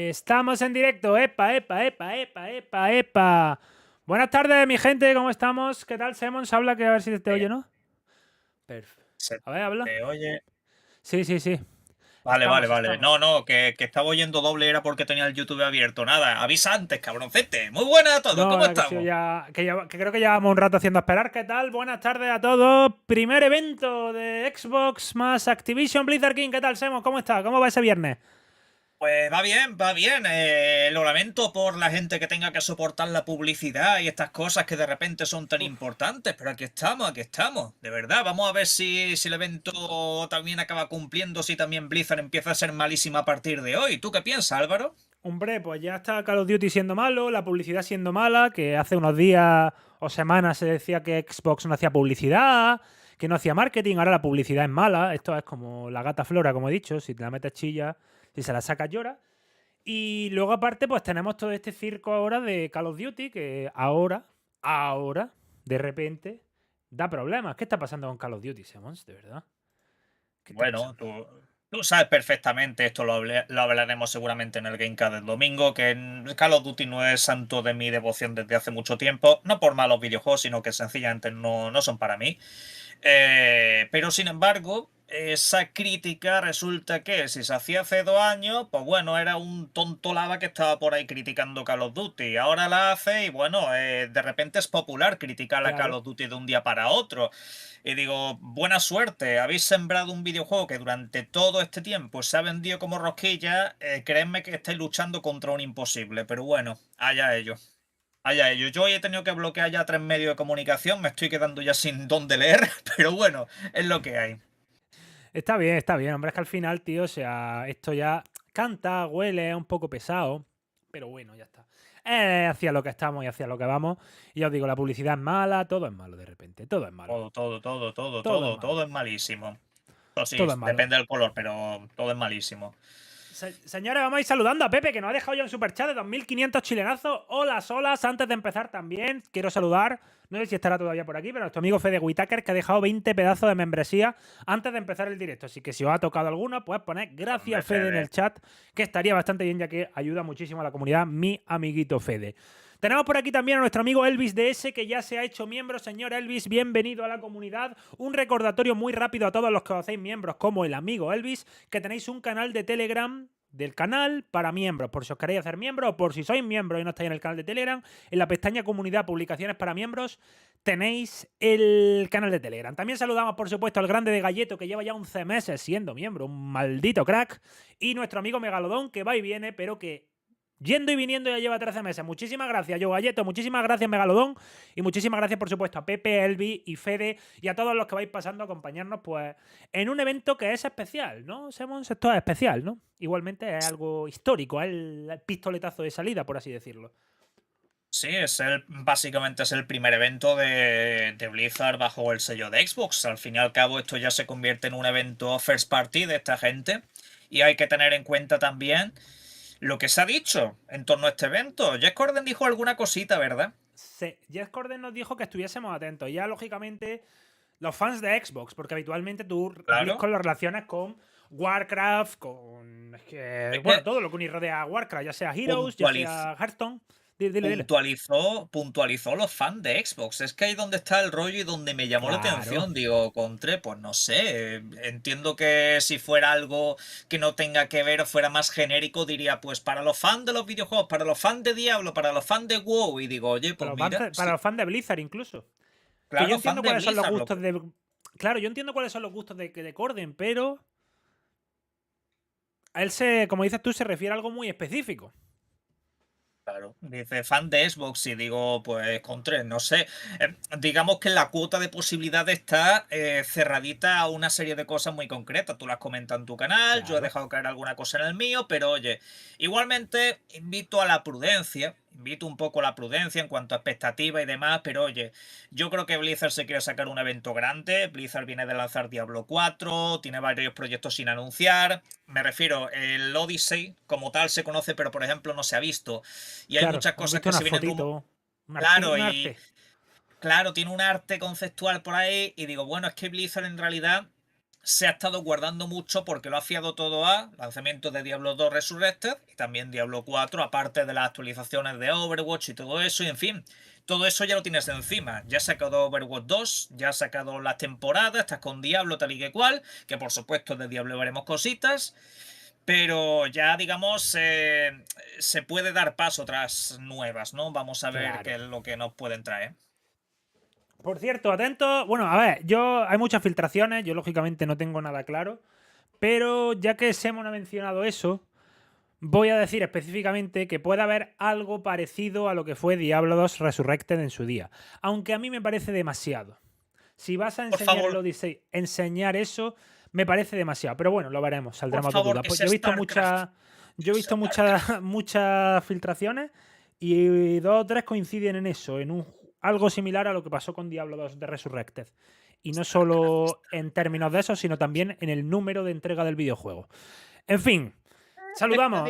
Estamos en directo, epa. Buenas tardes, mi gente, ¿cómo estamos? ¿Qué tal, Simon? Se habla, que a ver si te oye, ¿no? Perfecto. Se A ver, habla. te oye. Sí. Vale, vale, Estamos. vale. No, que estaba oyendo doble era porque tenía el YouTube abierto. Nada, avisa antes, cabroncete. Muy buenas a todos, ¿cómo No, que sí, estamos? que creo que llevamos un rato haciendo esperar. ¿Qué tal? Buenas tardes a todos. Primer evento de Xbox más Activision Blizzard King. ¿Qué tal, Simon? ¿Cómo está? ¿Cómo va ese viernes? Pues va bien, va bien. Lo lamento por la gente que tenga que soportar la publicidad y estas cosas que de repente son tan Uf. importantes, pero aquí estamos, aquí estamos. De verdad, vamos a ver si el evento también acaba cumpliendo, si también Blizzard empieza a ser malísima a partir de hoy. ¿Tú qué piensas, Álvaro? Hombre, pues ya está Call of Duty siendo malo, la publicidad siendo mala, que hace unos días o semanas se decía que Xbox no hacía publicidad, que no hacía marketing, ahora la publicidad es mala. Esto es como la gata Flora, como he dicho, si te la metes chilla, si se la sacas llora. Y luego aparte pues tenemos todo este circo ahora de Call of Duty que ahora, de repente, da problemas. ¿Qué está pasando con Call of Duty, Simons? De verdad. ¿Qué está Bueno, pasando? tú sabes perfectamente, esto lo hablaremos seguramente en el Gamecast del domingo, que Call of Duty no es santo de mi devoción desde hace mucho tiempo, no por malos videojuegos, sino que sencillamente no son para mí. Pero sin embargo, esa crítica resulta que si se hacía hace 2 años, pues bueno, era un tonto lava que estaba por ahí criticando Call of Duty. Ahora la hace y bueno, de repente es popular criticar a Call Claro. of Duty de un día para otro. Y digo, buena suerte, habéis sembrado un videojuego que durante todo este tiempo se ha vendido como rosquilla. Créanme que estáis luchando contra un imposible, pero bueno, allá ellos. Allá ellos. Yo hoy he tenido que bloquear ya 3 medios de comunicación, me estoy quedando ya sin dónde leer, pero bueno, es lo que hay. Está bien, hombre, es que al final, tío, o sea, esto ya canta, huele, es un poco pesado, pero bueno, ya está. Hacia lo que estamos y hacia lo que vamos. Y ya os digo, la publicidad es mala, todo es malo de repente, todo es malo. Todo es malo, Todo es malísimo. Eso sí, todo es malo. depende del color, pero todo es malísimo. Señores, vamos a ir saludando a Pepe, que nos ha dejado ya un superchat de 2.500 chilenazos. Hola, solas. Antes de empezar también, quiero saludar, no sé si estará todavía por aquí, pero nuestro amigo Fede Whitaker, que ha dejado 20 pedazos de membresía antes de empezar el directo. Así que si os ha tocado alguno, pues poned Hombre, gracias, Fede, en Fede. el chat, que estaría bastante bien, ya que ayuda muchísimo a la comunidad, mi amiguito Fede. Tenemos por aquí también a nuestro amigo Elvis DS, que ya se ha hecho miembro. Señor Elvis, bienvenido a la comunidad. Un recordatorio muy rápido a todos los que os hacéis miembros, como el amigo Elvis, que tenéis un canal de Telegram del canal para miembros, por si os queréis hacer miembros o por si sois miembros y no estáis en el canal de Telegram, en la pestaña comunidad publicaciones para miembros tenéis el canal de Telegram. También saludamos, por supuesto, al grande de Galleto, que lleva ya 11 meses siendo miembro, un maldito crack, y nuestro amigo Megalodón, que va y viene, pero que yendo y viniendo ya lleva 13 meses. Muchísimas gracias, yo Galleto, muchísimas gracias, Megalodón, y muchísimas gracias, por supuesto, a Pepe, Elvi y Fede, y a todos los que vais pasando a acompañarnos, pues, en un evento que es especial, ¿no? Simons, esto es especial, ¿no? Igualmente es algo histórico, es el pistoletazo de salida, por así decirlo. Sí, básicamente es el primer evento de Blizzard bajo el sello de Xbox. Al fin y al cabo, esto ya se convierte en un evento first party de esta gente. Y hay que tener en cuenta también lo que se ha dicho en torno a este evento. Jez Corden dijo alguna cosita, ¿verdad? Sí, Jeff Corden nos dijo que estuviésemos atentos. Ya, lógicamente, los fans de Xbox, porque habitualmente tú Claro. BlizzCon lo relacionas con Warcraft, con... Es que, Es bueno, que todo lo que rodea a Warcraft, ya sea Heroes, ya puntualiz- sea Hearthstone. Dile. puntualizó los fans de Xbox. Es que ahí donde está el rollo y donde me llamó la Claro. atención. Digo, Contre, pues no sé. Entiendo que si fuera algo que no tenga que ver o fuera más genérico, diría, pues para los fans de los videojuegos, para los fans de Diablo, para los fans de WoW. Y digo, oye, pues mira, Para sí, los fans de Blizzard, incluso. Que yo claro, fan entiendo de cuáles son los Blizzard. gustos de... Claro, yo entiendo cuáles son los gustos de Corden, pero... A él se, como dices tú, se refiere a algo muy específico. Claro, dice fan de Xbox y digo, pues Contre, no sé. Digamos que la cuota de posibilidades está cerradita a una serie de cosas muy concretas. Tú las comentas en tu canal, yo he Claro. dejado caer alguna cosa en el mío, pero oye, igualmente invito a la prudencia, invito un poco a la prudencia en cuanto a expectativas y demás, pero oye, yo creo que Blizzard se quiere sacar un evento grande. Blizzard viene de lanzar Diablo 4, tiene varios proyectos sin anunciar. Me refiero, el Odyssey como tal se conoce, pero por ejemplo no se ha visto. Y hay Claro, muchas hemos cosas visto que una se vienen fotito, claro, un y arte. claro, tiene un arte conceptual por ahí. Y digo, bueno, es que Blizzard en realidad se ha estado guardando mucho porque lo ha fiado todo a lanzamiento de Diablo 2 Resurrected y también Diablo 4, aparte de las actualizaciones de Overwatch y todo eso, y en fin, todo eso ya lo tienes encima. Ya has sacado Overwatch 2, ya has sacado las temporadas, estás con Diablo tal y que cual, que por supuesto de Diablo veremos cositas, pero ya digamos se puede dar paso a otras nuevas, ¿no? Vamos a ver Claro. qué es lo que nos pueden traer. Por cierto, atento. Bueno, a ver, hay muchas filtraciones, yo lógicamente no tengo nada claro, pero ya que Semon ha mencionado eso, voy a decir específicamente que puede haber algo parecido a lo que fue Diablo 2 Resurrected en su día, aunque a mí me parece demasiado. Si vas a Por enseñar el favor, Odyssey, enseñar eso, me parece demasiado. Pero bueno, lo veremos, por saldremos de favor, duda. que Pues sea yo he visto StarCraft. yo he visto muchas filtraciones y dos o tres coinciden en eso, algo similar a lo que pasó con Diablo 2 de Resurrected. Y no StarCraft. solo en términos de eso, sino también en el número de entrega del videojuego. En fin, saludamos.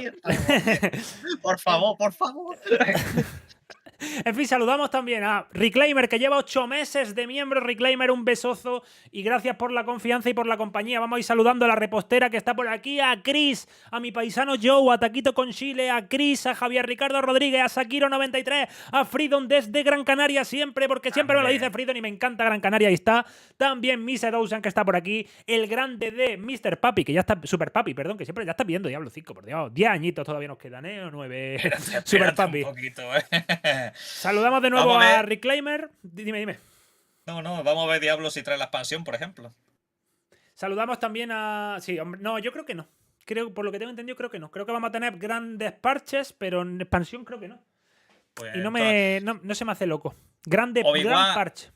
Por favor, por favor. En fin, saludamos también a Reclaimer, que lleva 8 meses de miembro. Reclaimer, un besozo y gracias por la confianza y por la compañía. Vamos a ir saludando a la repostera que está por aquí, a Chris, a mi paisano Joe, a Taquito con Chile, a Chris, a Javier Ricardo Rodríguez, a Sakiro93, a Freedom desde Gran Canaria siempre, porque siempre me lo dice Freedom y me encanta Gran Canaria. Ahí está. También Mr. Dawson, que está por aquí. El grande de Mr. Papi, que ya está, Super Papi, perdón, que siempre ya está viendo Diablo 5, por Dios. 10 añitos todavía nos quedan, ¿eh? O 9. Super Papi. Un poquito, Saludamos de nuevo a Reclaimer. Dime. No, vamos a ver Diablo si trae la expansión, por ejemplo. Saludamos también a... Sí, hombre, no, yo creo que no. Por lo que tengo entendido, creo que no. Creo que vamos a tener grandes parches, pero en expansión creo que no. Pues Y entonces, no se me hace loco. Gran Obi-Wan, parche.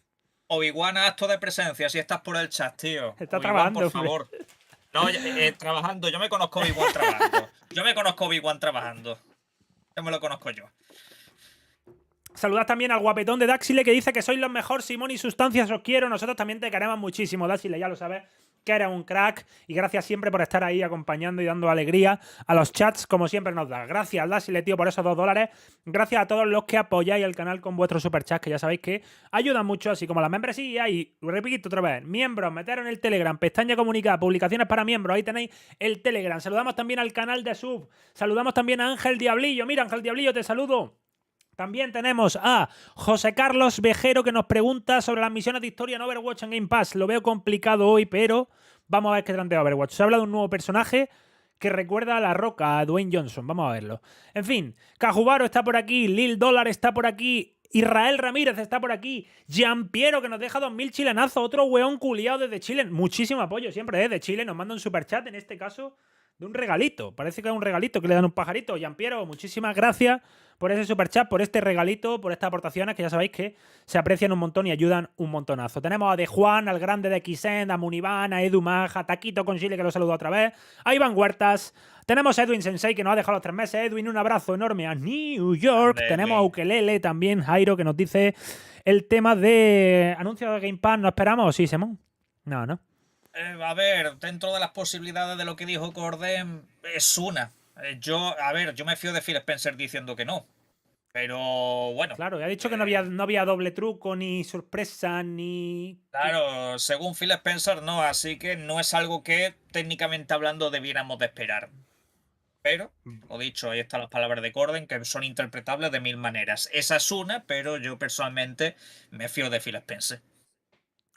Obi-Wan, acto de presencia, si estás por el chat, tío. Está Obi-Wan, trabajando, por hombre. favor. No, trabajando. Yo me conozco a Obi-Wan trabajando. Yo me conozco a Obi-Wan trabajando. Yo me lo conozco yo. Saludad también al guapetón de Daxile que dice que sois los mejores, Simón y Sustancias, os quiero. Nosotros también te queremos muchísimo, Daxile, ya lo sabes, que eres un crack. Y gracias siempre por estar ahí acompañando y dando alegría a los chats, como siempre nos da. Gracias, Daxile, tío, por esos $2. Gracias a todos los que apoyáis el canal con vuestros superchats, que ya sabéis que ayudan mucho, así como la membresía. Y repito otra vez, miembros, meteros en el Telegram, pestaña comunicada, publicaciones para miembros, ahí tenéis el Telegram. Saludamos también al canal de sub. Saludamos también a Ángel Diablillo. Mira, Ángel Diablillo, te saludo. También tenemos a José Carlos Vejero que nos pregunta sobre las misiones de historia en Overwatch en Game Pass. Lo veo complicado hoy, pero vamos a ver qué traen de Overwatch. Se habla de un nuevo personaje que recuerda a La Roca, a Dwayne Johnson. Vamos a verlo. En fin, Cajubaro está por aquí, Lil Dollar está por aquí, Israel Ramírez está por aquí, Giampiero que nos deja 2000 chilenazos, otro weón culiado desde Chile. Muchísimo apoyo siempre desde Chile. Nos manda un superchat, en este caso de un regalito. Parece que es un regalito que le dan un pajarito. Giampiero, muchísimas gracias por ese superchat, por este regalito, por estas aportaciones que ya sabéis que se aprecian un montón y ayudan un montonazo. Tenemos a De Juan, al grande de Xen, a Munivan, a Edu Mag, a Taquito con Chile que lo saludo otra vez, a Iván Huertas. Tenemos a Edwin Sensei que nos ha dejado los 3 meses. Edwin, un abrazo enorme a New York. Tenemos a Ukelele también, Jairo, que nos dice el tema de anuncio de Game Pass. ¿No esperamos? Sí, Simón. No. A ver, dentro de las posibilidades de lo que dijo Corden, es una. Yo me fío de Phil Spencer diciendo que no. Pero bueno. Claro, ha dicho que no había doble truco, ni sorpresa, ni... Claro, según Phil Spencer no, así que no es algo que técnicamente hablando debiéramos de esperar. Pero, lo dicho, ahí están las palabras de Corden que son interpretables de 1000 maneras. Esa es una, pero yo personalmente me fío de Phil Spencer.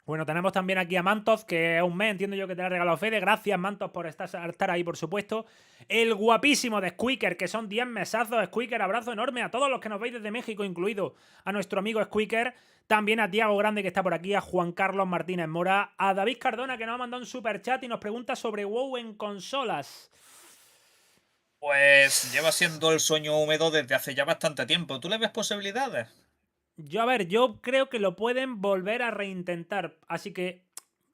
Bueno, tenemos también aquí a Mantos, que es un mes, entiendo yo que te ha regalado Fede. Gracias, Mantos, por estar ahí, por supuesto. El guapísimo de Squeaker, que son 10 mesazos. Squeaker, abrazo enorme a todos los que nos veis desde México, incluido a nuestro amigo Squeaker. También a Tiago Grande, que está por aquí, a Juan Carlos Martínez Mora, a David Cardona, que nos ha mandado un super chat y nos pregunta sobre WoW en consolas. Pues lleva siendo el sueño húmedo desde hace ya bastante tiempo. ¿Tú le ves posibilidades? Yo creo que lo pueden volver a reintentar. Así que,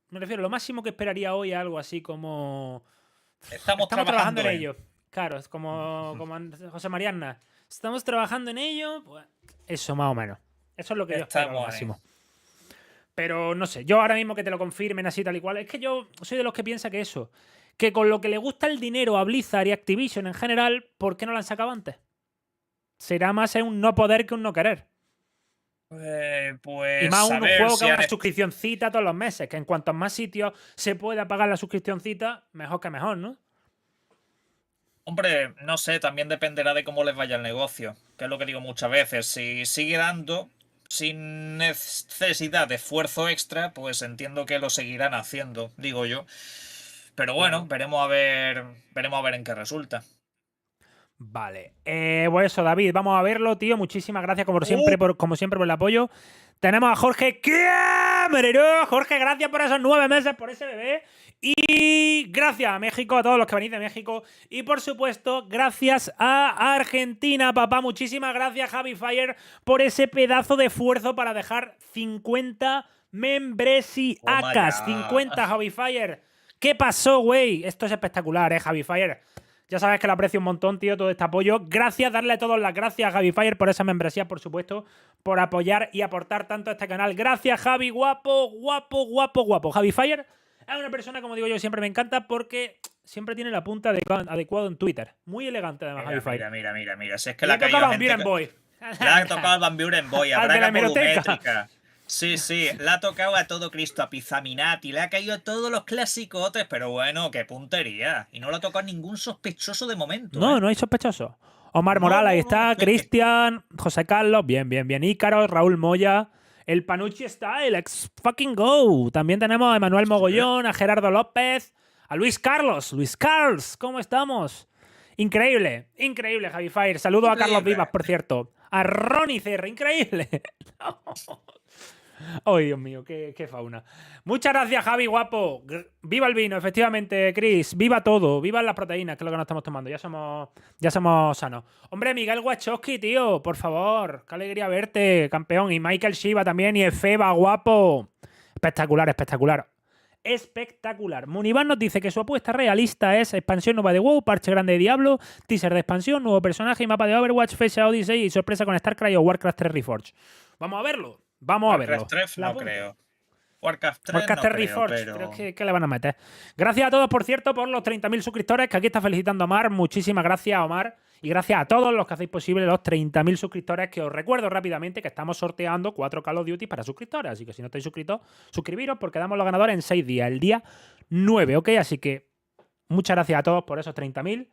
me refiero, lo máximo que esperaría hoy es algo así como... Estamos trabajando en ello. Claro, es como José Mariana. Estamos trabajando en ello. Pues eso más o menos. Eso es lo que yo espero lo máximo. Pero no sé, yo ahora mismo que te lo confirmen así tal y cual. Es que yo soy de los que piensa que eso. Que con lo que le gusta el dinero a Blizzard y Activision en general, ¿por qué no lo han sacado antes? Será más un no poder que un no querer. Y más Pues a un ver juego que si es una suscripcióncita todos los meses, que en cuantos más sitios se pueda pagar la suscripcióncita, mejor que mejor, ¿no? Hombre, no sé, también dependerá de cómo les vaya el negocio, que es lo que digo muchas veces. Si sigue dando sin necesidad de esfuerzo extra, pues entiendo que lo seguirán haciendo, digo yo. Pero bueno, Claro. veremos a ver en qué resulta. Vale. Pues eso, David, vamos a verlo, tío. Muchísimas gracias, ¡Uh! como siempre, por el apoyo. Tenemos a Jorge Camerero. Jorge, gracias por esos 9 meses, por ese bebé. Y gracias a México, a todos los que venís de México. Y por supuesto, gracias a Argentina, papá. Muchísimas gracias, Javi Fire, por ese pedazo de esfuerzo para dejar 50 Toma membresiacas. ya. 50, Javi Fire. ¿Qué pasó, güey? Esto es espectacular, Javi Fire. Ya sabes que lo aprecio un montón, tío, todo este apoyo. Gracias, darle a todos las gracias a Javi Fire por esa membresía, por supuesto, por apoyar y aportar tanto a este canal. Gracias, Javi, guapo, guapo, guapo, guapo. Javi Fire es una persona, como digo yo, siempre me encanta porque siempre tiene la punta adecuado en Twitter. Muy elegante, además, Javi Fire. Mira. Si es que Y le le ha caído tocaba a un gente. Beer Boy. Le ha tocado al Van Buren Boy, a Al de la Braga hemeroteca. volumétrica. Sí, le ha tocado a todo Cristo, a Pizaminati, le ha caído a todos los clasicotes, pero bueno, qué puntería. Y no le ha tocado a ningún sospechoso de momento, No, ¿eh? no hay sospechosos. Omar No, Morales, ahí no, no, está. Cristian, José Carlos, bien, bien, bien. Ícaro, Raúl Moya. El Panucci Style, ex fucking go. También tenemos a Emanuel Mogollón, a Gerardo López, a Luis Carlos. Luis Carlos, ¿cómo estamos? Increíble, increíble, Javi Fire. Saludos a Carlos Vivas, Increíble. por cierto. A Ronnie Cerra, increíble. Oh, Dios mío, qué fauna. Muchas gracias, Javi, guapo. Viva el vino, efectivamente, Chris. Viva todo. Viva las proteínas, que es lo que nos estamos tomando. Ya somos sanos. Hombre, Miguel Wachowski, tío, por favor. Qué alegría verte, campeón. Y Michael Shiva también. Y Efeba, guapo. Espectacular, espectacular. Espectacular. Munivan nos dice que su apuesta realista es expansión nueva de WoW, parche grande de Diablo, teaser de expansión, nuevo personaje y mapa de Overwatch, fecha Odyssey y sorpresa con StarCry o Warcraft 3 Reforged. Vamos a verlo. Vamos a Warcraft verlo. 3 La no apunto. creo. Warcraft 3 Warcraft no 3 creo, Reforged. Creo pero. que le van a meter. Gracias a todos, por cierto, por los 30.000 suscriptores, que aquí está felicitando a Omar. Muchísimas gracias, Omar. Y gracias a todos los que hacéis posible los 30.000 suscriptores, que os recuerdo rápidamente que estamos sorteando 4 Call of Duty para suscriptores. Así que si no estáis suscritos, suscribiros porque damos los ganadores en 6 días. El día 9, ¿ok? Así que muchas gracias a todos por esos 30.000.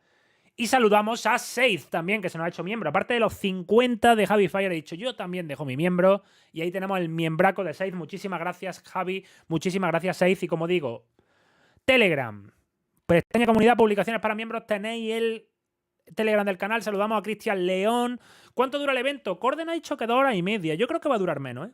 Y saludamos a Seith también, que se nos ha hecho miembro. Aparte de los 50 de Javi Fire, he dicho, yo también dejo mi miembro. Y ahí tenemos el miembraco de Seith. Muchísimas gracias, Javi. Muchísimas gracias, Seith. Y como digo, Telegram. Pestaña comunidad, publicaciones para miembros. Tenéis el Telegram del canal. Saludamos a Cristian León. ¿Cuánto dura el evento? Corden ha dicho que 2 horas y media. Yo creo que va a durar menos, ¿eh?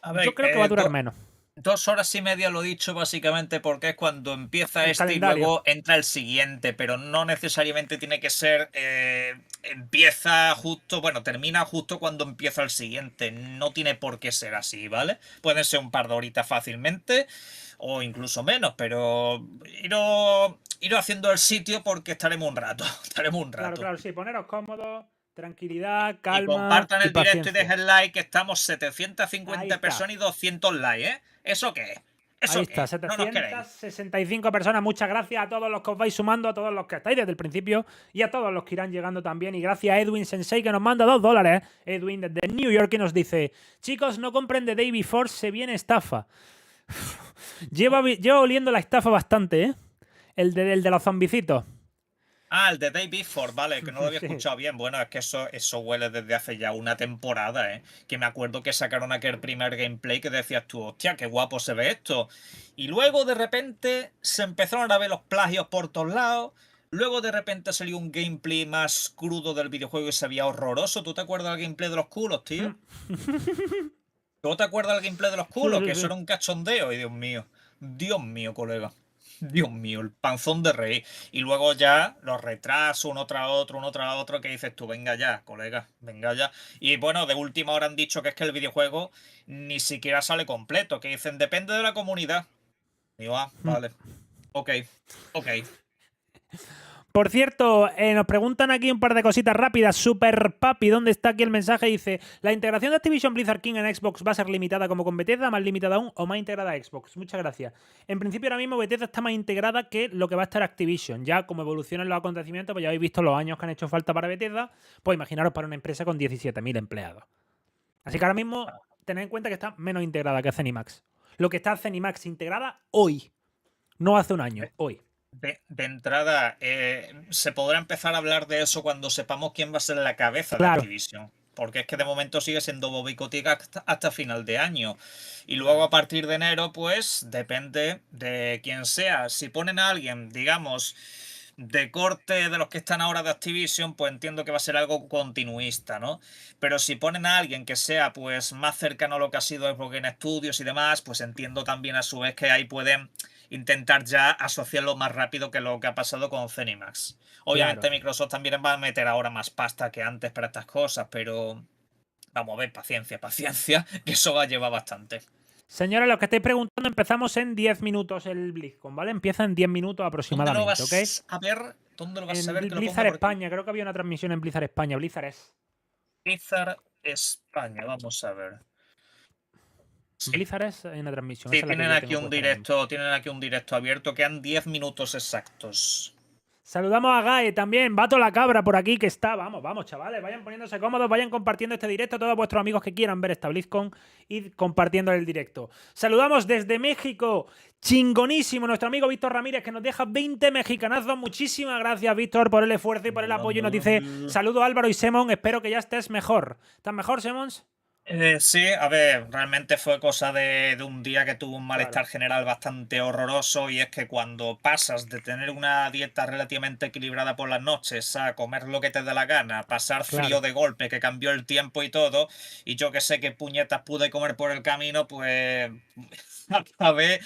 A Yo ver, creo que va a durar menos. 2 horas y media lo he dicho básicamente porque es cuando empieza El este y calendario. luego entra el siguiente, pero no necesariamente tiene que ser empieza justo, bueno, termina justo cuando empieza el siguiente. No tiene por qué ser así, ¿vale? Pueden ser un par de horitas fácilmente o incluso menos, pero iros haciendo el sitio porque estaremos un rato, estaremos un Claro, rato. claro, sí. Poneros cómodos. Tranquilidad, Y calma compartan y el directo y paciencia. dejen like, que estamos Ahí 750 está. personas y 200 likes, ¿eh? ¿Eso qué es? Ahí ¿Eso qué está, es? No nos queréis. 765 personas. Muchas gracias a todos los que os vais sumando, a todos los que estáis desde el principio y a todos los que irán llegando también. Y gracias a Edwin Sensei, que nos manda $2. Edwin desde New York, que nos dice: chicos, no compren The Day Before, se viene estafa. Lleva oliendo la estafa bastante, ¿eh? El de los zombicitos. Ah, el de Day Before, vale, que no lo había Sí. escuchado bien. Bueno, es que eso huele desde hace ya una temporada, ¿eh? Que me acuerdo que sacaron aquel primer gameplay que decías tú, hostia, qué guapo se ve esto. Y luego de repente se empezaron a ver los plagios por todos lados. Luego de repente salió un gameplay más crudo del videojuego y se veía horroroso. ¿Tú te acuerdas del gameplay de los culos, tío? ¿Tú te acuerdas del gameplay de los Sí, culos? sí, Que eso sí. era un cachondeo. Y Dios mío, colega. Dios mío, el panzón de rey. Y luego ya los retrasos uno tras otro, que dices tú, venga ya, colega, venga ya. Y bueno, de última hora han dicho que es que el videojuego ni siquiera sale completo, que dicen, depende de la comunidad. Digo, ah, vale. Ok, ok. Por cierto, nos preguntan aquí un par de cositas rápidas. Super Papi, ¿dónde está aquí el mensaje? Dice: ¿la integración de Activision Blizzard King en Xbox va a ser limitada como con Bethesda, más limitada aún o más integrada a Xbox? Muchas gracias. En principio ahora mismo Bethesda está más integrada que lo que va a estar Activision. Ya como evolucionan los acontecimientos, pues ya habéis visto los años que han hecho falta para Bethesda. Pues imaginaros para una empresa con 17.000 empleados. Así que ahora mismo tened en cuenta que está menos integrada que Zenimax. Lo que está Zenimax integrada hoy, no hace un año, hoy. De entrada, se podrá empezar a hablar de eso cuando sepamos quién va a ser la cabeza de Claro, Activision. Porque es que de momento sigue siendo Bobby Kotick hasta final de año. Y luego a partir de enero, pues depende de quién sea. Si ponen a alguien, digamos, de corte de los que están ahora de Activision, pues entiendo que va a ser algo continuista, ¿no? Pero si ponen a alguien que sea pues más cercano a lo que ha sido Xbox Game Studios y demás, pues entiendo también a su vez que ahí pueden intentar ya asociarlo más rápido que lo que ha pasado con Zenimax. claro. Obviamente Microsoft también va a meter ahora más pasta que antes para estas cosas, pero vamos a ver, paciencia, paciencia, que eso va a llevar bastante. Señores, los que estáis preguntando, empezamos en 10 minutos el BlizzCon, ¿vale? Empieza en 10 minutos ¿Dónde lo aproximadamente, ¿ok? vas a ver? ¿Dónde lo vas a En ver? Que lo ponga Blizzard por aquí. España, creo que había una transmisión en Blizzard España. Blizzard es. Blizzard España, vamos a ver. Sí. Blizzard es en la transmisión, Sí, esa es la que yo tengo tienen aquí un directo abierto, quedan 10 minutos exactos. Saludamos a Gae también, Vato la Cabra por aquí que está. Vamos, vamos, chavales, vayan poniéndose cómodos, vayan compartiendo este directo a todos vuestros amigos que quieran ver esta BlizzCon y compartiendo el directo. Saludamos desde México, chingonísimo, nuestro amigo Víctor Ramírez que nos deja 20 mexicanazos. Muchísimas gracias, Víctor, por el esfuerzo y por el apoyo. Y nos dice, saludo Álvaro y Semon, espero que ya estés mejor. ¿Estás mejor, Semons? Sí, a ver, realmente fue cosa de un día que tuvo un malestar general bastante horroroso y es que cuando pasas de tener una dieta relativamente equilibrada por las noches a comer lo que te dé la gana, pasar frío de golpe, que cambió el tiempo y todo, y yo que sé qué puñetas pude comer por el camino, pues acabé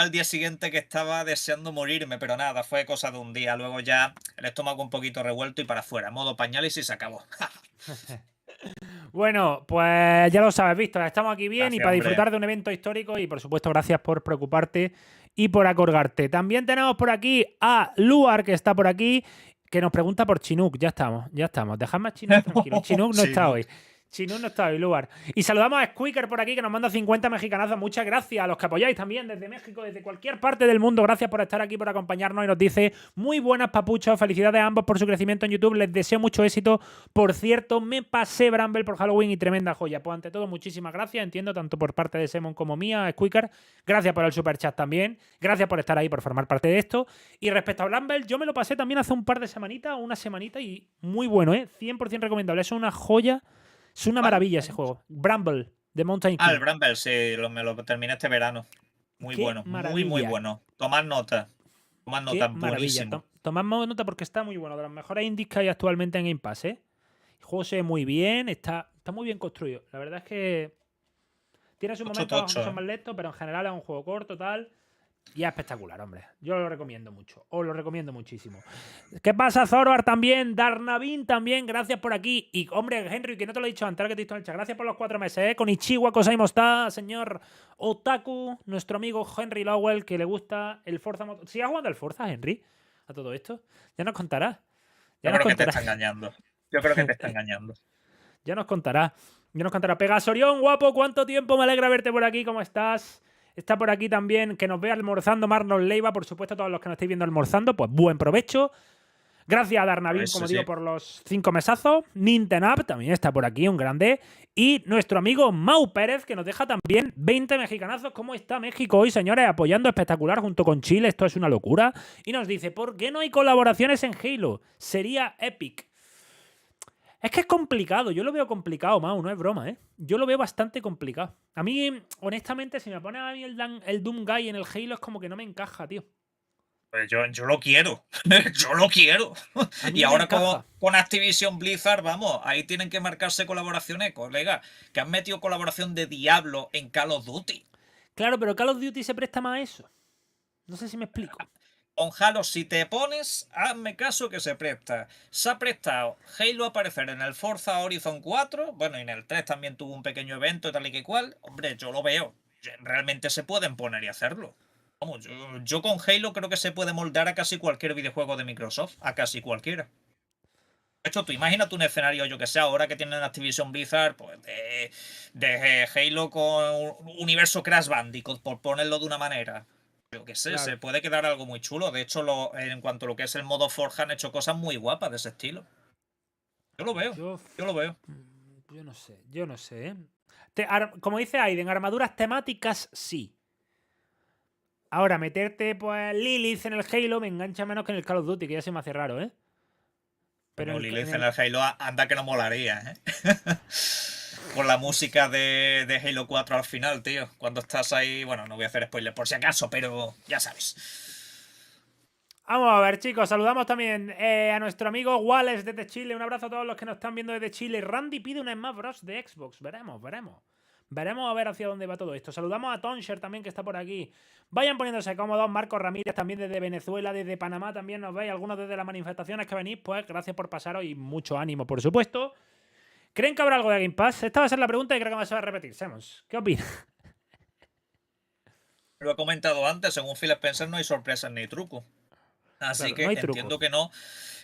al día siguiente que estaba deseando morirme, pero nada, fue cosa de un día, luego ya el estómago un poquito revuelto y para afuera, modo pañales y se acabó. Bueno, pues ya lo sabes, Víctor, estamos aquí bien y Gracias, para hombre. disfrutar de un evento histórico y por supuesto gracias por preocuparte y por acordarte. También tenemos por aquí a Luar, que está por aquí, que nos pregunta por Chinook. Ya estamos, ya estamos. Dejadme a Chinook tranquilo. Chinook no está hoy. Chinook no está hoy, Luar. Y saludamos a Squeaker por aquí, que nos manda 50 mexicanazos. Muchas gracias a los que apoyáis también desde México, desde cualquier parte del mundo. Gracias por estar aquí, por acompañarnos. Y nos dice, muy buenas, papuchos. Felicidades a ambos por su crecimiento en YouTube. Les deseo mucho éxito. Por cierto, me pasé Bramble por Halloween y tremenda joya. Pues ante todo, muchísimas gracias. Entiendo, tanto por parte de Semon como mía, Squeaker. Gracias por el super chat también. Gracias por estar ahí, por formar parte de esto. Y respecto a Bramble, yo me lo pasé también hace un par de semanitas, una semanita, y muy bueno, ¿eh? 100% recomendable. Es una joya. Es una maravilla ese juego. Bramble, de Mountain King. El Bramble, sí, me lo terminé este verano. Muy Qué bueno, muy maravilla. bueno. Tomad nota, Qué maravilla. buenísimo. Tomad nota porque está muy bueno. De los mejores indies que hay actualmente en Game Pass, ¿eh? El juego se ve muy bien, está muy bien construido. La verdad es que tiene sus momentos que son más lentos, pero en general es un juego corto, tal. Y es espectacular, hombre. Yo lo recomiendo mucho. Os lo recomiendo muchísimo. ¿Qué pasa, Zoroar también? Darnavin también, gracias por aquí. Y, hombre, Henry, que no te lo he dicho antes, ahora que te he visto en el chat. Gracias por los 4 meses, ¿eh? Con Ichiwa Kosaimosta, señor Otaku, nuestro amigo Henry Lowell, que le gusta el Forza. ¿Sigue jugando al Forza, Henry? A todo esto. Ya nos contará. Yo creo que te está engañando. Yo creo que te está engañando. Ya nos contará. Ya nos contará. Pegasorión, guapo, ¿cuánto tiempo? Me alegra verte por aquí. ¿Cómo estás? Está por aquí también, que nos ve almorzando Marlon Leiva. Por supuesto, a todos los que nos estáis viendo almorzando, pues buen provecho. Gracias a Darnavin, como digo, por los 5 mesazos. Nintenap también está por aquí, un grande. Y nuestro amigo Mau Pérez, que nos deja también 20 mexicanazos. ¿Cómo está México hoy, señores? Apoyando espectacular junto con Chile. Esto es una locura. Y nos dice, ¿por qué no hay colaboraciones en Halo? Sería epic. Es que es complicado, yo lo veo complicado, Mau, no es broma, ¿eh? Yo lo veo bastante complicado. A mí, honestamente, si me pones a mí el Doom Guy en el Halo es como que no me encaja, tío. Pues yo lo quiero, yo lo quiero. A mí Y no me ahora encaja. con Activision Blizzard, vamos, ahí tienen que marcarse colaboraciones, colega, que han metido colaboración de Diablo en Call of Duty. Claro, pero Call of Duty se presta más a eso. No sé si me explico. Con Halo, si te pones, hazme caso que se presta. Se ha prestado Halo a aparecer en el Forza Horizon 4. Bueno, y en el 3 también tuvo un pequeño evento, tal y que cual. Hombre, yo lo veo. Realmente se pueden poner y hacerlo. Vamos, yo con Halo creo que se puede moldar a casi cualquier videojuego de Microsoft. A casi cualquiera. De hecho, tú imagínate un escenario, yo que sé, ahora que tienen Activision Blizzard, pues de Halo con universo Crash Bandicoot, por ponerlo de una manera. Yo qué sé, Claro. se puede quedar algo muy chulo. De hecho, en cuanto a lo que es el modo Forja, han hecho cosas muy guapas de ese estilo. Yo lo veo, yo lo veo. yo no sé, como dice Aiden, armaduras temáticas sí. Ahora, meterte, pues, Lilith en el Halo me engancha menos que en el Call of Duty, que ya se me hace raro, ¿eh? Pero no, Lilith en el Halo, anda que no molaría, ¿eh? Con la música de Halo 4 al final, tío. Cuando estás ahí, bueno, no voy a hacer spoiler por si acaso, pero ya sabes. Vamos a ver, chicos, saludamos también a nuestro amigo Wallace desde Chile. Un abrazo a todos los que nos están viendo desde Chile. Randy pide una Smash Bros. De Xbox. Veremos. Veremos a ver hacia dónde va todo esto. Saludamos a Tonsher también, que está por aquí. Vayan poniéndose cómodos. Marcos Ramírez también desde Venezuela, desde Panamá también nos veis. Algunos desde las manifestaciones que venís, pues gracias por pasaros y mucho ánimo, por supuesto. ¿Creen que habrá algo de Gamepass? Esta va a ser la pregunta y creo que se va a repetir. Semos, ¿qué opinas? Lo he comentado antes, según Phil Spencer no hay sorpresas ni truco. Así claro, que entiendo que no.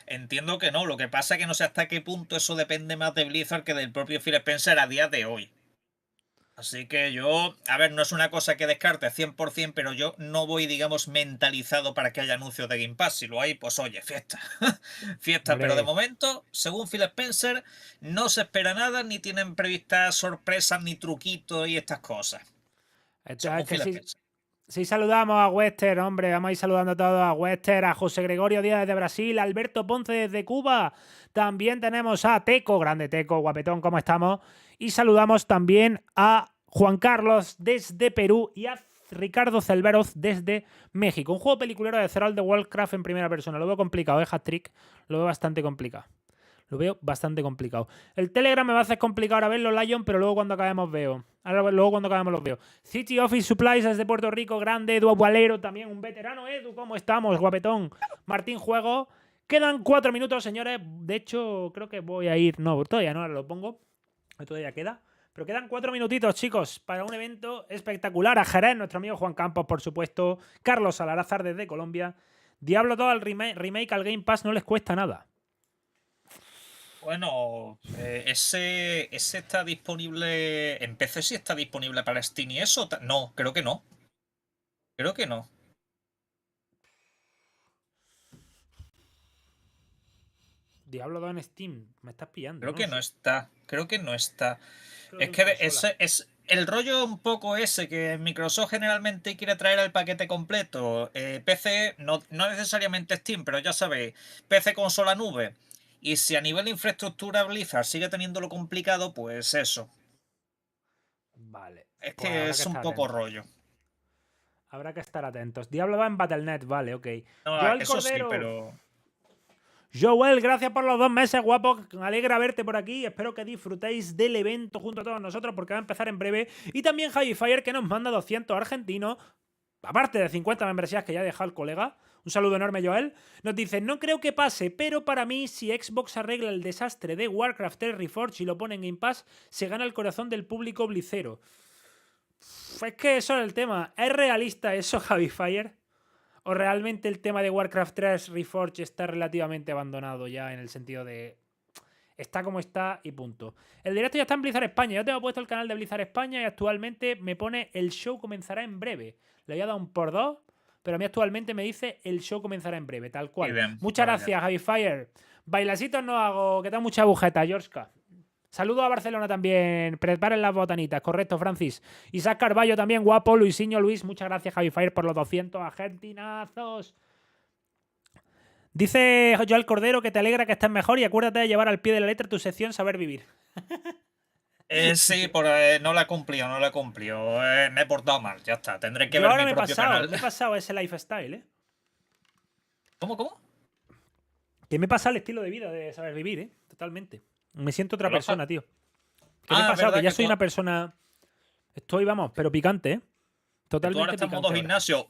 Entiendo que no. Lo que pasa es que no sé hasta qué punto eso depende más de Blizzard que del propio Phil Spencer a día de hoy. Así que yo, a ver, no es una cosa que descarte 100%, pero yo no voy, digamos, mentalizado para que haya anuncios de Game Pass. Si lo hay, pues oye, fiesta. Fiesta, Hombre. pero de momento, según Phil Spencer, no se espera nada, ni tienen previstas sorpresas, ni truquitos y estas cosas. Según Phil Spencer. Sí, saludamos a Wester, hombre, vamos a ir saludando a todos, a Wester, a José Gregorio Díaz desde Brasil, a Alberto Ponce desde Cuba, también tenemos a Teco, grande Teco, guapetón, ¿cómo estamos? Y saludamos también a Juan Carlos desde Perú y a Ricardo Celveroz desde México. Un juego peliculero de Herald de Warcraft en primera persona, lo veo complicado, Hat-Trick, lo veo bastante complicado. Lo veo bastante complicado. El Telegram me va a hacer complicado ahora verlo, Lion, pero luego cuando acabemos veo. Luego cuando acabemos los veo. City Office Supplies desde Puerto Rico, grande. Edu Agualero también, un veterano. Edu, ¿cómo estamos? Guapetón. Martín Juego. Quedan 4 minutos, señores. De hecho, creo que voy a ir... No, todavía no, ahora lo pongo. Todavía queda. Pero quedan 4 minutitos, chicos, para un evento espectacular. A Jerez, nuestro amigo Juan Campos, por supuesto. Carlos Alarazar desde Colombia. Diablo todo el remake al Game Pass no les cuesta nada. Bueno, ese está disponible en PC, sí está disponible para Steam y eso. No, creo que no. Creo que no. Diablo 2 en Steam, me estás pillando. Creo que no está. Creo que no está. Creo Es que es el rollo un poco ese que Microsoft generalmente quiere traer el paquete completo. PC, no necesariamente Steam, pero ya sabéis, PC consola nube. Y si a nivel de infraestructura Blizzard sigue teniéndolo complicado, pues eso. Vale. Es pues que es un poco rollo. Habrá que estar atentos. Diablo va en Battle.net, vale, ok. No, Joel eso Cordero. sí, pero... Joel, gracias por los 2 meses, guapo. Me alegra verte por aquí. Espero que disfrutéis del evento junto a todos nosotros porque va a empezar en breve. Y también Javi Fire, que nos manda 200 argentinos. Aparte de 50 membresías que ya ha dejado el colega. Un saludo enorme, Joel. Nos dice, no creo que pase, pero para mí, si Xbox arregla el desastre de Warcraft 3 Reforged y lo pone en Game Pass, se gana el corazón del público blizzero. Es que eso es el tema. ¿Es realista eso, Javi Fire? ¿O realmente el tema de Warcraft 3 Reforged está relativamente abandonado ya en el sentido de... Está como está y punto. El directo ya está en Blizzard España. Yo tengo puesto el canal de Blizzard España y actualmente me pone el show comenzará en breve. Le había dado un por 2, pero a mí actualmente me dice el show comenzará en breve, tal cual. Bien, muchas gracias, Javi Fire. Bailasitos no hago, que da mucha agujeta, Jorska. Saludos a Barcelona también. Preparen las botanitas, correcto, Francis. Isaac Carballo también, guapo. Luisinho Luis, muchas gracias, Javi Fire, por los 200 argentinazos. Dice Joel Cordero que te alegra que estés mejor y acuérdate de llevar al pie de la letra tu sección Saber Vivir. Sí, no la cumplió, no la cumplió. Me he portado mal, ya está. Tendré que Yo ver ahora mi propio canal. me he pasado ese lifestyle, ¿eh? ¿Cómo? Que me he pasado el estilo de vida de Saber Vivir, ¿eh? Totalmente. Me siento otra persona, tío. Que me he pasado, que ya soy una persona... Estoy, vamos, pero picante, ¿eh? Totalmente tú ahora estás en modo ahora. gimnasio.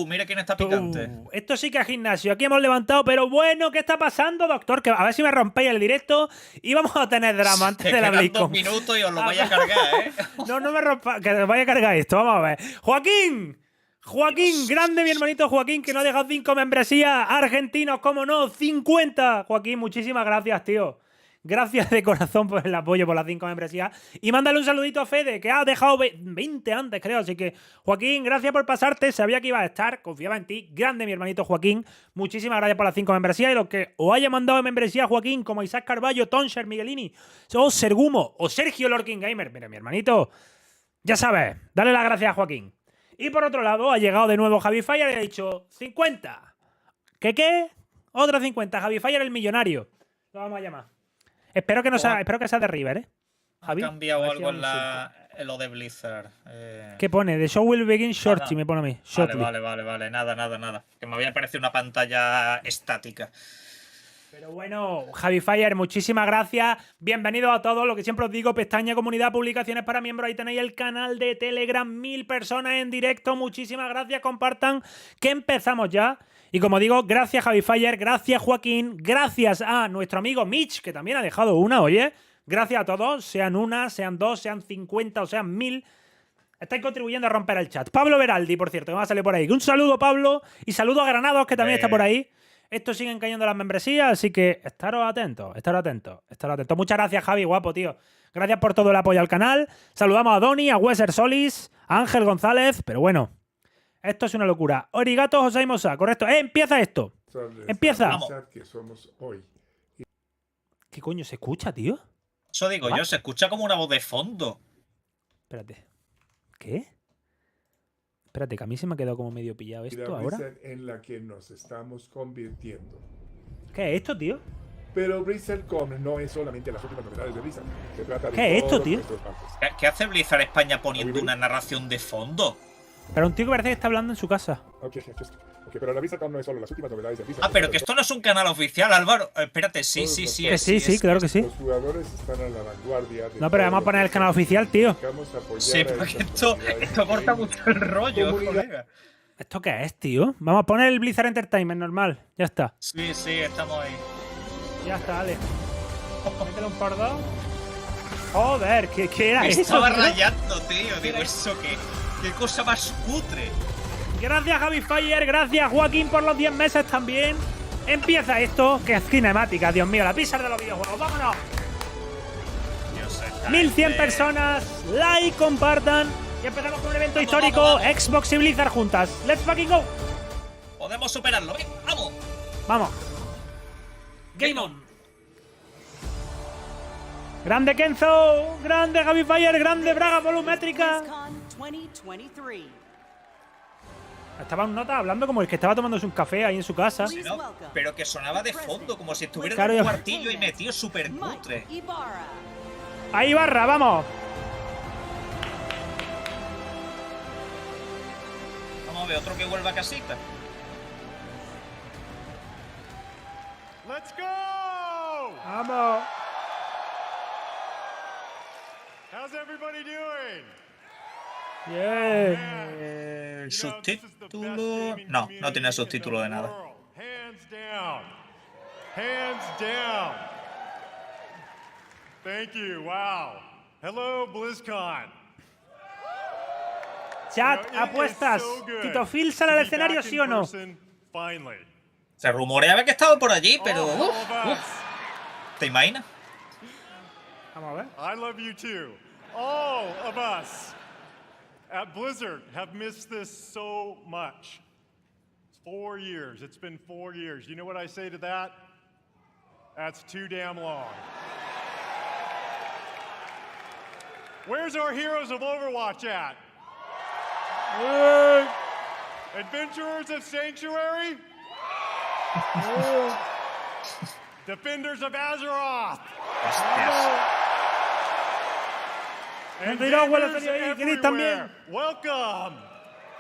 Mira quién está picante. Esto sí que es gimnasio. Aquí hemos levantado, pero bueno, ¿qué está pasando, doctor? Que a ver si me rompéis el directo y vamos a tener drama antes de la BLIZZCON. 2 minutos y os lo vaya a cargar, ¿eh? No me rompa, que os vaya a cargar esto. Vamos a ver. ¡Joaquín! Joaquín, grande mi hermanito Joaquín, que nos ha dejado 5 membresías. Argentinos, cómo no, 50. Joaquín, muchísimas gracias, tío. Gracias de corazón por el apoyo, por las 5 membresías. Y mándale un saludito a Fede, que ha dejado 20 antes, creo. Así que, Joaquín, gracias por pasarte. Sabía que ibas a estar, confiaba en ti. Grande, mi hermanito Joaquín. Muchísimas gracias por las 5 membresías. Y los que os haya mandado membresía, Joaquín, como Isaac Carballo, Tonsher, Miguelini, o Sergumo, o Sergio Lorking Gamer. Mira, mi hermanito, ya sabes, dale las gracias a Joaquín. Y por otro lado, ha llegado de nuevo Javi Fire y ha dicho 50. ¿Qué? Otro 50. Javi Fire el millonario. Lo vamos a llamar. Espero que sea de River, ¿eh? Javi, ha cambiado algo en lo de Blizzard. ¿Qué pone? The show will begin shortly, me pone a mí. Shortly. Vale. Nada. Que me había parecido una pantalla estática. Pero bueno, Javi Fire, muchísimas gracias. Bienvenidos a todos. Lo que siempre os digo, pestaña comunidad, publicaciones para miembros. Ahí tenéis el canal de Telegram. 1000 personas en directo. Muchísimas gracias. Compartan que empezamos ya. Y como digo, gracias Javi Fire, gracias Joaquín, gracias a nuestro amigo Mitch, que también ha dejado una, oye. Gracias a todos, sean una, sean dos, sean 50 o sean 1000. Estáis contribuyendo a romper el chat. Pablo Veraldi, por cierto, que va a salir por ahí. Un saludo, Pablo, y saludo a Granados, que también está por ahí. Estos siguen cayendo las membresías, así que estaros atentos. Muchas gracias, Javi, guapo, tío. Gracias por todo el apoyo al canal. Saludamos a Doni, a Weser Solis, a Ángel González, pero bueno. Esto es una locura. Origato José Mosa, correcto. Empieza esto. Empieza. Que somos hoy. ¿Qué coño se escucha, tío? Eso digo yo, se escucha como una voz de fondo. Espérate. ¿Qué? Espérate, que a mí se me ha quedado como medio pillado esto ahora. En la que nos estamos convirtiendo. ¿Qué es esto, tío? Pero BLIZZCON no es solamente las últimas novedades de Blizzard. Se trata de ¿Qué es esto, tío? ¿Qué hace Blizzard España poniendo una narración de fondo? Pero un tío que parece que está hablando en su casa. Ok, pero la BLIZZCON no es solo las últimas novedades de Blizzard. Pero que esto no es un canal oficial, Álvaro. Espérate, sí, claro que sí. Los jugadores están a la vanguardia. No, pero vamos a poner el canal oficial, tío. Sí, porque esto corta mucho el rollo, colega. ¿Esto qué es, tío? Vamos a poner el Blizzard Entertainment normal. Ya está. Sí, estamos ahí. Ya está, dale. Métele un por dos. Joder, ¿qué era eso? Estaba rayando, tío. Digo, ¿eso qué? ¡Qué cosa más cutre! Gracias, Javi Fire. Gracias, Joaquín, por los 10 meses también. Empieza esto, que es cinemática, Dios mío. La pizza de los videojuegos. ¡Vámonos! 1100 personas. Like, compartan. Y empezamos con un evento histórico. Vamos. Xbox y Blizzard juntas. ¡Let's fucking go! Podemos superarlo. ¡Ven, vamos! Vamos. Game on. Grande Kenzo. Grande Javi Fire. Grande Braga volumétrica. Estaba un nota hablando como el que estaba tomándose un café ahí en su casa. Sí, ¿no? Pero que sonaba de fondo, como si estuviera en un cuartillo y metido súper cutre. Ahí barra, vamos. Vamos a ver, otro que vuelva a casita. Let's go! Vamos. How's everybody doing? Yeah. Subtítulo. No tiene subtítulo de nada. Hands down. Hands down. Thank you. Wow. Hello, BlizzCon. Chat, apuestas. ¿Tito Phil sale al escenario, sí o no? Se rumoreaba que estaba por allí, pero. ¿Te imaginas? Vamos a ver. I love you too. All of us at Blizzard have missed this so much. 4 years. It's been 4 years. You know what I say to that? That's too damn long. Where's our heroes of Overwatch at? Adventurers of Sanctuary? Defenders of Azeroth? And gamers everywhere. Welcome.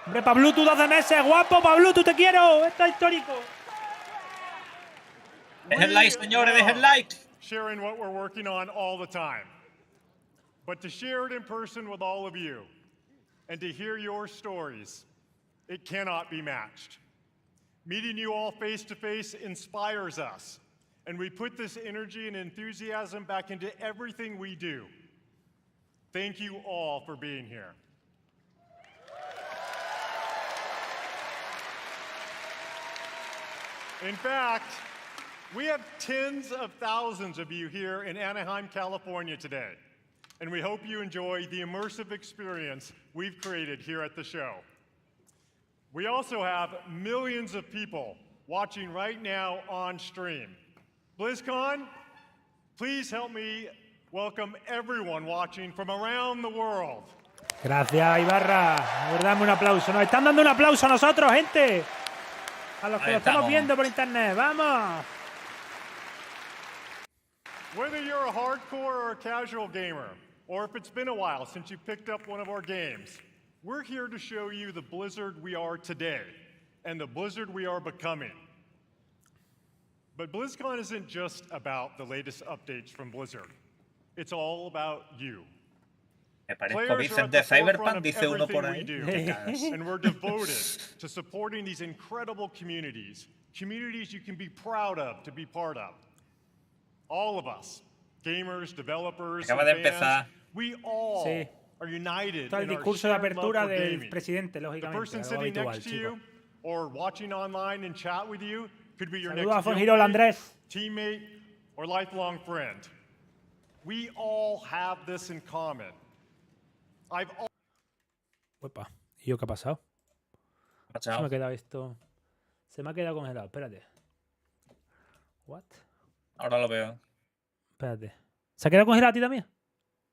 Hombre, Pablo, tú 12 meses, guapo, Pablo, tú te quiero. Esto es histórico. Dejen like, señores, dejen like. Sharing what we're working on all the time. But to share it in person with all of you and to hear your stories, it cannot be matched. Meeting you all face to face inspires us, and we put this energy and enthusiasm back into everything we do. Thank you all for being here. In fact, We have tens of thousands of you here in Anaheim, California today, and we hope you enjoy the immersive experience we've created here at the show. We also have millions of people watching right now on stream. BlizzCon, please help me welcome everyone watching from around the world. Gracias, Ibarra. A ver, dame un aplauso. Nos están dando un aplauso a nosotros, gente. A los que lo estamos viendo por internet. ¡Vamos! Whether you're a hardcore or a casual gamer, or if it's been a while since you picked up one of our games, we're here to show you the Blizzard we are today and the Blizzard we are becoming. But BlizzCon isn't just about the latest updates from Blizzard. It's all about you. Me parezco Vicente Cyberpunk, dice uno por ahí. And we're devoted to supporting these incredible communities, communities you can be proud of to be part of. All of us, gamers, developers, Acaba de and fans, empezar. we all Sí. are united Está el in our discurso de shared love apertura for del gaming. presidente, The lógicamente. person Algo sitting habitual, next to chicos. you or watching online and chat with you could be your Saludos a next Fongirol Andrés. teammate or lifelong friend. We all have this in common. Uepa. ¿Y yo qué ha pasado? Se me ha quedado esto. Se me ha quedado congelado. Espérate. What? Ahora lo veo. Espérate. ¿Se ha quedado congelado a ti también?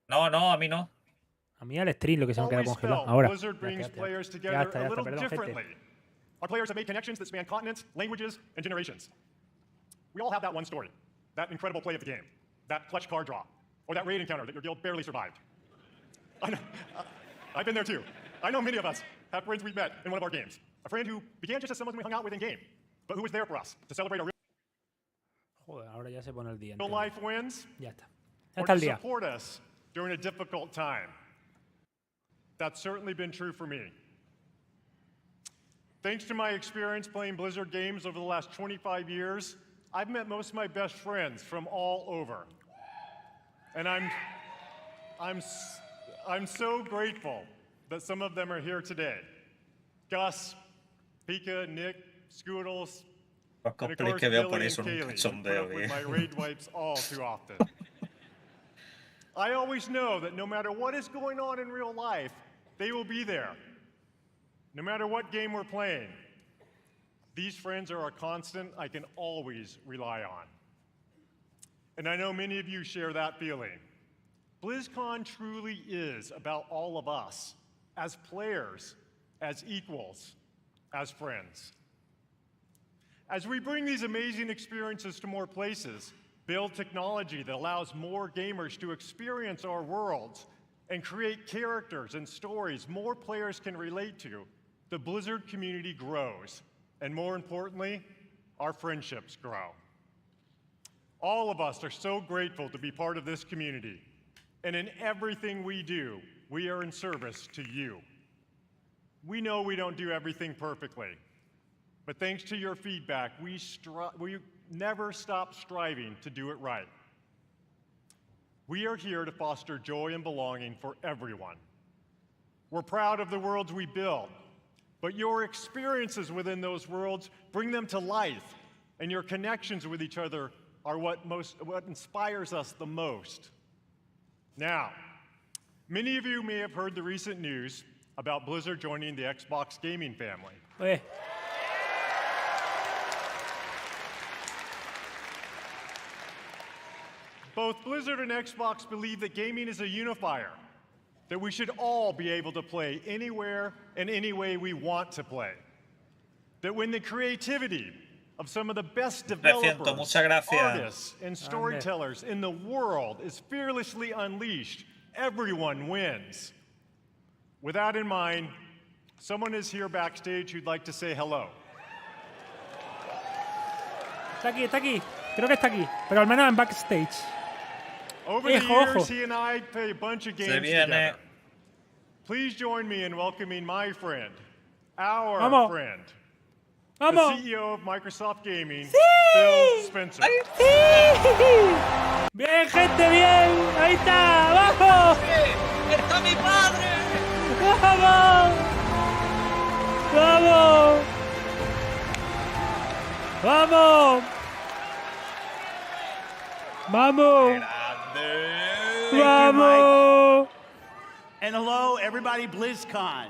No, no, a mí no. A mí al stream lo que se me ha quedado Always congelado. felt Ahora. Blizzard brings players Ya together está, a little perdón, differently. gente. Our players have made connections that span continents, languages, and generations. We all have that one story, that incredible play of the game, that clutch card draw, or that raid encounter that your guild barely survived. I know, I've been there too. I know many of us have friends we've met in one of our games. A friend who began just as someone we hung out with in game, but who was there for us to celebrate our Joder, ahora ya se pone el día real entero. life wins, Ya está. Ya or está to el día. support us during a difficult time. That's certainly been true for me. Thanks to my experience playing Blizzard games over the last 25 years, I've met most of my best friends from all over. And I'm so grateful that some of them are here today. Gus, Pika, Nick, Scoodles, Los and of cosplays course que veo Billy por and eso nunca Kaylee, who son put de up with hoy. my raid wipes all too often. I always know that no matter what is going on in real life, they will be there. No matter what game we're playing, these friends are a constant I can always rely on. And I know many of you share that feeling. BlizzCon truly is about all of us, as players, as equals, as friends. As we bring these amazing experiences to more places, build technology that allows more gamers to experience our worlds, and create characters and stories more players can relate to, the Blizzard community grows. And more importantly, our friendships grow. All of us are so grateful to be part of this community. And in everything we do, we are in service to you. We know we don't do everything perfectly, but thanks to your feedback, we never stop striving to do it right. We are here to foster joy and belonging for everyone. We're proud of the worlds we build, but your experiences within those worlds bring them to life, and your connections with each other are what inspires us the most. Now, many of you may have heard the recent news about Blizzard joining the Xbox gaming family. Oye. Both Blizzard and Xbox believe that gaming is a unifier, that we should all be able to play anywhere and any way we want to play. That when the creativity of some of the best developers, artists, and storytellers in the world is fearlessly unleashed, everyone wins. With that in mind, someone is here backstage who'd like to say hello. Está aquí. Creo que está aquí. Pero al menos en backstage. Over the years, he and I play a bunch of games together. Please join me in welcoming my friend, our friend, the CEO of Microsoft Gaming, Phil Spencer. ¡Sí! ¡Bien, gente, bien! ¡Ahí está! ¡Vamos! ¡Está mi padre! ¡Vamos! ¡Vamos! ¡Vamos! ¡Vamos! Grande. ¡Vamos! And hello, everybody, BlizzCon.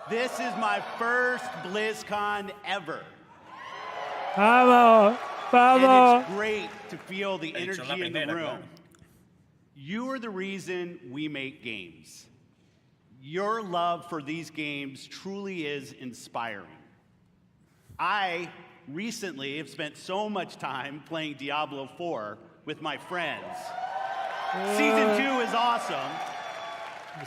This is my first BlizzCon ever. ¡Vamos! And ¡Vamos! it's great to feel the He dicho la energy in the primera, room. claro. You are the reason we make games. Your love for these games truly is inspiring. I recently have spent so much time playing Diablo 4 with my friends. Season 2 is awesome.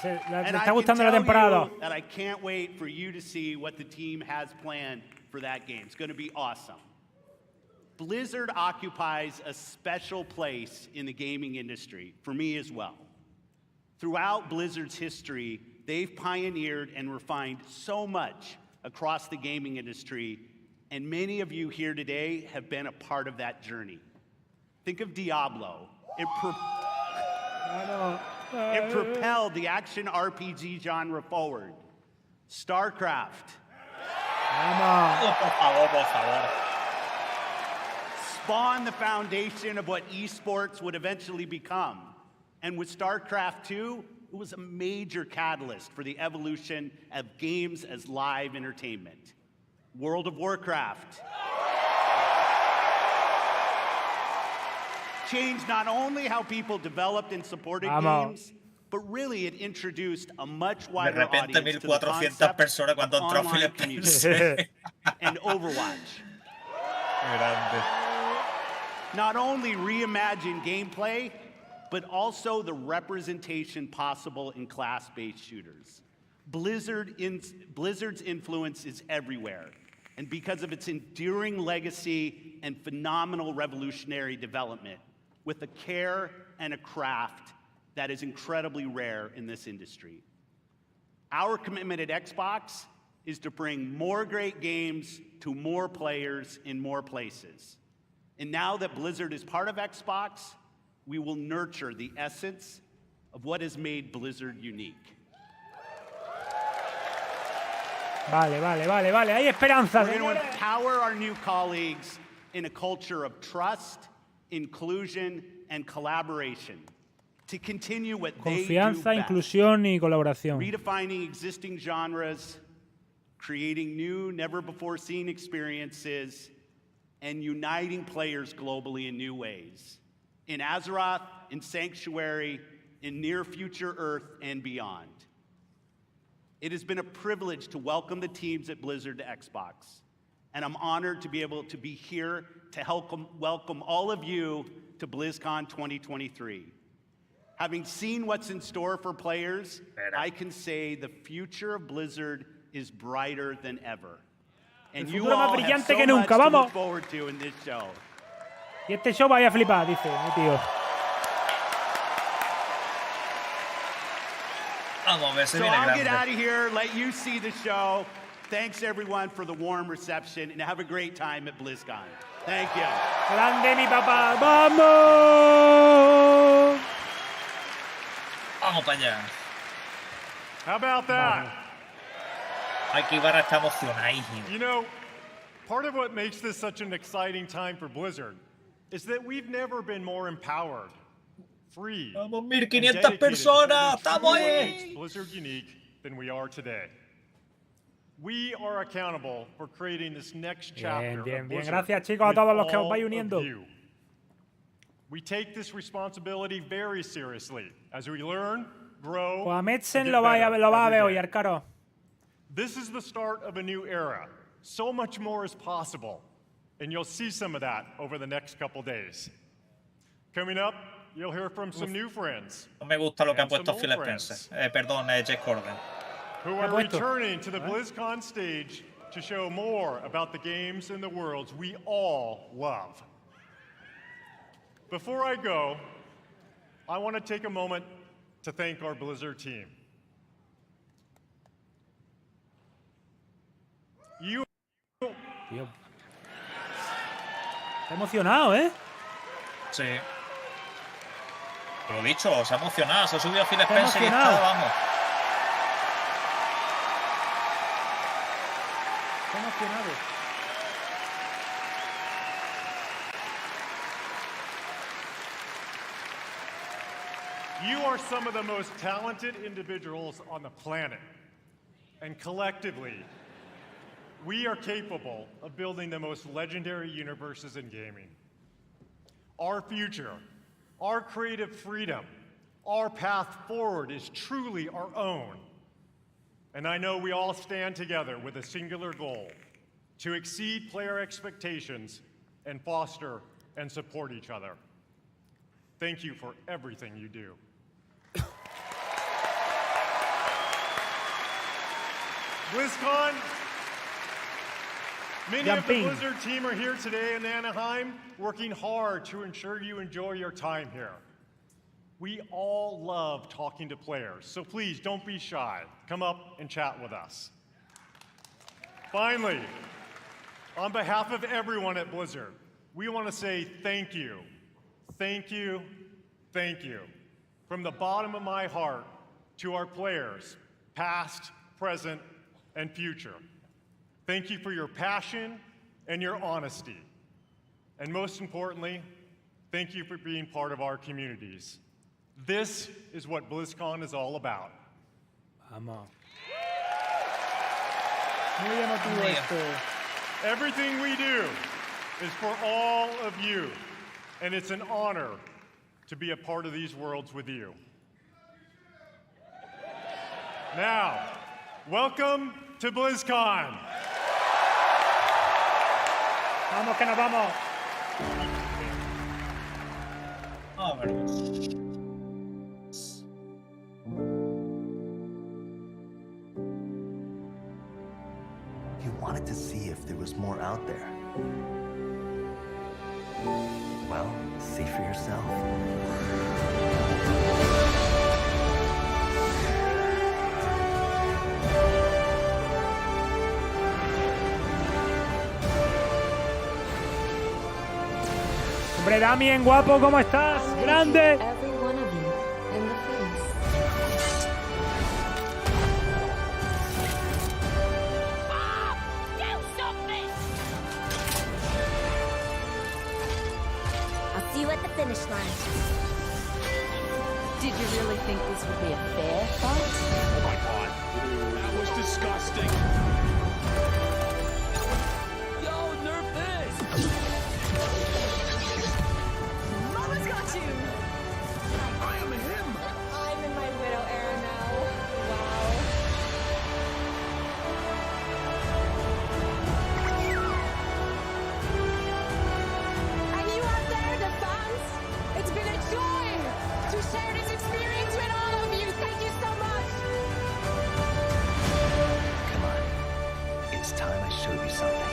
Le And está I can gustando la tell temporada. you that I can't wait for you to see what the team has planned for that game. It's going to be awesome. Blizzard occupies a special place in the gaming industry, for me as well. Throughout Blizzard's history, they've pioneered and refined so much across the gaming industry, and many of you here today have been a part of that journey. Think of Diablo. It propelled the action RPG genre forward. StarCraft ¡Vamos! Por favor, por favor. spawned the foundation of what esports would eventually become. And with StarCraft 2, it was a major catalyst for the evolution of games as live entertainment. World of Warcraft changed not only how people developed and supported Vamos. games, but really it introduced a much De wider repente audience to the 1400 concept personas of cuando entró online Philip community Spencer. and Overwatch. Grande. Not only reimagine gameplay, but also the representation possible in class-based shooters. Blizzard's influence is everywhere, and because of its enduring legacy and phenomenal revolutionary development, with a care and a craft that is incredibly rare in this industry. Our commitment at Xbox is to bring more great games to more players in more places. And now that Blizzard is part of Xbox, we will nurture the essence of what has made Blizzard unique. Vale, vale, vale, vale. Hay esperanza, We're going to señores. empower our new colleagues in a culture of trust, inclusion, and collaboration to continue what they do Confianza, best. inclusión y colaboración. Redefining existing genres, creating new, never-before-seen experiences, and uniting players globally in new ways. In Azeroth, in Sanctuary, in near-future Earth, and beyond. It has been a privilege to welcome the teams at Blizzard to Xbox, and I'm honored to be able to be here to help welcome all of you to BlizzCon 2023. Having seen what's in store for players, I can say the future of Blizzard is brighter than ever. And El you futuro más all have brillante so que much nunca, to vamos. look forward to in this show. Y este show vaya a flipar, dice mi tío. Vamos a ver, se So viene I'll get out grande. of here, let you see the show. Thanks everyone for the warm reception, and have a great time at BlizzCon. Thank you. Grande mi papá. ¡Vamos! Vamos para allá. How about that? Aquí Ibarra está emocionadísimo. You know, part of what makes this such an exciting time for Blizzard is that we've never been more empowered, free, Vamos, and 1500 dedicated to personas. building Estamos truly what ahí. makes Blizzard unique than we are today. We are accountable for creating this next chapter bien, of bien. Blizzard Gracias, chicos, a with todos los que os all vais of uniendo. you. We take this responsibility very seriously as we learn, grow, Pues a and Metzen get lo va a better ver every hoy, day. Arcaro. This is the start of a new era. So much more is possible, and you'll see some of that over the next couple days. Coming up, you'll hear from some new friends No me gusta lo que ha And some puesto old Phil friends. Spencer. Perdón, Jake Gordon. who ha are puesto? returning to the BlizzCon stage to show more about the games and the worlds we all love. Before I go, I want to take a moment to thank our Blizzard team. You Tío. Está emocionado, ¿eh? Sí. Lo dicho, se ha emocionado, se ha subido a Phil Está Spencer y emocionado. está, vamos. Está emocionado. You are some of the most talented individuals on the planet. And collectively, we are capable of building the most legendary universes in gaming. Our future, our creative freedom, our path forward is truly our own. And I know we all stand together with a singular goal: to exceed player expectations and foster and support each other. Thank you for everything you do. BlizzCon, many of the Blizzard team are here today in Anaheim, working hard to ensure you enjoy your time here. We all love talking to players, so please don't be shy. Come up and chat with us. Finally, on behalf of everyone at Blizzard, we want to say thank you, thank you, thank you, from the bottom of my heart to our players, past, present, and future. Thank you for your passion and your honesty. And most importantly, thank you for being part of our communities. This is what BlizzCon is all about. Vamos. Muy emotivo esto. Everything we do is for all of you, and it's an honor to be a part of these worlds with you. Now, welcome to BlizzCon. Vamos que nos vamos. You wanted to see if there was more out there. Well, see for yourself. Hombre, Damien, guapo, ¿cómo estás? ¡Grande! See you at the finish line. Did you really think this would be a fair fight? Oh my god, that was disgusting. Yo, nerf this! Mama's got you! I am him! I'm in my widow era now. Wow. And you out there, the fans, it's been a joy to share this experience with all of you. Thank you so much. Come on. It's time I showed you something.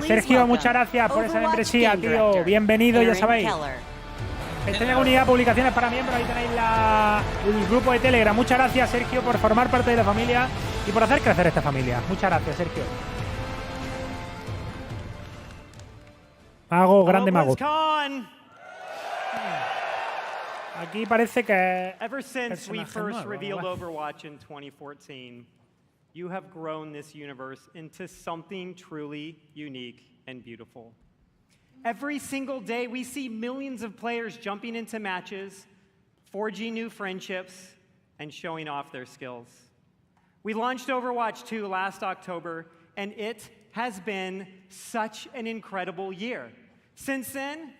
Sergio, muchas gracias por esa membresía, tío. Bienvenido, ya sabéis. Esta es la comunidad de publicaciones para miembros. Ahí tenéis el grupo de Telegram. Muchas gracias, Sergio, por formar parte de la familia y por hacer crecer esta familia. Muchas gracias, Sergio. Mago, grande mago. Aquí parece que Ever since we personaje first nuevo, revealed ¿no? Overwatch in 2014, you have grown this universe into something truly unique and beautiful. Every single day, we see millions of players jumping into matches, forging new friendships, and showing off their skills. We launched Overwatch 2 last October, and it has been such an incredible year. Since then,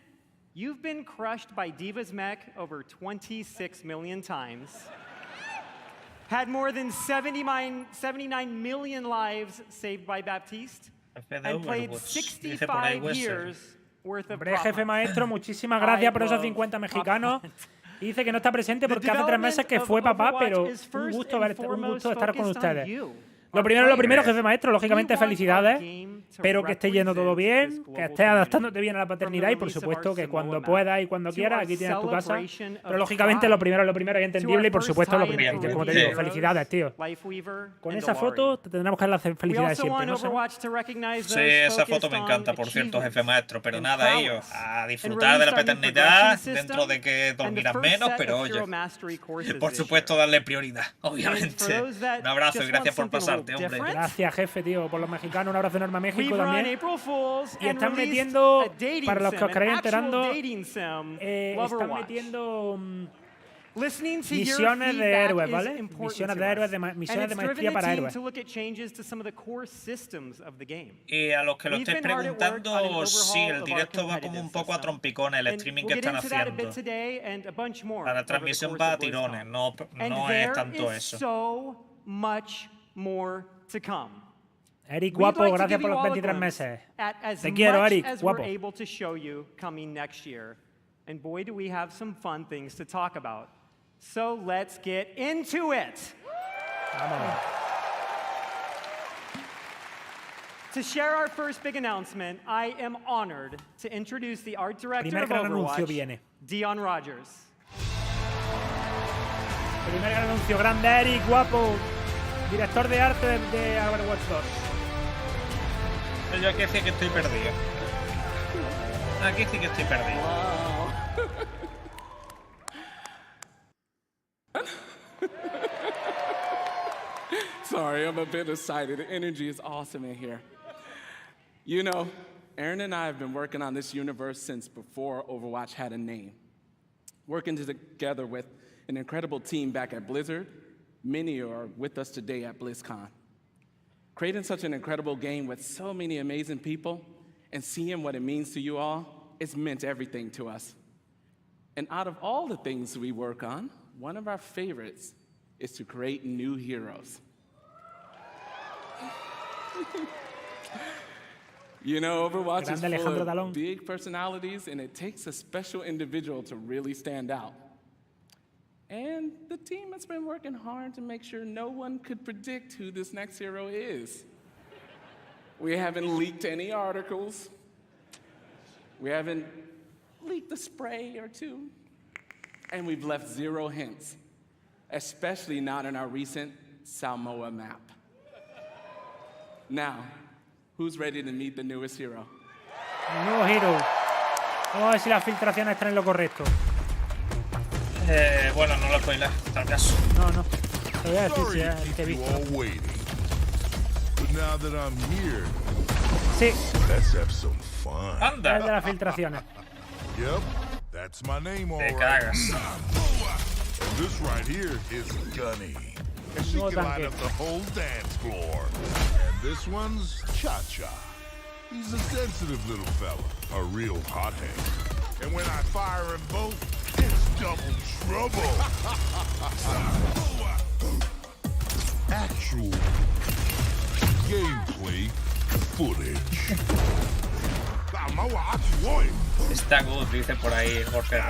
you've been crushed by Diva's mech over 26 million times, had more than 79 million lives saved by Baptiste, and played 65 years worth of Hombre, jefe maestro, muchísimas gracias por esos 50 mexicanos. Y dice que no está presente porque hace 3 meses que fue papá, pero un gusto estar con ustedes. Lo primero, jefe maestro, lógicamente felicidades. Espero que esté yendo todo bien, que estés adaptándote bien a la paternidad y, por supuesto, que cuando puedas y cuando quieras, aquí tienes tu casa. Pero, lógicamente, lo primero es entendible y, por supuesto, lo primero. Como te digo, felicidades, tío. Con esa foto te tendremos que dar las felicidades siempre, ¿no? Sí, esa foto me encanta, por cierto, jefe maestro. Pero nada, ellos, a disfrutar de la paternidad dentro de que dormirás menos, pero oye, por supuesto, darle prioridad, obviamente. Un abrazo y gracias por pasarte, hombre. Gracias, jefe, tío, por los mexicanos. Un abrazo enorme a México también. Y están metiendo, para los que os queréis enterando, están metiendo misiones de héroes, ¿vale? Misiones de héroes, misiones de maestría para héroes. Y a los que lo estéis preguntando, sí, el directo va como un poco a trompicones, el streaming que están haciendo. La transmisión va a tirones, no es tanto eso. Eric, guapo, gracias por los 23 meses. Te quiero, Eric, guapo. And boy, do we have some fun things to talk about. So let's get into it. Vámonos. To share our first big announcement, I am honored to introduce the art director of Overwatch, Dion Rogers. Primer gran anuncio, grande Eric, guapo. Director de arte de Overwatch 2. Yo aquí sí que estoy perdido. Aquí sí que estoy perdido. Sorry, I'm a bit excited. The energy is awesome in here. You know, Aaron and I have been working on this universe since before Overwatch had a name. Working together with an incredible team back at Blizzard. Many are with us today at BlizzCon. Creating such an incredible game with so many amazing people and seeing what it means to you all, it's meant everything to us. And out of all the things we work on, one of our favorites is to create new heroes. You know, Overwatch is full of big personalities, and it takes a special individual to really stand out. And the team has been working hard to make sure no one could predict who this next hero is. We haven't leaked any articles. We haven't leaked a spray or two. And we've left 0 hints, especially not in our recent Samoa map. Now, who's ready to meet the newest hero? Nuevo hero. Vamos a ver si las filtraciones están en lo correcto. Bueno, no lo spoiler, tal caso. No. Te voy a decir si ya te he visto. Sí. Anda. Es de las filtraciones. That's my name, all Te right. cagas. And this right here is Gunny. And she can light up the whole dance floor. And this one's Cha-Cha. He's a sensitive little fella, a real hothead. And when I fire them both, it's double trouble. Actual gameplay footage. Está good, dice por ahí Jorge.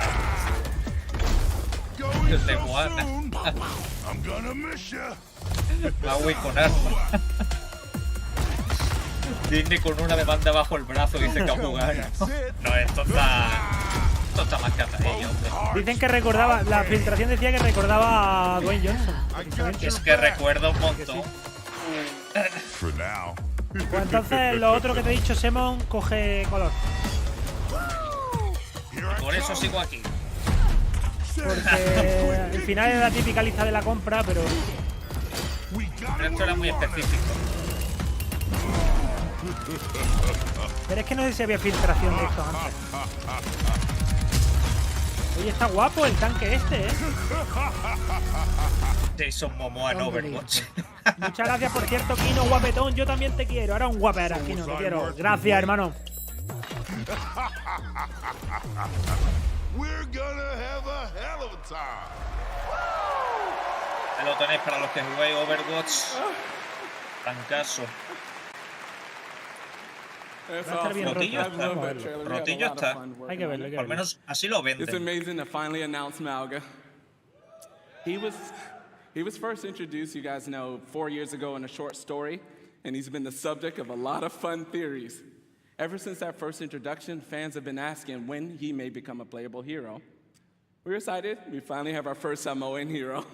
Desde Moana. Maui con arma. Disney con una demanda bajo el brazo dice que a jugar. No, esto está más cazadillo, hombre. Dicen que recordaba, la filtración decía que recordaba a Dwayne Johnson. Es que recuerda un montón. Pues entonces lo otro que te he dicho, Semon, coge color. Por eso sigo aquí. Porque el final es la típica lista de la compra, pero esto era muy específico. Pero es que no sé si había filtración de esto antes. Oye, está guapo el tanque este, Jason Momoa en Overwatch. Muchas gracias, por cierto, Kino, guapetón. Yo también te quiero. Ahora un guapera, Kino, te quiero. Gracias, hermano. Ahí lo tenéis para los que juguéis Overwatch. Tancaso. Rotillo está. Rotillo está. Hay que verlo, hay que verlo. Al menos así lo venden. It's amazing to finally announce Malga. He was first introduced, you guys know, 4 years ago in a short story. and he's been the subject of a lot of fun theories. Ever since that first introduction, fans have been asking when he may become a playable hero. We're excited. We finally have our first Samoan hero.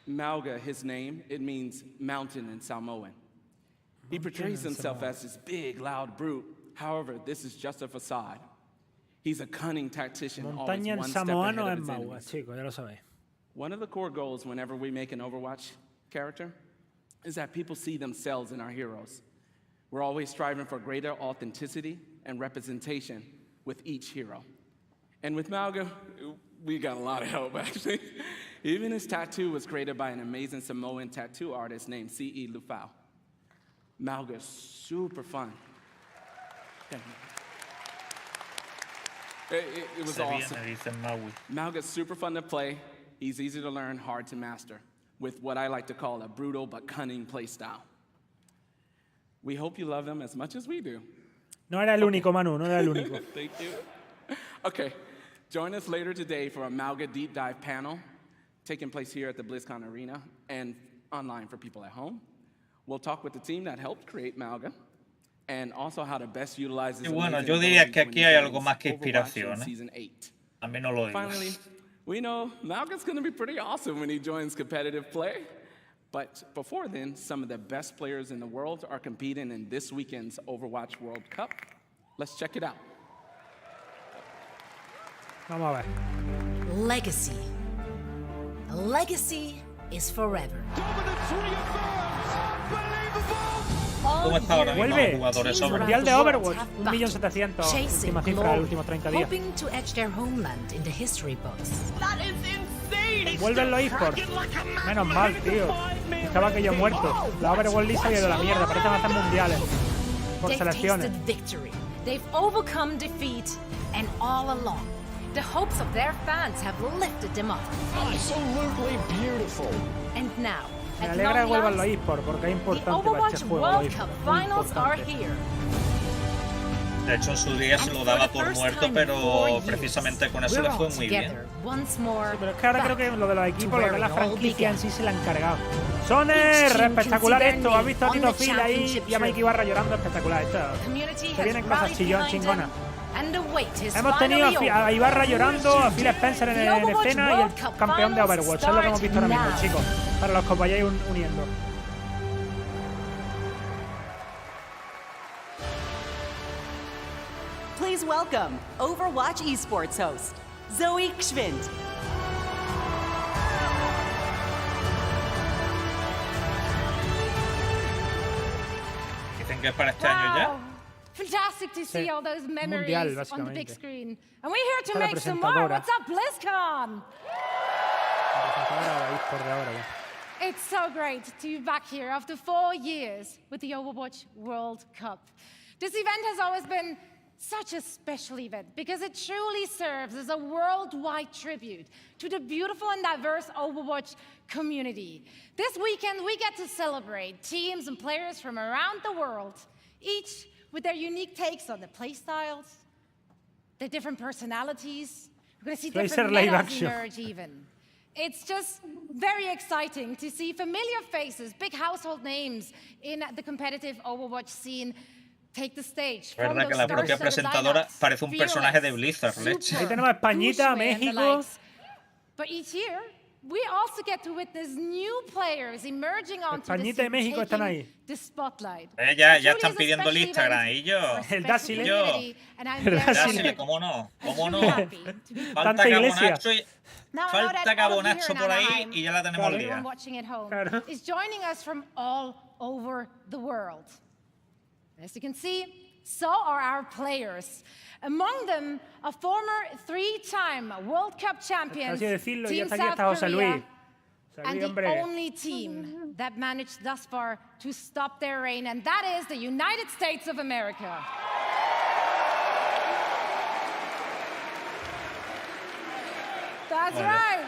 Mauga, his name, it means mountain in Samoan. He portrays himself as this big, loud brute. However, this is just a facade. He's a cunning tactician, always Montaña en one step samoano ahead en of his Mauga, enemies. chicos, ya lo sabéis. One of the core goals whenever we make an Overwatch character is that people see themselves in our heroes. We're always striving for greater authenticity and representation with each hero. And with Mauga, we got a lot of help, actually. Even his tattoo was created by an amazing Samoan tattoo artist named C.E. Lufau. Mauga's super fun. Thank you. It was awesome. Mauga's super fun to play. He's easy to learn, hard to master, with what I like to call a brutal but cunning play style. We hope you love him as much as we do. No era el único, Manu, no era el único. Thank you. Okay, join us later today for a Mauga Deep Dive panel taking place here at the BlizzCon Arena and online for people at home. We'll talk with the team that helped create Mauga and also how to best utilize this. Y bueno, yo diría que aquí hay algo más que inspiración, También no lo digo. Finally, we know Mauga's going to be pretty awesome when he joins competitive play. But before then, some of the best players in the world are competing in this weekend's Overwatch World Cup. Let's check it out. Vamos a ver. Legacy. A legacy is forever. ¿Cómo está ahora mismo los jugadores Vuelve. Mundial de Overwatch. 1.700.000. Última cifra de los últimos 30 días. Hoping to etch their homeland in the history books. That is insane! Vuelven los esports. Menos mal, tío. Estaba aquello muerto. La Overwatch League se ha ido de la mierda. Parecen hacer mundiales. Por They've selecciones. tasted victory. They've overcome defeat. And all along, the hopes of their fans have lifted them up. Absolutely beautiful. And now, Me at alegra que long vuelvan last, los esports porque es the importante para Overwatch este juego. World los Cup esports. Muy finals are importante. here. De hecho, en su día se lo daba por muerto, pero precisamente con eso le fue muy bien. Once more, Sí, pero es que ahora creo que lo de los equipos, lo de la franquicia en sí se la han cargado. Soner, espectacular esto. ¿Has visto a Tito Phil ahí y a Mike Ibarra llorando? Espectacular esto. Se vienen cosas chingonas. Hemos tenido a Ibarra llorando, a Phil Spencer en escena y el campeón de Overwatch. Es lo que hemos visto ahora mismo, chicos. Para los que os vayáis uniendo. Please welcome Overwatch esports host, Zoe Gschwind. Dicen que es para este año ya. Fantastic to see all those memories Mundial, on the big básicamente. screen. And we're here to Está la make some more. presentadora. What's up, BlizzCon? It's so great to be back here after 4 years with the Overwatch World Cup. This event has always been such a special event because it truly serves as a worldwide tribute to the beautiful and diverse Overwatch community. This weekend, we get to celebrate teams and players from around the world, each with their unique takes on the playstyles, their different personalities. We're going to see different metas emerge even. It's just very exciting to see familiar faces, big household names in the competitive Overwatch scene take the stage. Verdad que la propia presentadora parece un personaje de Blizzard, leche. Ahí tenemos a Españita, México. But each year, we also get to witness new players emerging onto the Españita y scene, México están ahí. taking the spotlight. Ya están pidiendo el Instagram y yo. El Dásile. Dásile, ¿cómo no? ¿Cómo no? Falta Tanta iglesia. Cabonacho y... Falta Cabonacho por ahí y ya la tenemos al día. Watching at home is joining us from all over the world. As you can see, so are our players. Among them, a former 3-time World Cup champion, Team South Korea, and the only team that managed thus far to stop their reign, and that is the United States of America. That's right.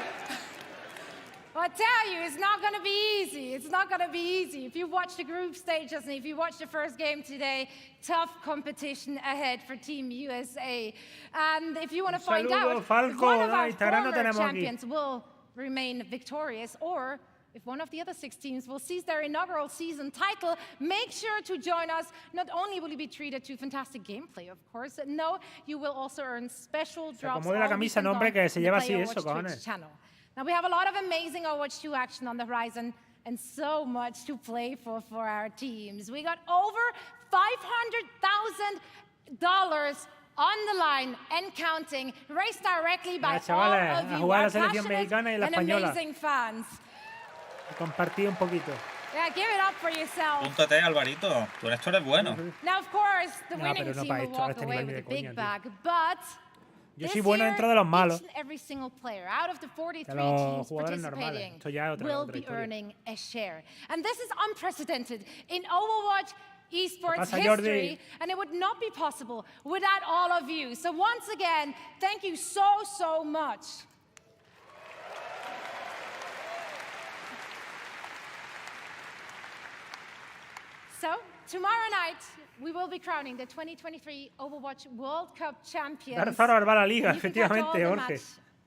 I tell you, it's not going to be easy. It's not going to be easy. If you watch the group stages and if you watch the first game today, tough competition ahead for Team USA. And if you want to find out if one of our former champions will remain victorious or if one of the other 6 teams will seize their inaugural season title, make sure to join us. Not only will you be treated to fantastic gameplay, of course, no, you will also earn special drops all weekend long on the Overwatch Twitch channel. Now, we have a lot of amazing Overwatch 2 action on the horizon and so much to play for our teams. We got over $500,000 on the line and counting, raised directly by all of you, our passionate and amazing fans. Compartí un poquito. Yeah, give it up for yourself. Apúntate, Alvarito. Tú en esto eres bueno. Now, of course, the winning team will walk away with a big bag, but yo soy bueno dentro de los malos. Every single player out of the 43 teams participating will be earning a share. And this is unprecedented in Overwatch esports history, and it would not be possible without all of you. So once again, thank you so much. So, tomorrow night, we will be crowning the 2023 Overwatch World Cup champions. Dar Zaro va a la liga, efectivamente, Jorge.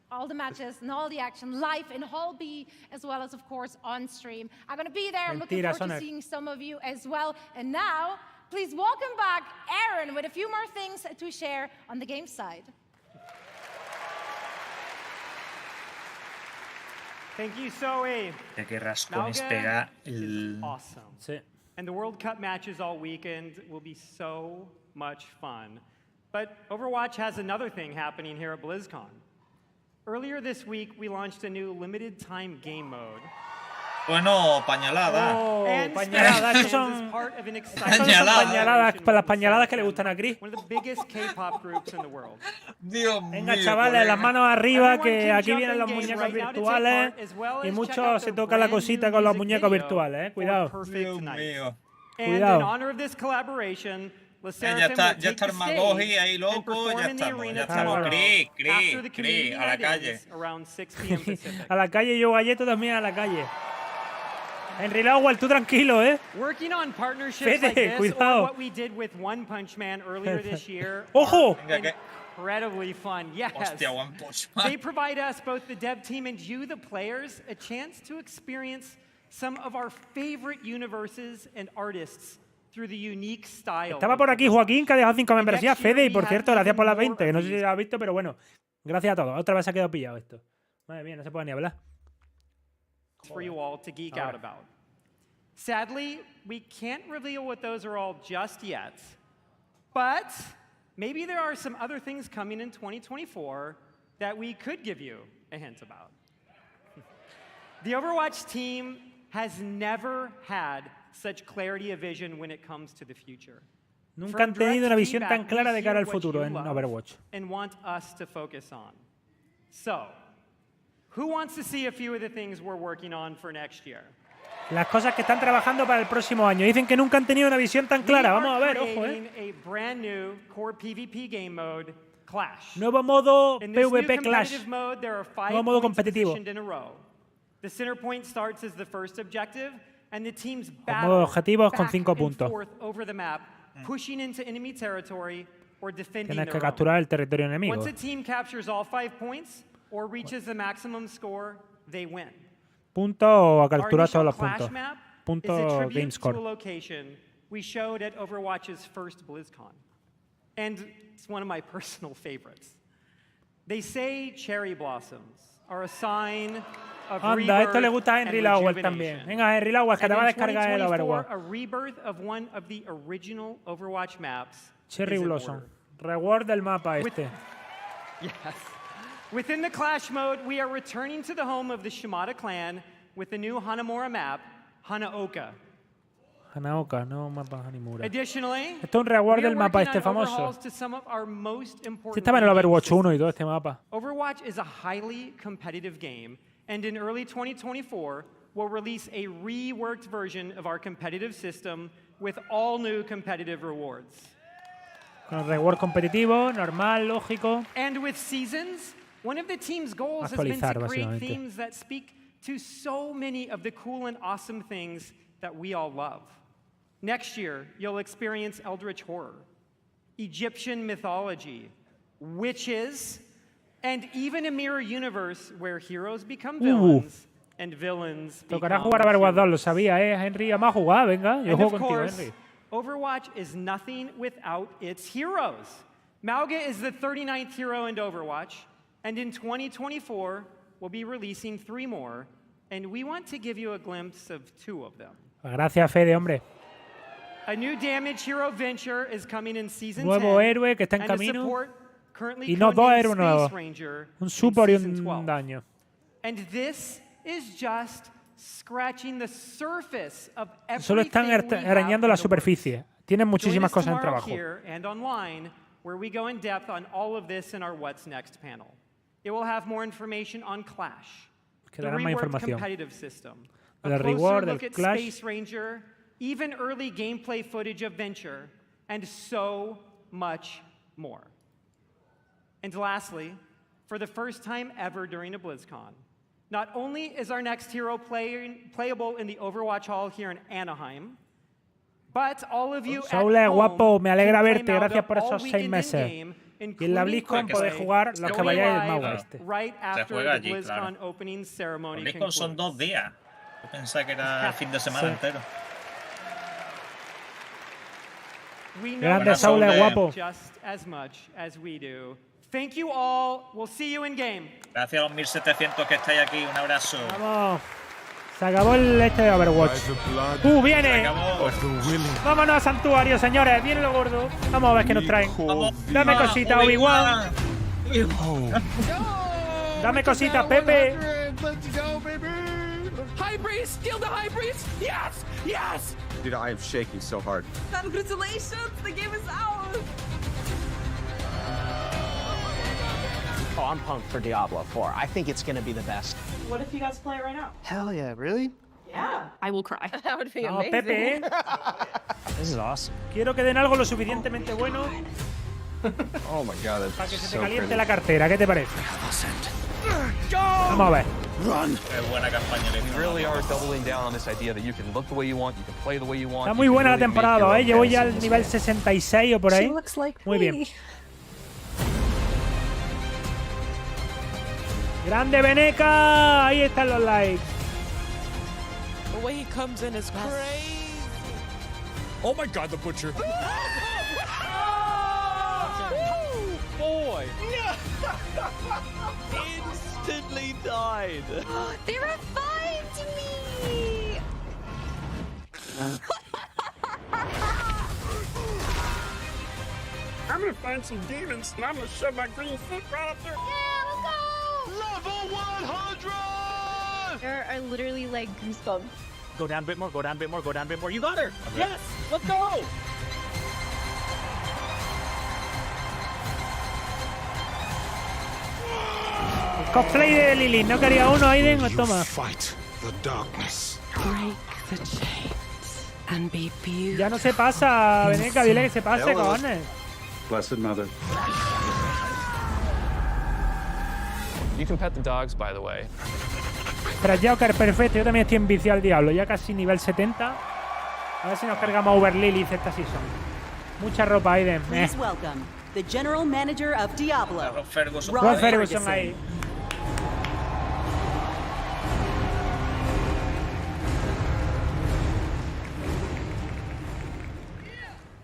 All the matches and all the action live in Hall B, as well as, of course, on stream. I'm going to be there. I'm looking forward to seeing some of you as well. And now, please welcome back Aaron with a few more things to share on the game side. Thank you, Zoe. Qué rascones pega el... Awesome. Sí. And the World Cup matches all weekend will be so much fun. But Overwatch has another thing happening here at BlizzCon. Earlier this week, we launched a new limited time game mode. Bueno, pañalada. Oh, pañaladas. Estos son pañaladas, para las pañaladas que le gustan a Chris. One of the biggest K-pop groups in the world. Dios mío. Venga, chavales, las manos arriba, que aquí vienen los muñecos virtuales y muchos se tocan la cosita con los muñecos virtuales, Cuidado. Dios mío. Cuidado. In honor of this collaboration, ya está Armagogi ahí loco, ya estamos. Cris, a la calle. A la calle, yo galleto también a la calle. Henry Lowell, tú tranquilo, Working on partnerships like this, cuidado. or what we did with One Punch Man earlier this year. ¡Ojo! Incredibly fun, yes. Hostia, One Punch Man. They provide us, both the dev team and you, the players, a chance to experience some of our favorite universes and artists through the unique style. Estaba por aquí Joaquín, que ha dejado 5 membresías. Fede, y por cierto, gracias por las 20, que no sé si lo has visto, pero bueno. Gracias a todos. Otra vez se ha quedado pillado esto. Madre mía, no se puede ni hablar. For you all to geek out about. Sadly, we can't reveal what those are all just yet, but maybe there are some other things coming in 2024 that we could give you a hint about. The Overwatch team has never had such clarity of vision when it comes to the future. Nunca han tenido una visión tan clara de cara al futuro en Overwatch. And want us to focus on. So, who wants to see a few of the things we're working on for next year? Las cosas que están trabajando para el próximo año. Dicen que nunca han tenido una visión tan clara. Vamos a ver, ojo, A brand new core PvP game mode, Clash. Nuevo modo In this PvP new Clash. competitive mode, there are 5 Nuevo modo points competitivo. positioned in a row. The center point starts as the first objective, and the teams modo battle objetivos con back 5 and puntos. forth over the map, pushing into enemy territory or defending Tienes que their own. capturar el territorio enemigo. Once a team captures all 5 points or reaches the maximum score, they win. Punto o a Our capturar initial todos los Clash puntos. map Punto is a tribute game to score. a location we showed at Overwatch's first BlizzCon. And it's one of my personal favorites. They say cherry blossoms are a sign of Anda, esto le rebirth gusta a Henry and Lowell rejuvenation. también. Venga, Henry Lowell, que te va a descargar el And in Overwatch. 2024, a rebirth of one of the original Overwatch maps Cherry is in Blossom. order. Reward del mapa este. Yes. Within the Clash mode, we are returning to the home of the Shimada clan with the new Hanamura map, Hanaoka. Hanaoka, no mapa Hanimura. Additionally, Esto es un reward we are del mapa working este on famoso. overhauls to some of our most important Este estaba en el in-game Overwatch 1 y systems. 2 este mapa. Overwatch is a highly competitive game, and in early 2024, we'll release a reworked version of our competitive system with all new competitive rewards. Con el reward competitivo, normal, lógico. And with Seasons, one of the team's goals has been Actualizar, to create básicamente. themes that speak to so many of the cool and awesome things that we all love. Next year, you'll experience eldritch horror, Egyptian mythology, witches, and even a mirror universe where heroes become villains and villains Tocará become jugar a Overwatch 2, lo heroes. sabía, Henry. Vamos a jugar, venga. Yo And juego of contigo, course, Henry. Overwatch is nothing without its heroes. Mauga is the 39th hero in Overwatch, and in 2024, we'll be releasing 3 more, and we want to give you a glimpse of 2 of them. Gracias, Fede, hombre. A new damage hero venture is coming in season Nuevo 10, héroe que está en and a camino. support currently Y no, 2 codenamed héroes Space nuevos. Ranger Un in support y season un 12. daño. And this is just scratching the surface of Solo están everything we arañando have la in the works. superficie. Tienen Join muchísimas us cosas en tomorrow trabajo. here and online, where we go in depth on all of this in our What's Next panel. It will have more information on Clash, the Quedará más reworked información. competitive system, El a reward closer del look at Clash. Space Ranger, even early gameplay footage of Venture, and so much more. And lastly, for the first time ever during a BlizzCon, not only is our next hero playable in the Overwatch Hall here in Anaheim, but all of you Saúl, at home guapo, me alegra can play verte. Mauga Gracias por all esos 6 weekend meses. in-game, Y en la including BlizzCon quick podéis play, jugar los que going vayáis del live Mauga este. right after juega the allí, BlizzCon claro. opening ceremony BlizzCon son 2 días. Yo pensaba que era el fin de semana Sí. entero. We know Grande, you Saúl, love guapo. just as much as we do. Thank you all. We'll see you in game. Gracias a los 1700 que estáis aquí. Un abrazo. Vamos. Se acabó el este de Overwatch. ¡Viene! Vámonos al santuario, señores. Viene lo gordo. Vamos a ver qué nos traen. Dame cosita, Obi-Wan. Dame cosita, Pepe. Let's go, baby! High breeze! Steal the high breeze! Yes! Yes! Dude, I am shaking so hard. Congratulations! The game is out! Oh, I'm pumped for Diablo 4. I think it's gonna be the best. What if you guys play it right now? Hell yeah, really? Yeah. I will cry. That would be No, amazing. Pepe. This is awesome. Quiero que den algo lo suficientemente bueno Oh my god, that's para que se te so caliente pretty. la cartera. ¿Qué te parece? Vamos a ver. Qué buena campaña le We hizo. really are doubling down on this idea that you can look the way you want, you can play the way you want. Está you muy can buena la really make temporada, your own Llevo fantasy ya in al this nivel game. 66 o por ahí. She looks like Muy bien. me. Grande Veneca. Ahí están los likes. The way he comes in is crazy. Oh my god, the butcher. Boy. Instantly died. They revived me! I'm gonna find some demons and I'm gonna shove my green foot right up there. Yeah, let's go! Level 100! There are literally like goosebumps. Go down a bit more, go down a bit more, go down a bit more. You got her! Yes! Let's go! Cosplay de Lily. ¿No quería uno, Aiden? Toma. Fight the darkness. Break the chains and be beautiful. Ya no se pasa, Veneca. Dile que se pase, cojones. Blessed Mother. You can pet the dogs, by the way. Tras Joker, perfecto. Yo también estoy en vicio al diablo. Ya casi nivel 70. A ver si nos cargamos Over Lilith esta season. Mucha ropa, Aiden. Please welcome the general manager of Diablo, Rob Ferguson. Rob Ferguson ahí.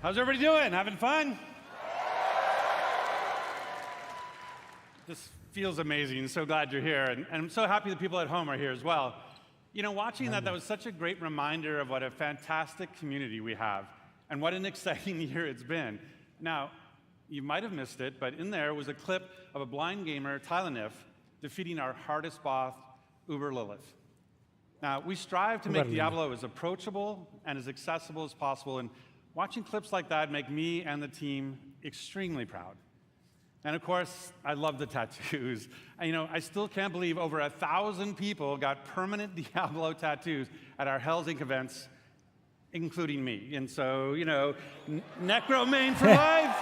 How's everybody doing? Having fun? This feels amazing. So glad you're here. And I'm so happy the people at home are here as well. You know, watching that was such a great reminder of what a fantastic community we have and what an exciting year it's been. Now, you might have missed it, but in there was a clip of a blind gamer, Tylenif, defeating our hardest boss, Uber Lilith. Now, we strive to make Diablo as approachable and as accessible as possible, and watching clips like that make me and the team extremely proud. And of course, I love the tattoos. You know, I still can't believe over 1,000 people got permanent Diablo tattoos at our Hell's Inc. events, including me. And so, you know, Necro main for life.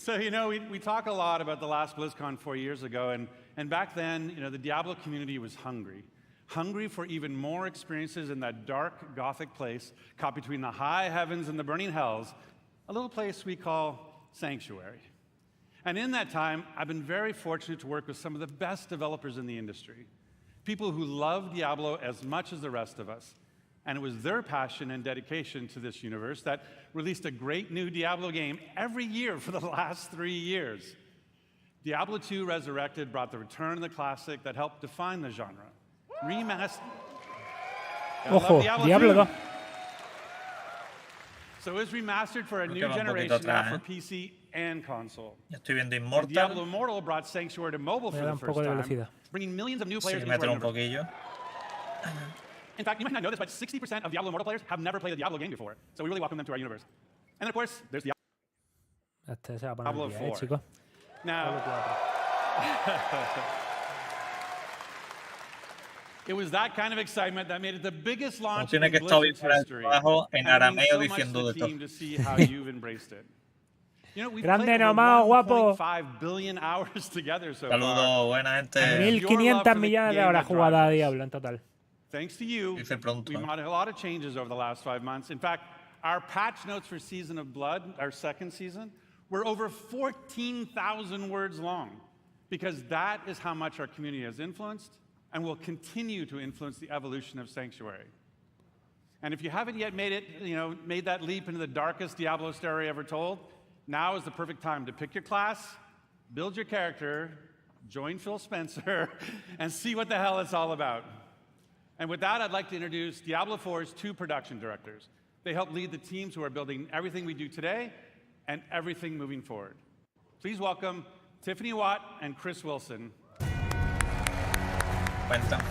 So, we talk a lot about the last BlizzCon 4 years ago, and back then, the Diablo community was hungry for even more experiences in that dark, gothic place caught between the high heavens and the burning hells, a little place we call Sanctuary. And in that time, I've been very fortunate to work with some of the best developers in the industry, people who love Diablo as much as the rest of us. And it was their passion and dedication to this universe that released a great new Diablo game every year for the last 3 years. Diablo 2 Resurrected brought the return of the classic that helped define the genre. Remastered. Ojo, Diablo 2. So it was remastered for a new generation now for PC and console. Estoy viendo Immortal. Diablo Immortal brought Sanctuary to mobile for the first time, bringing millions of new players into our universe. In fact, you might not know this, but 60% of Diablo Immortal players have never played a Diablo game before. So we really welcome them to our universe. And then, of course, there's Diablo 4. Now, it was that kind of excitement that made it the biggest launch in Blizzard's history. And it means so much to the team to see how you've embraced it. We've played over 1.5 billion hours together so far. Saludos, buena gente. 1.500 millones de horas jugadas a Diablo en total. Thanks to you, we've made a lot of changes over the last 5 months. In fact, our patch notes for Season of Blood, our second season, were over 14,000 words long, because that is how much our community has influenced and will continue to influence the evolution of Sanctuary. And if you haven't yet made that leap into the darkest Diablo story ever told, now is the perfect time to pick your class, build your character, join Phil Spencer, and see what the hell it's all about. And with that, I'd like to introduce Diablo 4's 2 production directors. They help lead the teams who are building everything we do today and everything moving forward. Please welcome Tiffany Watt and Chris Wilson. Cuenta.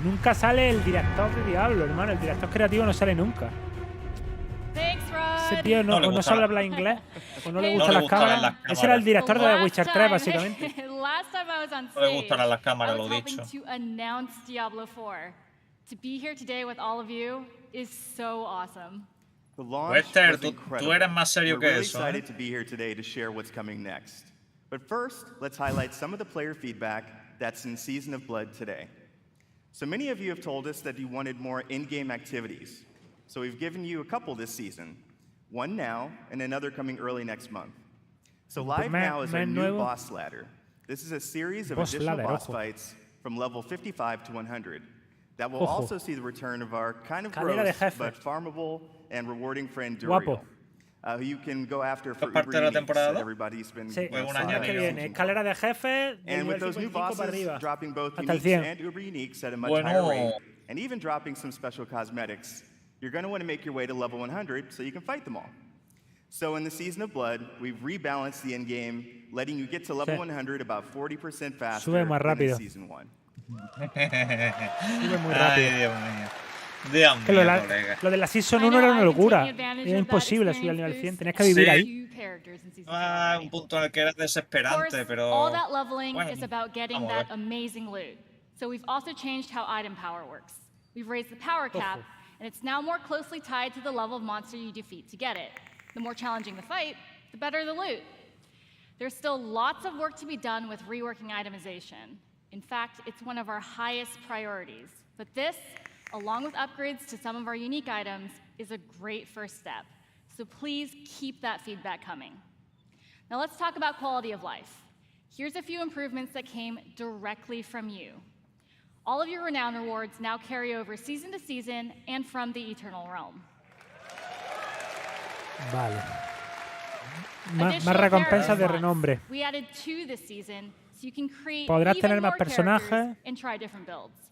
Nunca sale el director de Diablo, hermano. El director creativo no sale nunca. Ese tío no sabe hablar inglés o no le gustan las cámaras. Ese era el director de The Witcher 3, básicamente. No le gustarán las cámaras, lo dicho. Wester, tú eres más serio que eso. We're really excited to be here today to share what's coming next. But first, let's highlight some of the player feedback that's in Season of Blood today. So many of you have told us that you wanted more in-game activities. So we've given you a couple this season. One now, and another coming early next month. So live now is our new boss ladder. This is a series of additional boss fights from level 55 to 100. That will also see the return of our kind of gross, but farmable and rewarding friend Duriel, who you can go after for Uber Eats that everybody's been Escalera de jefe, and with those new bosses dropping both uniques and Uber Uniques at a much higher rate, and even dropping some special cosmetics, you're going to want to make your way to level 100 so you can fight them all. So in the Season of Blood, we've rebalanced the end game, letting you get to level 100 about 40% faster than in Season 1. Sube muy rápido. Dios mío, lo de la Season 1 era una locura. Era imposible subir al nivel 100. Tenías que vivir ahí. Un punto en el que era desesperante, pero all that leveling is about getting that amazing loot. So we've also changed how item power works. We've raised the power cap, and it's now more closely tied to the level of monster you defeat to get it. The more challenging the fight, the better the loot. There's still lots of work to be done with reworking itemization. In fact, it's one of our highest priorities. But this, along with upgrades to some of our unique items, is a great first step. So please keep that feedback coming. Now let's talk about quality of life. Here's a few improvements that came directly from you. All of your renown rewards now carry over season to season and from the Eternal Realm. Vale. Más recompensas de renombre. We added 2 this season, so you can create Podrás tener even más more personajes. characters and try different builds.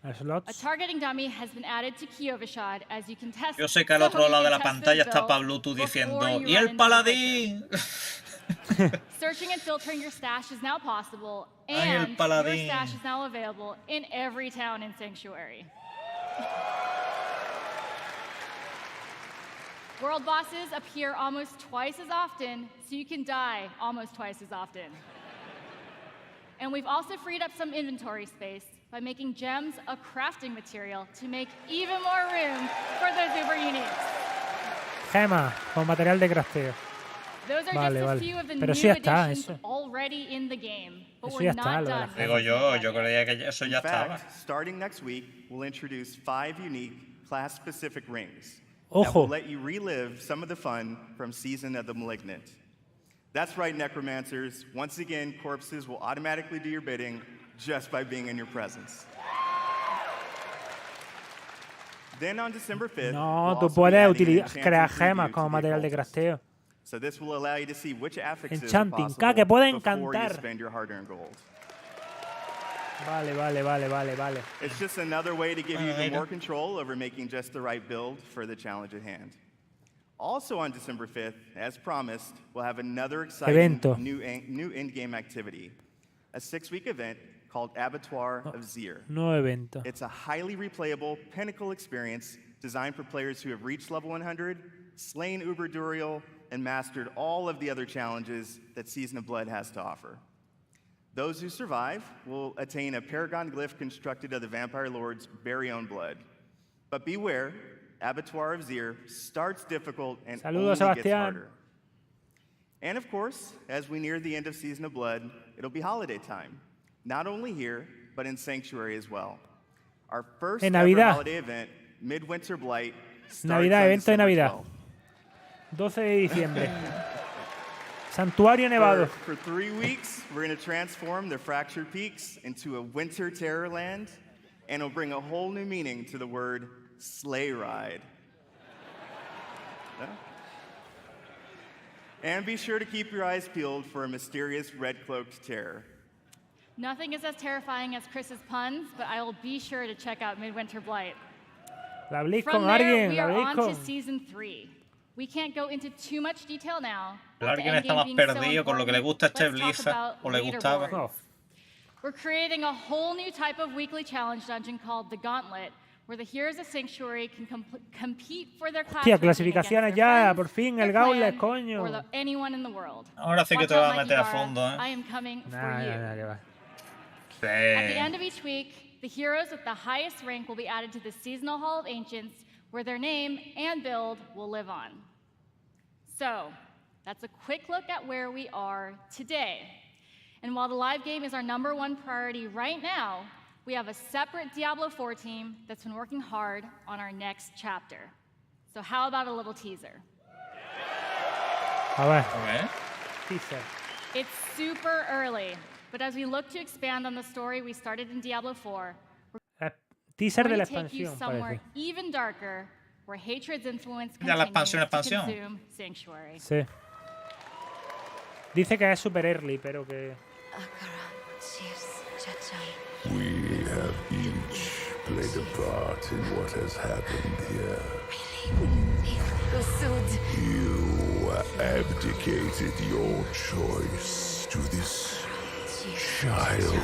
A Slots. targeting dummy has been added to Kiovishad as you can test. Yo sé que al otro lado de la pantalla está Pablutu diciendo ¡y el paladín! Searching and filtering your stash is now possible, Ay, el and your paladín. stash is now available in every town in Sanctuary. World bosses appear almost twice as often, so you can die almost twice as often. And we've also freed up some inventory space by making gems a crafting material to make even more room for those uber uniques. Gema, con material de crafteo. Those are Vale, just a vale. few of the Pero new sí ya está, additions eso. already in the game. But Eso we're ya está, not lo de la done. gema. Digo yo creía que eso ya In estaba. fact, starting next week, we'll introduce 5 unique class-specific rings that Ojo. will let you relive some of the fun from Season of the Malignant. That's right, Necromancers. Once again, corpses will automatically do your bidding just by being in your presence. Then on December 5th, No, we'll tú also be puedes adding an enchanting crear preview gemas to como the material de occultist. crafteo. So this will allow you to see which affixes are Enchanting, possible que puede before you encantar. spend your hard-earned gold. Vale, vale, vale, vale, vale. It's just another way to give you Mira. even more control over making just the right build for the challenge at hand. Also on December 5th, as promised, we'll have another exciting Evento. new in-game activity, a 6-week event called Abattoir of Zir. Nuevo evento. It's a highly replayable pinnacle experience designed for players who have reached level 100, slain Uber Duriel, and mastered all of the other challenges that Season of Blood has to offer. Those who survive will attain a paragon glyph constructed of the Vampire Lord's very own blood. But beware, Abattoir of Zir starts difficult and Saludos, only gets Sebastián. harder. And of course, as we near the end of Season of Blood, it'll be holiday time. Not only here, but in Sanctuary as well. Our first En ever Navidad. holiday event, Midwinter Blight, starts Navidad, on evento de December Navidad. 12th. 12 de diciembre. Santuario nevado. For 3 weeks, we're going to transform the Fractured Peaks into a winter terror land, and it'll bring a whole new meaning to the word sleigh ride. Yeah. And be sure to keep your eyes peeled for a mysterious red-cloaked terror. Nothing is as terrifying as Chris's puns, but I will be sure to check out Midwinter Blight. La BLIZZCON, From there, alguien, we la are on to BLIZZCON. Season 3. We can't go into too much detail now. Pero alguien está más perdido con lo que le gusta a este Blizzard o le gustaba. Oh, We're creating a whole new type of weekly challenge dungeon called the Gauntlet, where the heroes of Sanctuary can compete for their class Hostia, ranking against clasificaciones their ya, friends, por fin, their el Gauntlet, clan, coño. or anyone in the world. Ahora sí que Watch te out, vas a Mikey meter a Barra. fondo, ¿eh? I am coming for Nah, you. nah, nah, que va. At the end of each week, the heroes with the highest rank will be added to the Seasonal Hall of Ancients, where their name and build will live on. So, that's a quick look at where we are today. And while the live game is our #1 priority right now, we have a separate Diablo 4 team that's been working hard on our next chapter. So how about a little teaser? A ver. A ver. Teaser. It's super early, but as we look to expand on the story we started in Diablo 4, Teaser de we're la going to take you expansión, somewhere parece. even darker, where hatred's influence Ya la continues to expansión. consume Sanctuary. Sí. Dice que es super early, pero que... We have each played a part in what has happened here. You abdicated your choice to this child.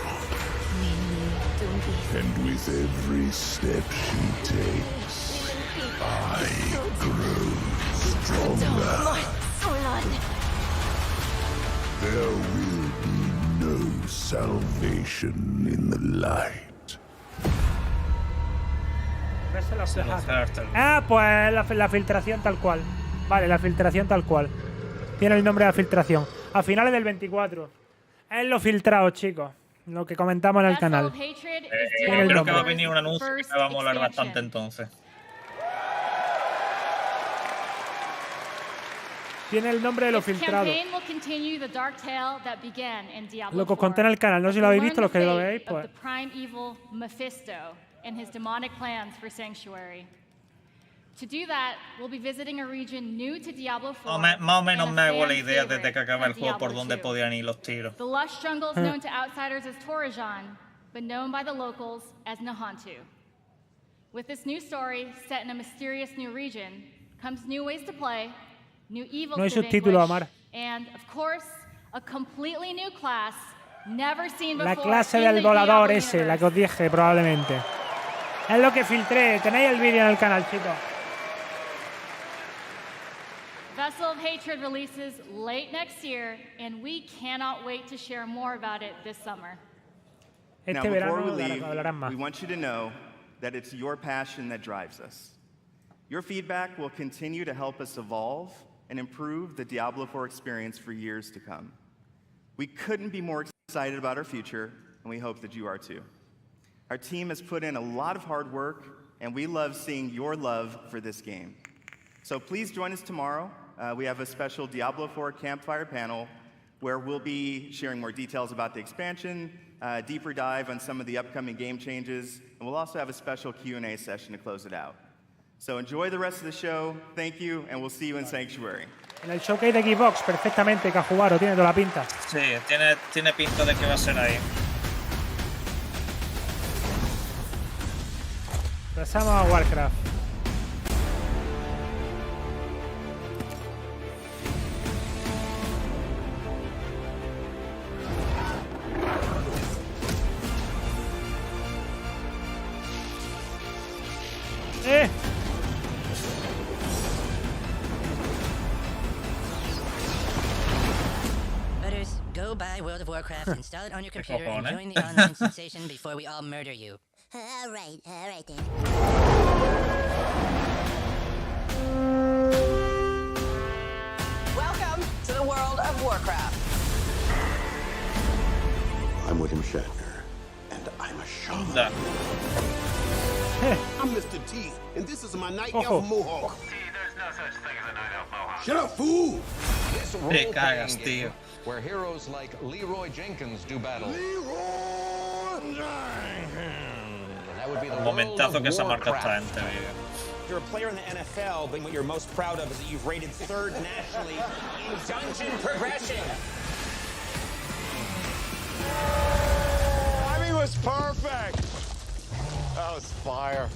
And with every step she takes, I grow stronger. There will be no salvation in the light. Ah, pues la filtración tal cual. Vale, la filtración tal cual. Tiene el nombre de la filtración. A finales del 24. Es lo filtrado, chicos. Lo que comentamos en el canal. Tiene el Creo que va a nombre. venir un anuncio que me va a molar bastante entonces. Tiene el nombre de lo filtrado. Campaign will continue the dark tale that began in Diablo Lo que os 4. conté en el canal. No sé si lo habéis visto, los que lo veáis, Learn pues... the fate of the prime evil Mephisto and his demonic plans for Sanctuary. To do that, we'll be visiting a region new to Diablo 4. Más o menos and me a hago la fan idea favorite desde que acaba el from juego por Diablo dónde 2. podían ir los tiros. The lush jungles known to outsiders as Torajan, but known by the locals as Nahantu. With this new story set in a mysterious new region, comes new ways to play, new evils No hay to subtítulo, vanquish, Amar. and, of course, a completely new class never seen before La clase in del the volador Diablo ese, la universe. que os dije probablemente. Es lo que filtré. Tenéis el vídeo en el canal, chicos. Thus Castle of Hatred releases late next year, and we cannot wait to share more about it this summer. Now, Este before we verano leave, hablarán más. we want you to know that it's your passion that drives us. Your feedback will continue to help us evolve and improve the Diablo 4 experience for years to come. We couldn't be more excited about our future, and we hope that you are too. Our team has put in a lot of hard work, and we love seeing your love for this game. So please join us tomorrow. We have a special Diablo 4 campfire panel where we'll be sharing more details about the expansion, deeper dive on some of the upcoming game changes, and we'll also have a special Q&A session to close it out. So enjoy the rest of the show. Thank you, and we'll see you in Sanctuary. En el showcase de Xbox, perfectamente, Cajubaro, tiene toda la pinta. Sí, tiene pinta de que va a ser ahí. Pasamos a Warcraft. Butters, go buy World of Warcraft, install it on your computer, and join the online sensation before we all murder you. All right then. Welcome to the world of Warcraft. I'm William Shatner, and I'm a shaman. I'm Mr. T, and this is my night elf mohawk. There's no such thing as a night elf mohawk. Shut up, fool! This Te cagas, tío. where heroes like Leroy Jenkins do battle. That would be the Momentazo que se marca esta gente, vídeo. You're a player in the NFL, but what you're most proud of is that you've rated third nationally in dungeon progression. Timing was perfect. That was fire.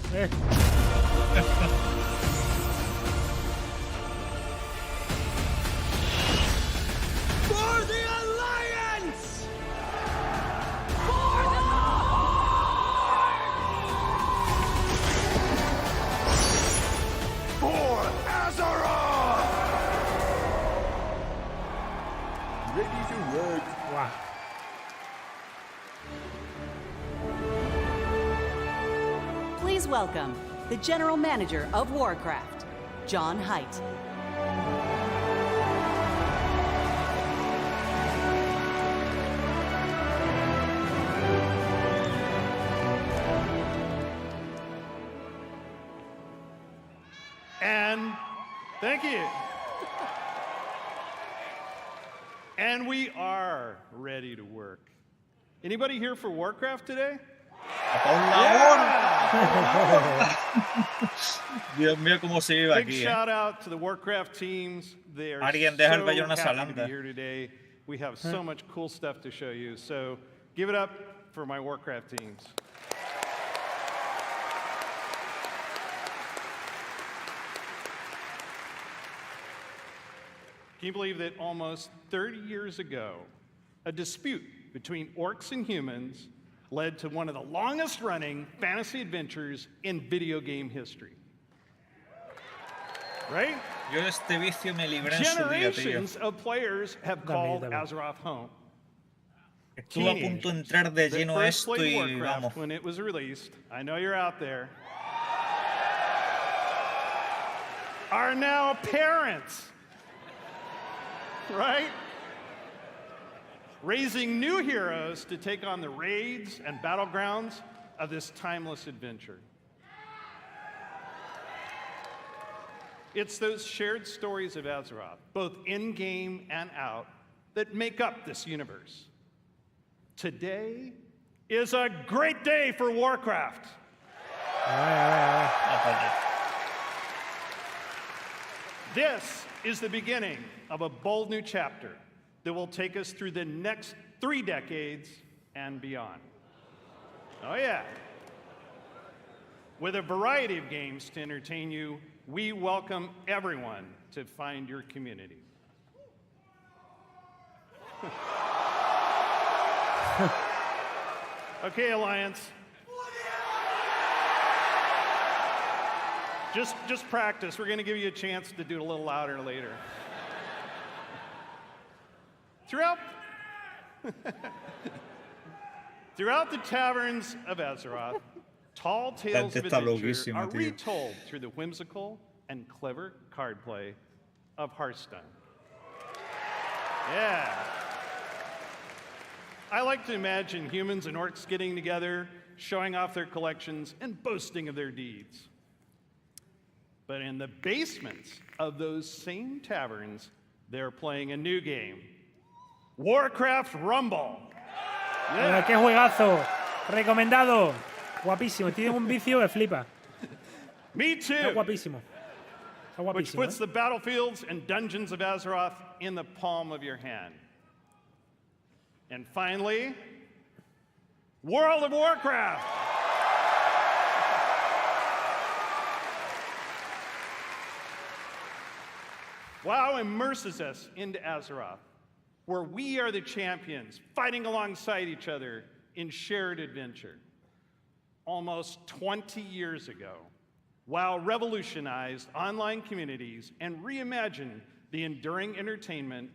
For the Alliance! For the For Azeroth! Ready to work. Wow. Please welcome the General Manager of Warcraft, John Haidt. And thank you. And we are ready to work. Anybody here for Warcraft today? Dios mío, cómo se vive Big aquí. shout out to the Warcraft teams. They are Alguien deja el so vello en una happy to be salanda. here today. We have so much cool stuff to show you. So give it up for my Warcraft teams. Can you believe that almost 30 years ago, a dispute between orcs and humans led to one of the longest running fantasy adventures in video game history? Right? Yo este vicio me libré en su día, tío. Generations of players have called Azeroth home. Estuve a punto de entrar de lleno a esto y vamos. When it was released, I know you're out there, are now parents. Right? Raising new heroes to take on the raids and battlegrounds of this timeless adventure. It's those shared stories of Azeroth, both in-game and out, that make up this universe. Today is a great day for Warcraft. This is the beginning of a bold new chapter that will take us through the next 3 decades and beyond. Oh yeah. With a variety of games to entertain you, we welcome everyone to find your community. Okay, Alliance. Just practice. We're going to give you a chance to do it a little louder later. Throughout the taverns of Azeroth, tall tales of adventure are retold through the whimsical and clever card play of Hearthstone. Yeah. I like to imagine humans and orcs getting together, showing off their collections, and boasting of their deeds. But in the basements of those same taverns, they're playing a new game, Warcraft Rumble. Yeah. ¡Qué juegazo! Recomendado. Guapísimo. Tiene un vicio que flipa. Me too. Está guapísimo. Está guapísimo. Which puts the battlefields and dungeons of Azeroth in the palm of your hand. And finally, World of Warcraft. WoW immerses us into Azeroth, where we are the champions, fighting alongside each other in shared adventure. Almost 20 years ago, WoW revolutionized online communities and reimagined the enduring entertainment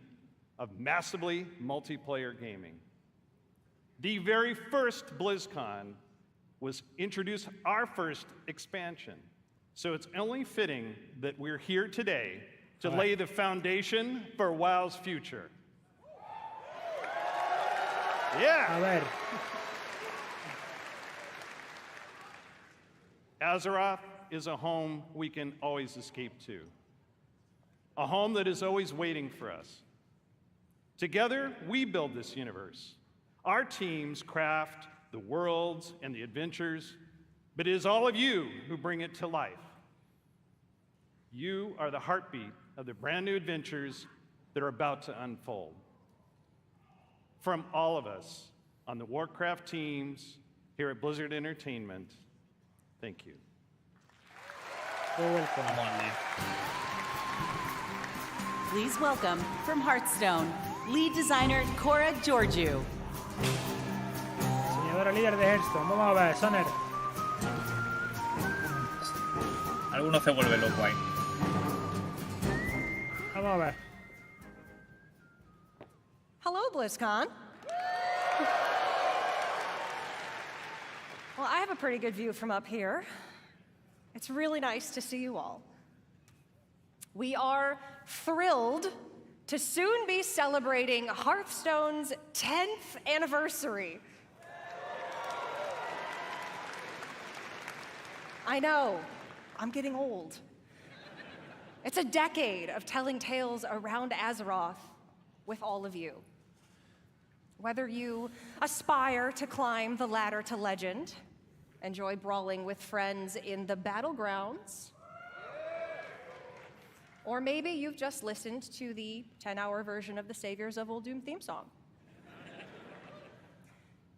of massively multiplayer gaming. The very first BlizzCon was introduced our first expansion, so it's only fitting that we're here today to lay the foundation for WoW's future. Yeah. Azeroth is a home we can always escape to, a home that is always waiting for us. Together, we build this universe. Our teams craft the worlds and the adventures, but it is all of you who bring it to life. You are the heartbeat of the brand new adventures that are about to unfold. From all of us on the Warcraft teams here at Blizzard Entertainment, thank you. You're welcome. Please welcome from Hearthstone, lead designer Cora Georgiou. Diseñadora líder de Hearthstone. Vamos a ver, Soner. Alguno se vuelve loco ahí. Vamos a ver. Hello, BlizzCon. Well, I have a pretty good view from up here. It's really nice to see you all. We are thrilled to soon be celebrating Hearthstone's 10th anniversary. I know, I'm getting old. It's a decade of telling tales around Azeroth with all of you. Whether you aspire to climb the ladder to legend, enjoy brawling with friends in the battlegrounds, or maybe you've just listened to the 10-hour version of the Saviors of Old Doom theme song.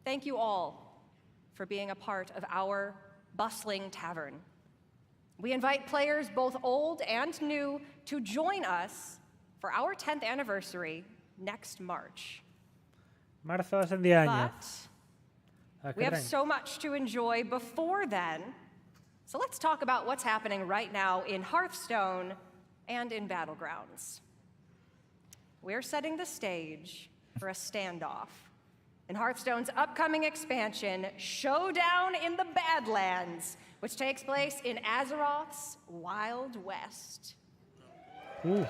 Thank you all for being a part of our bustling tavern. We invite players both old and new to join us for our 10th anniversary next March. Marzo hace 10 años. We have so much to enjoy before then, so let's talk about what's happening right now in Hearthstone and in Battlegrounds. We're setting the stage for a standoff in Hearthstone's upcoming expansion, Showdown in the Badlands, which takes place in Azeroth's Wild West. Pinta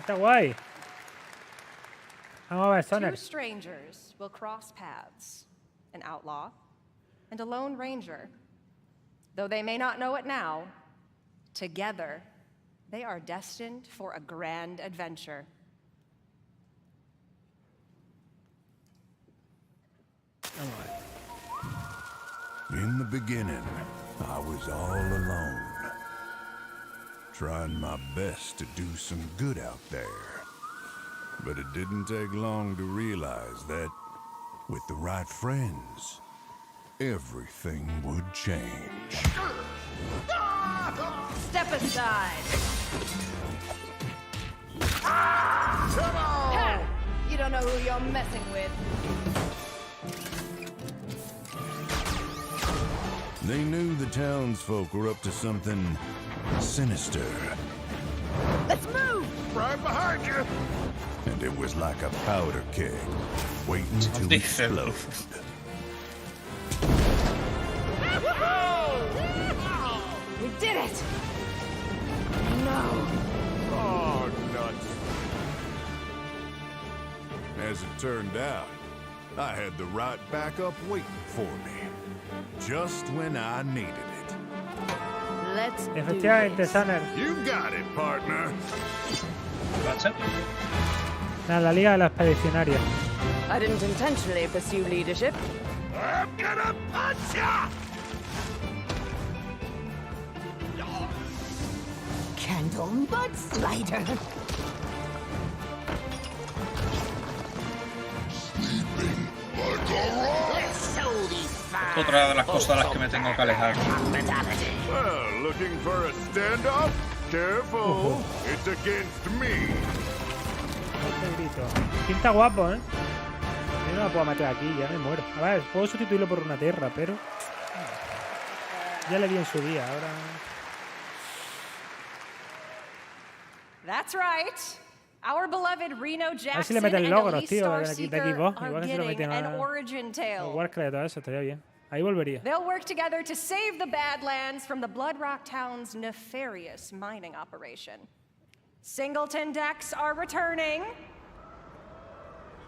guay. Vamos a ver, Soner. 2 strangers will cross paths, an outlaw and a lone ranger. Though they may not know it now, together they are destined for a grand adventure. In the beginning, I was all alone, trying my best to do some good out there. But it didn't take long to realize that, with the right friends, everything would change. Step aside. Come on! Ha! You don't know who you're messing with. They knew the townsfolk were up to something sinister. Let's move! Right behind you! and it was like a powder keg, waiting to explode. We did it! No. Oh, nuts. As it turned out, I had the right backup waiting for me, just when I needed it. Let's Efectivamente, Sanner. You got it, partner. La Liga de la Expedicionaria. I didn't intentionally pursue leadership. I'm gonna punch ya! Candle butt slider. Otra de las cosas de las que me tengo que alejar. Well, looking for a standoff? Careful, it's against me. Este grito. Pinta guapo, ¿eh? Yo no la puedo meter aquí, ya me muero. A ver, puedo sustituirlo por una tierra, pero... Ya le di en su día, ahora... That's right. Our beloved Reno A ver si Jackson le meten and logros, Elite tío, Star de Seeker Xbox. are Igual que si lo getting meten an a... origin tale. Warcraft, todo eso, estaría bien. Ahí volvería. They'll work together to save the Badlands from the Blood Rock Town's nefarious mining operation. Singleton decks are returning.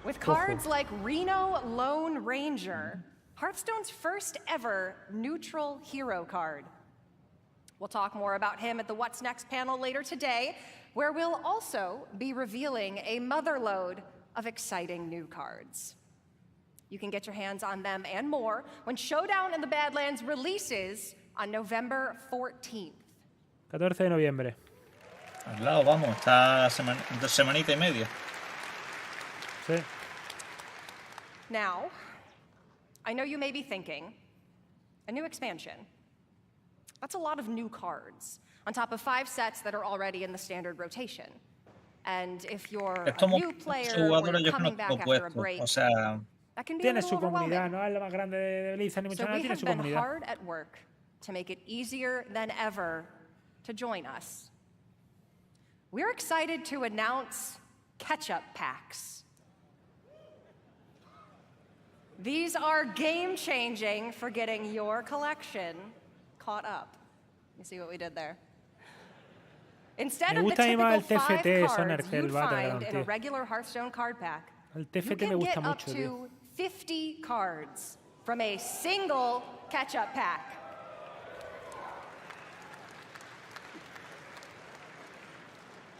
With cards like Reno Lone Ranger, Hearthstone's first ever neutral hero card. We'll talk more about him at the What's Next panel later today, where we'll also be revealing a motherload of exciting new cards. You can get your hands on them and more when Showdown in the Badlands releases on November 14th. 14 de noviembre. Al lado, vamos, está semanita y media. Sí. Now, I know you may be thinking, a new expansion. That's a lot of new cards, on top of 5 sets that are already in the standard rotation. And if you're a new player or you're coming back after a break, that can be a Tiene little su comunidad, overwhelming. no es la más grande de Blizzard ni mucho So nada, we tiene have su been comunidad. hard at work to make it easier than ever to join us. We're excited to announce catch-up packs. These are game-changing for getting your collection caught up. You see what we did there? Instead Me of the gusta typical más el 5 TFT, cards Soner, que el you'd find Battleground, in a tío. regular Hearthstone card pack, El you TFT me can gusta get up mucho, tío. to 50 cards from a single catch-up pack.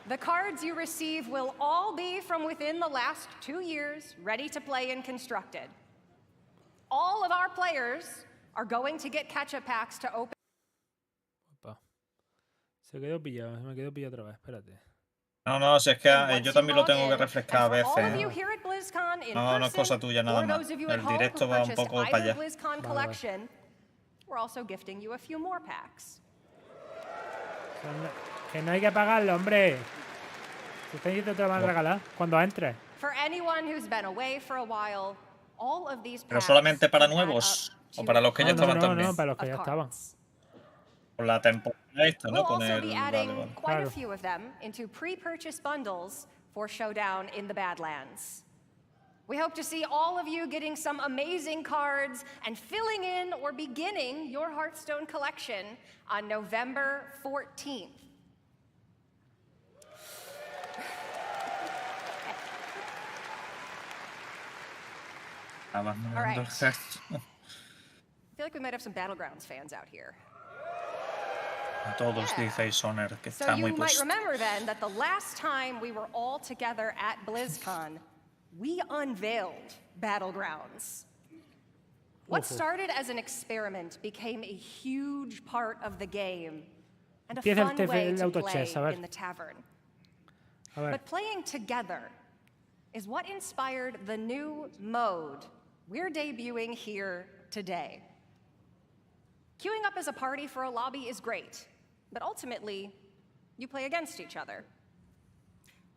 The cards you receive will all be from within the last 2 years, ready to play and constructed. All of our players are going to get catch-up packs to open. Opa. Se quedó pillado, se me quedó pillado otra vez, espérate. No, si es que yo también lo tengo que refrescar a veces. No, no es cosa tuya nada más. El directo va un poco para allá. We're also gifting you a few more packs. Que no hay que pagarlo, hombre. Si está diciendo te lo van a regalar cuando entres. For anyone who's been away for a while, all of these ¿Pero packs solamente para can add nuevos? up ¿O para los que ya estaban también? No, para los que ya estaban. Por la temporada esta, ¿no? We'll Con also el... be adding Vale, vale. quite a few of them into pre-purchase bundles for Showdown in the Badlands. We hope to see all of you getting some amazing cards and filling in or beginning your Hearthstone collection on November 14th. All right. I feel like we might have some Battlegrounds fans out here. A todos dice Soner que So está muy you might puesto. remember then that the last time we were all together at BlizzCon, we unveiled Battlegrounds. What started as an experiment became a huge part of the game and a Empieza el fun way el to autochess, a play ver. in the tavern. A ver. But playing together is what inspired the new mode we're debuting here today. Queuing up as a party for a lobby is great, but ultimately, you play against each other.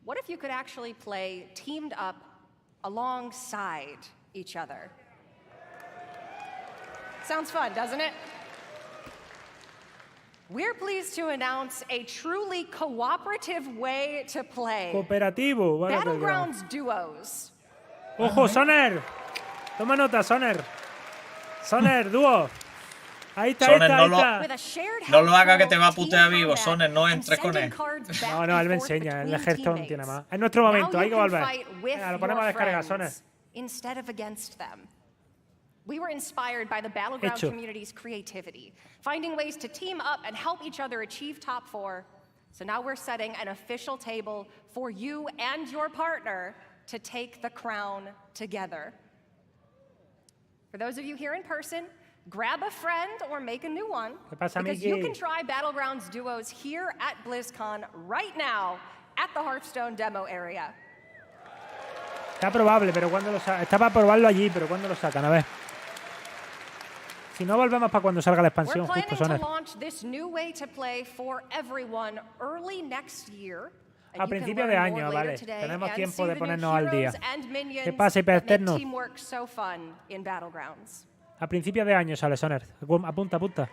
What if you could actually play teamed up alongside each other? Sounds fun, doesn't it? We're pleased to announce a truly cooperative way to play. Cooperativo, vale. Battlegrounds duos. ¡Ojo, Soner! Toma nota, Soner. Soner, dúo. Ahí está, Soner, ahí está. No lo haga que te va a putear vivo, Soner, no entres con él. No, él me enseña, el Hearthstone tiene más. Es nuestro momento, hay que volver. Venga, lo ponemos a descargar, Soner. Instead of against them. We were inspired by the Battleground community's creativity, finding ways to team up and help each other achieve top 4. So now we're setting an official table for you and your partner to take the crown together. For those of you here in person, grab a friend or make a new one, because you can try Battlegrounds duos here at BlizzCon right now at the Hearthstone demo area. Está probable, pero cuando lo sacan. Está para probarlo allí, pero cuando lo sacan, a ver. Si no, volvemos para cuando salga la expansión, justo, Soner. A principios de año, vale. Tenemos tiempo de ponernos al día. ¿Qué pasa, hiperexterno? A principios de año sale, Soner. Apunta, apunta.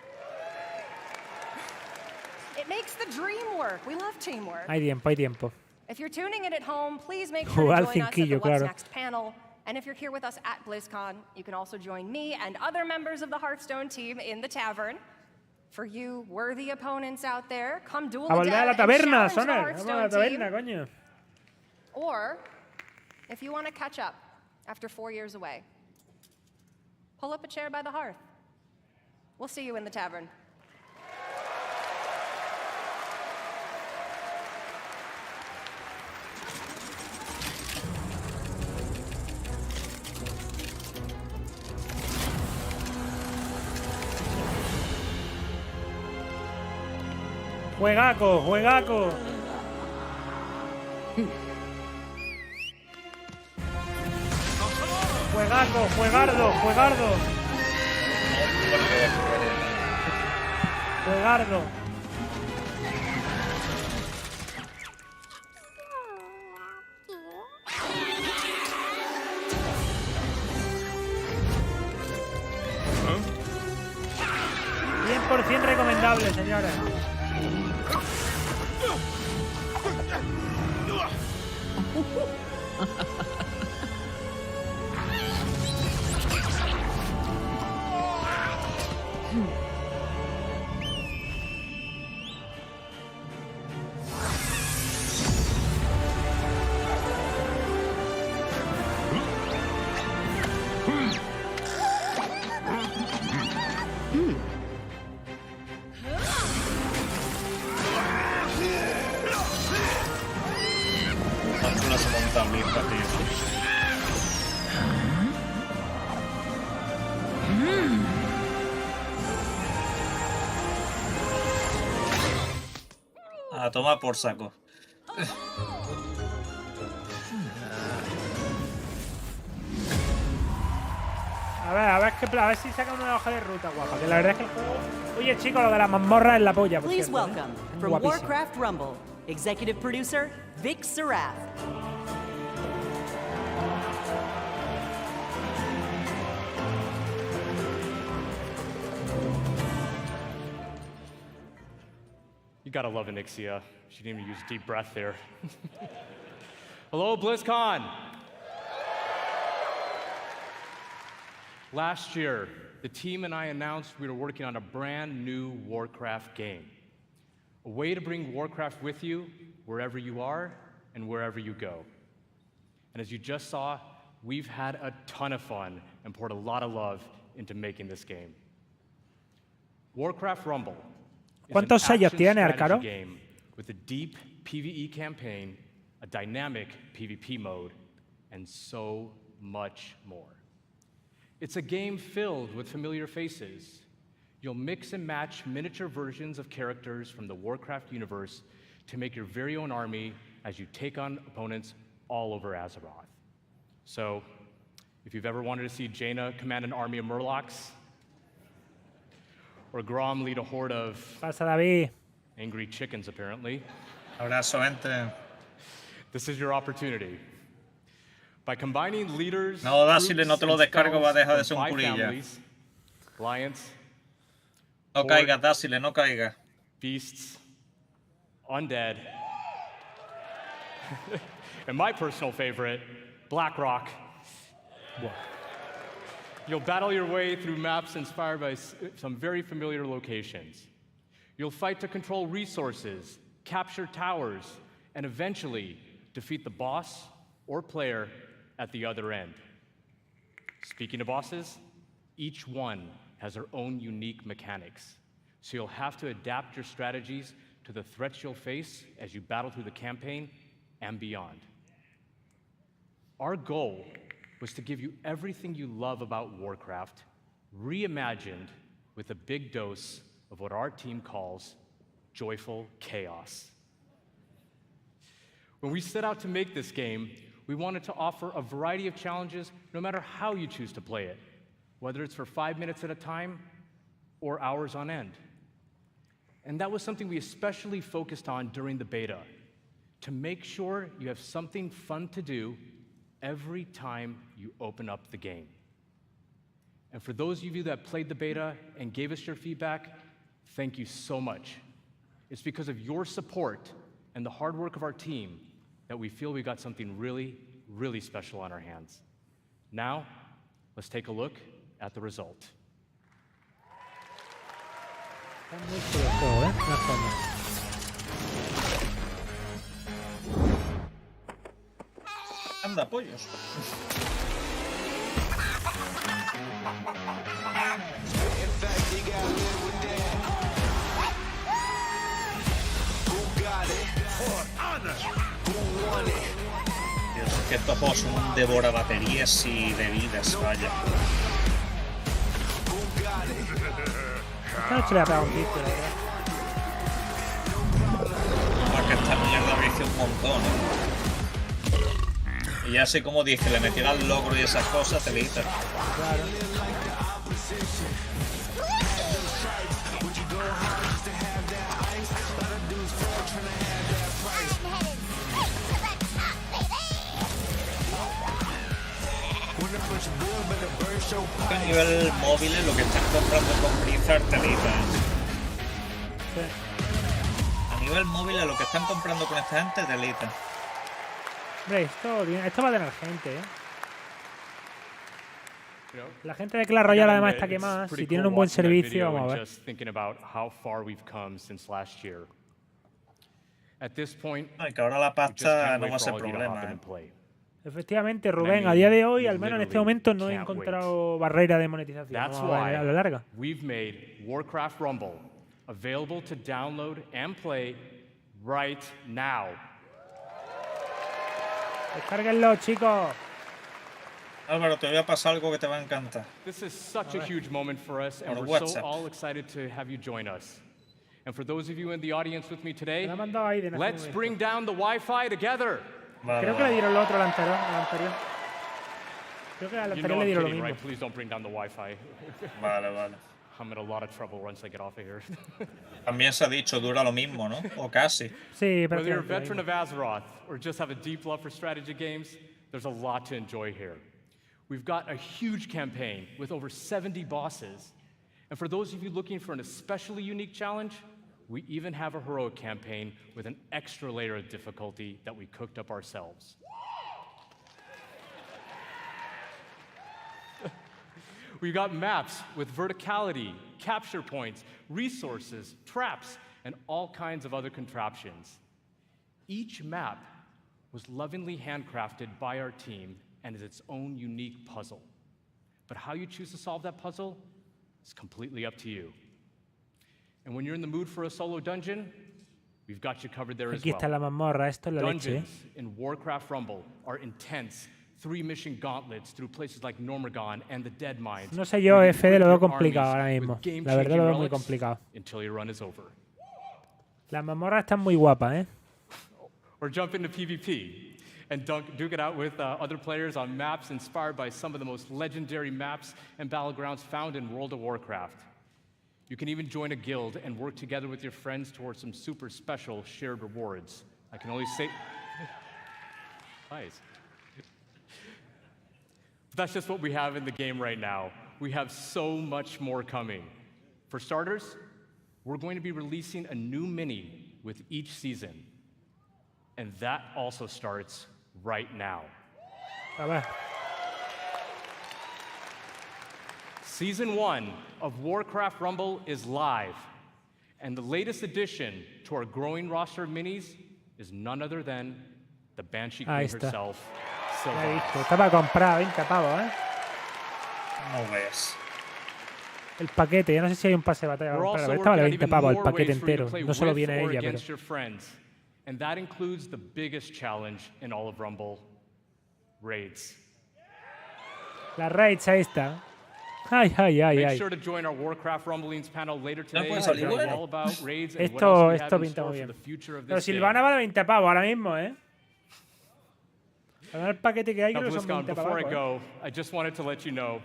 Hay tiempo, hay tiempo. Jugar al cinquillo, claro. And if you're here with us at BlizzCon, you can also join me and other members of the Hearthstone team in the tavern. For you worthy opponents out there, come duel a the volver a la dead and taberna, challenge the Soner. Hearthstone Vamos a la taberna, team. coño. Or, if you want to catch up after 4 years away, pull up a chair by the hearth. We'll see you in the tavern. Juegaco, juegaco. Juegaco, juegardo, juegardo. Juegardo. ¿100% recomendable, señores? A tomar por saco. A ver si saca una hoja de ruta guapa, que la verdad es que el juego... Oye, chicos, lo de la mazmorra es la polla, por Please cierto, welcome, from Warcraft Rumble, executive producer, Vic Sarath. You gotta love Anixia. She didn't even use a deep breath there. Hello, BlizzCon! Last year, the team and I announced we were working on a brand new Warcraft game. A way to bring Warcraft with you wherever you are and wherever you go. And as you just saw, we've had a ton of fun and poured a lot of love into making this game. Warcraft Rumble is an ¿Cuántos sellos action tiene, strategy Arcaro? game with a deep PvE campaign, a dynamic PvP mode, and so much more. It's a game filled with familiar faces. You'll mix and match miniature versions of characters from the Warcraft universe to make your very own army as you take on opponents all over Azeroth. So, if you've ever wanted to see Jaina command an army of Murlocs, or Grom lead a horde of angry chickens, apparently. Abrazo, gente. This is your opportunity. By combining leaders, no, Dásile, no te lo descargo, va a dejar de ser un culilla. No caigas, Dásile, no caigas. beasts, undead, and my personal favorite, Blackrock. You'll battle your way through maps inspired by some very familiar locations. You'll fight to control resources, capture towers, and eventually defeat the boss or player at the other end. Speaking of bosses, each one has their own unique mechanics, so you'll have to adapt your strategies to the threats you'll face as you battle through the campaign and beyond. Our goal was to give you everything you love about Warcraft, reimagined with a big dose of what our team calls joyful chaos. When we set out to make this game, we wanted to offer a variety of challenges no matter how you choose to play it, whether it's for 5 minutes at a time or hours on end. And that was something we especially focused on during the beta, to make sure you have something fun to do every time you open up the game. And for those of you that played the beta and gave us your feedback, thank you so much. It's because of your support and the hard work of our team that we feel we got something really, really special on our hands. Now, let's take a look at the result. Anda, pollos. Dios, que estos juegos son un devora baterías y de vidas, vaya. Esta noche le ha pegado un tiro, la verdad. Porque esta mierda me hizo un montón, Y ya sé cómo dije, le metiera el logro y esas cosas, te lita. Claro. A nivel móvil, lo que están comprando con Blizzard, te lita. Sí. A nivel móvil, lo que están comprando con esta gente, te lita. Hombre, esto va a tener gente, ¿eh? La gente de Clash Royale además está quemada. Si tienen un buen servicio, vamos a ver. Ay, que ahora la pasta no va a ser problema, Efectivamente, Rubén, a día de hoy, al menos en este momento, no he encontrado barrera de monetización. That's Vamos a ver a la larga. We've made Warcraft Rumble available to download and play right now. Descárguenlo, chicos. Álvaro, te voy a pasar algo que te va a encantar. This is such a huge moment for us, and we're so all excited to have you join us. And for those of you in the audience with me today, let's bring down the Wi-Fi together. Creo que le dieron lo otro al anterior. Creo que al anterior le dieron lo mismo. Right? Please don't bring down the Wi-Fi. Vale, vale. I'm in a lot of trouble once I get off of here. También se ha dicho, dura lo mismo, ¿no? O casi. Sí, Whether you're a veteran of Azeroth or just have a deep love for strategy games, there's a lot to enjoy here. We've got a huge campaign with over 70 bosses. And for those of you looking for an especially unique challenge, we even have a heroic campaign with an extra layer of difficulty that we cooked up ourselves. We've got maps with verticality, capture points, resources, traps, and all kinds of other contraptions. Each map was lovingly handcrafted by our team and is its own unique puzzle. But how you choose to solve that puzzle is completely up to you. And when you're in the mood for a solo dungeon, we've got you covered there as Aquí well. está la mazmorra, esto es la leche. Dungeons in Warcraft Rumble are intense, 3-mission gauntlets through places like Normagon and the Dead Mines. No sé yo, Fede, lo veo complicado ahora mismo. La verdad lo veo muy complicado. Until your run is over. Las mazmorras están muy guapas, ¿eh? Or jump into PvP and duke it out with other players on maps inspired by some of the most legendary maps and battlegrounds found in World of Warcraft. You can even join a guild and work together with your friends towards some super special shared rewards. I can only say... Nice. But that's just what we have in the game right now. We have so much more coming. For starters, we're going to be releasing a new mini with each season. And that also starts right now. A ver. Season 1 of Warcraft Rumble is live. And the latest addition to our growing roster of minis is none other than the Banshee Queen herself, Ya he visto. Está para comprar, 20 pavos, ¿eh? No ves. El paquete, ya no sé si hay un pase de batalla para comprar. Esta vale 20 pavos el paquete entero. No solo viene ella, pero... And that includes the biggest challenge in all of Rumble, raids. La raids, ahí está. Ay, ay, ay, Make ay. sure to join our Warcraft Rumblings panel later today. All about raids and what else Esto we have in pinta store muy for bien. the future of Pero this game. Silvana vale 20 pavos ahora mismo, ¿eh? Para ver el paquete que hay, Now, creo que son BlizzCon, 20 before I pavos. go, I just wanted to let you know,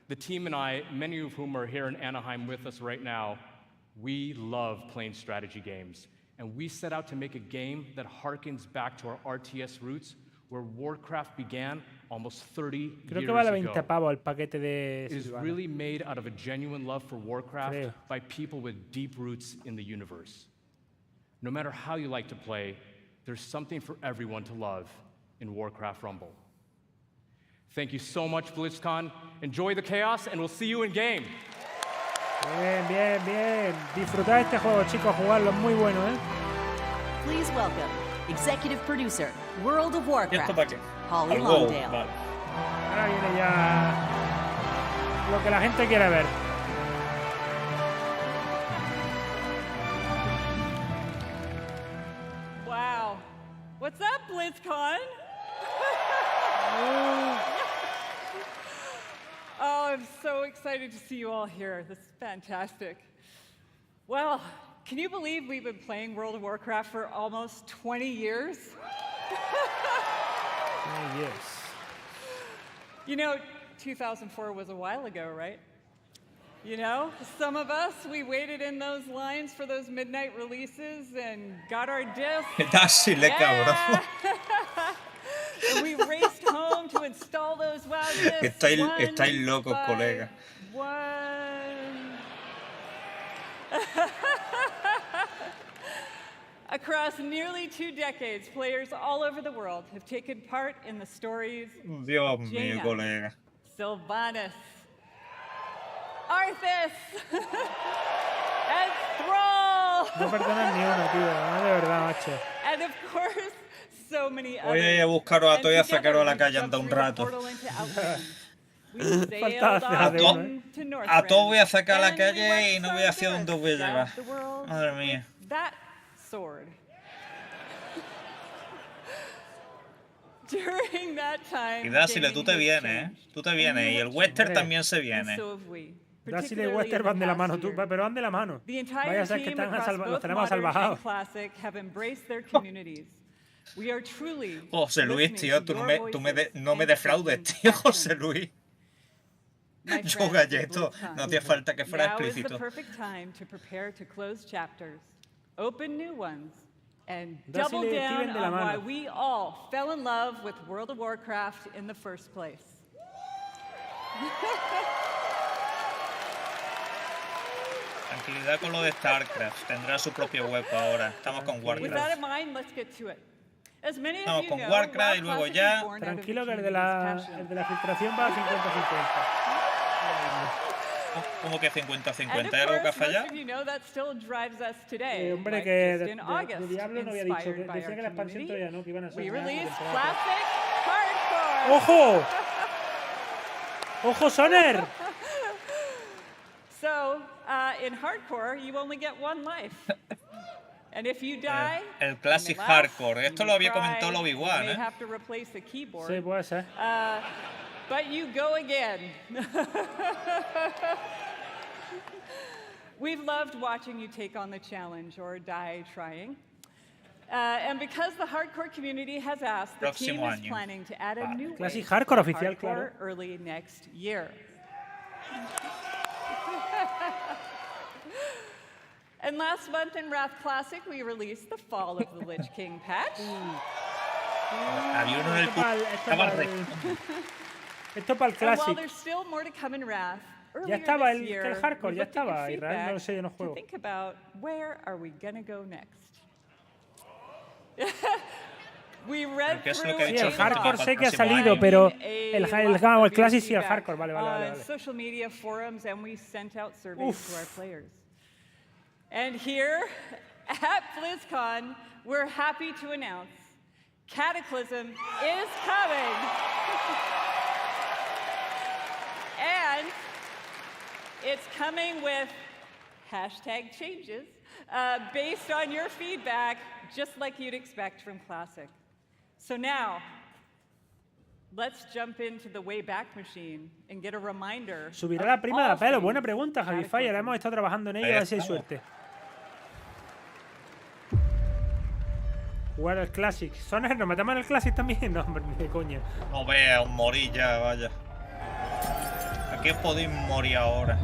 the team and I, many of whom are here in Anaheim with us right now, we love playing strategy games. And we set out to make a game that harkens back to our RTS roots, where Warcraft began almost 30 Creo years que vale ago. 20 pavos el paquete de It is Silvana. really made out of a genuine love for Warcraft Creo. by people with deep roots in the universe. No matter how you like to play, there's something for everyone to love in Warcraft Rumble. Thank you so much, BlizzCon. Enjoy the chaos, and we'll see you in game. Bien, bien, bien. Disfrutad este juego, chicos, jugarlo, es muy bueno, ¿eh? Please welcome Executive Producer, World of Warcraft, Holly Algo, Longdale. vale. Ahora viene ya lo que la gente quiere ver. Wow. What's up, BlizzCon? Oh, I'm so excited to see you all here. This is fantastic. Well, can you believe we've been playing World of Warcraft for almost 20 years? 20 years. You know, 2004 was a while ago, right? You know, some of us, we waited in those lines for those midnight releases and got our discs. Dásile, cabrón. And we raced home to install those WoW discs. Estáis locos, colega. Across nearly 2 decades, players all over the world have taken part in the stories Dios of mío, Jaina, colega. Sylvanas, Arthas, and Thrall. No perdonas ni uno, tío. No, de verdad, macho. And of course, so many Voy others. a buscaros a todos y a And sacaros a la together, calle anda un rato. A todos voy a sacar a la calle y no voy hacia dónde os voy a llevar. Madre mía. That sword. During that time, Y Dásile, tú te gaming has vienes, ¿eh? changed. Tú te vienes. Y el western también se And viene. so have we. Dásile y Particularly Wester in van the de la past mano, tú, year. pero van de la mano. The entire Vaya a ser que team están across los both tenemos modern salvajados. and classic have embraced their communities. We are truly José Luis, listening tío, to tú your voices no me and defraudes, taking tío, action. José Luis. My Yo friends, galleto, BlizzCon. no hacía falta que fuera Now is the explícito. perfect time to prepare to close chapters, open new ones, and Dásile, double down Steven de la on why mano. we all fell in love with World of Warcraft in the first place. Tranquilidad con lo de StarCraft. Tendrá su propio hueco ahora. Estamos con With that Warcraft. in mind, let's get to it. As many of Vamos you con know, Warcraft y WoW luego Classic ya. was born out of the Tranquilo que el de community's la passion. filtración va a 50-50. ¿Cómo que And of 50-50? ¿Hay algo que ha course, most fallado? of you know that still drives us today. Hombre, like que just de in August, Diablo no había dicho, que inspired by decía our que la expansión community, todavía no, que iban a ser we una released temporada. Classic Hardcore. ¡Ojo! ¡Ojo, Soner! So, in Hardcore, you only get one life. And if you die, El Classic you may laugh, Hardcore. Esto you lo había cry, comentado el Obi-Wan, you may ¿eh? have to replace the keyboard. Sí, puede ser. But you go again. We've loved watching you take on the challenge or die trying. And because the hardcore community has asked, the team Próximo is año. planning to add a new way Classic Hardcore to oficial, hardcore claro. early next year. And last month in Wrath Classic, we released the Fall of the Lich King patch. Había uno en el Esto para el Classic. Classic. And while there's still more to come in Wrath, Ya estaba el hardcore, ya estaba. Israel no lo sé, yo no juego. Think about where are we gonna go next. We read through sí, el hardcore sé que ha salido, pero el Classic sí, el hardcore, vale. Social media forums, and we sent out surveys to our players. And here at BlizzCon, we're happy to announce Cataclysm is coming. And it's coming with hashtag changes based on your feedback, just like you'd expect from Classic. So now, let's jump into the Wayback Machine and get a reminder. ¿Subirá la prima de la pelo? Buena pregunta, Javi Fire. Hemos estado trabajando en ello, a ver si hay suerte. Jugar al Classic. ¿Soner? ¿Nos metemos en el Classic también? No, hombre, ni de coña. No veas, morir ya, vaya. ¿A qué podéis morir ahora?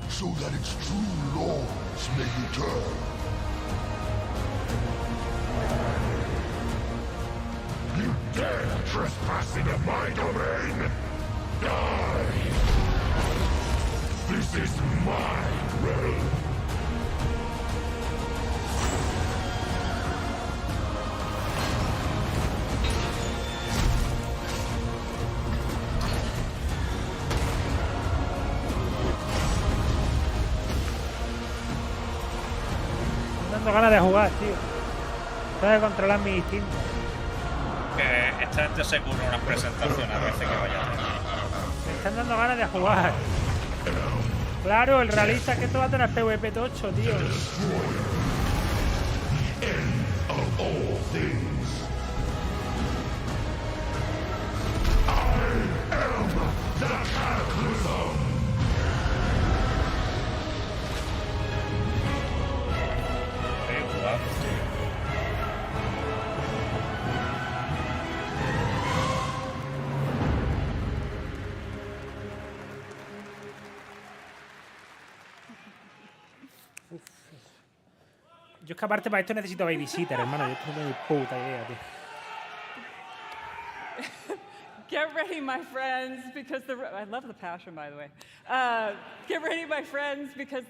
So that its true lords may return. You dare trespass into my domain? Die! This is my realm. Ganas de jugar, tío. Tengo que controlar mi instinto. Que esta gente se curra unas presentaciones a veces que vaya. Me están dando ganas de jugar. Claro, el realista es que esto va a tener PvP tocho, tío. Yo es que aparte para esto necesito babysitter, hermano. Yo no tengo ni puta idea, tío. Get ready, my friends, because I love the passion, by the way. Get ready, my friends, because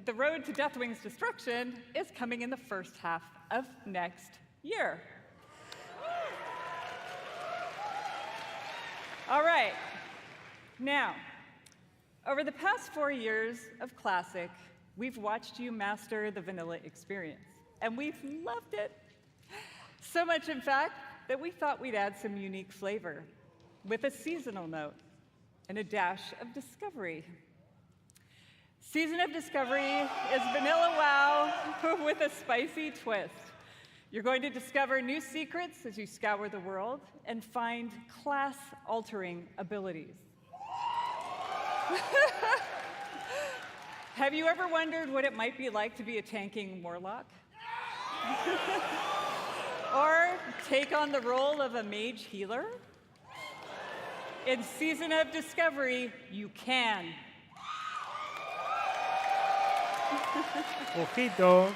the road to Deathwing's destruction is coming in the first half of next year. All right. Now, over the past 4 years of Classic, we've watched you master the vanilla experience, and we've loved it. So much, in fact, that we thought we'd add some unique flavor with a seasonal note and a dash of discovery. Season of Discovery is vanilla wow with a spicy twist. You're going to discover new secrets as you scour the world and find class-altering abilities. Have you ever wondered what it might be like to be a tanking warlock? Or take on the role of a mage healer? In Season of Discovery, you can. Ojito.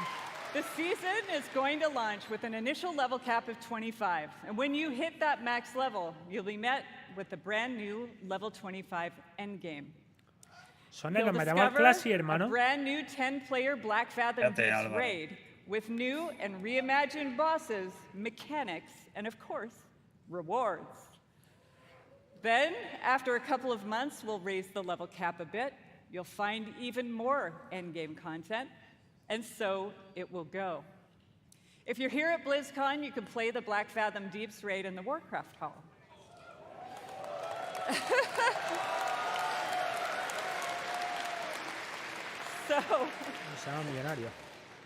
The season is going to launch with an initial level cap of 25. And when you hit that max level, you'll be met with the brand new level 25 endgame. Sonero, me llamo al Classy, A hermano. brand new 10-player Black Fathom Beast raid with new and reimagined bosses, mechanics, and of course, rewards. Then, after a couple of months, we'll raise the level cap a bit. You'll find even more endgame content, and so it will go. If you're here at BlizzCon, you can play the Black Fathom Deeps raid in the Warcraft Hall. So,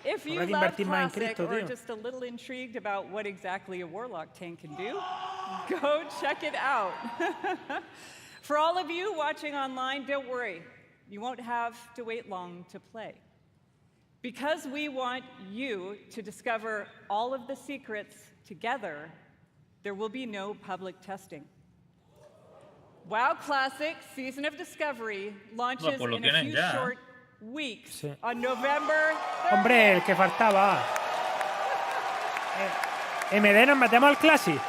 if you love classic or just a little intrigued about what exactly a Warlock tank can do, go check it out. For all of you watching online, don't worry. You won't have to wait long to play. Because we want you to discover all of the secrets together, there will be no public testing. WoW Classic Season of Discovery launches in a few short weeks on November 3rd. Hombre, el que faltaba. MD, nos metemos al Classic.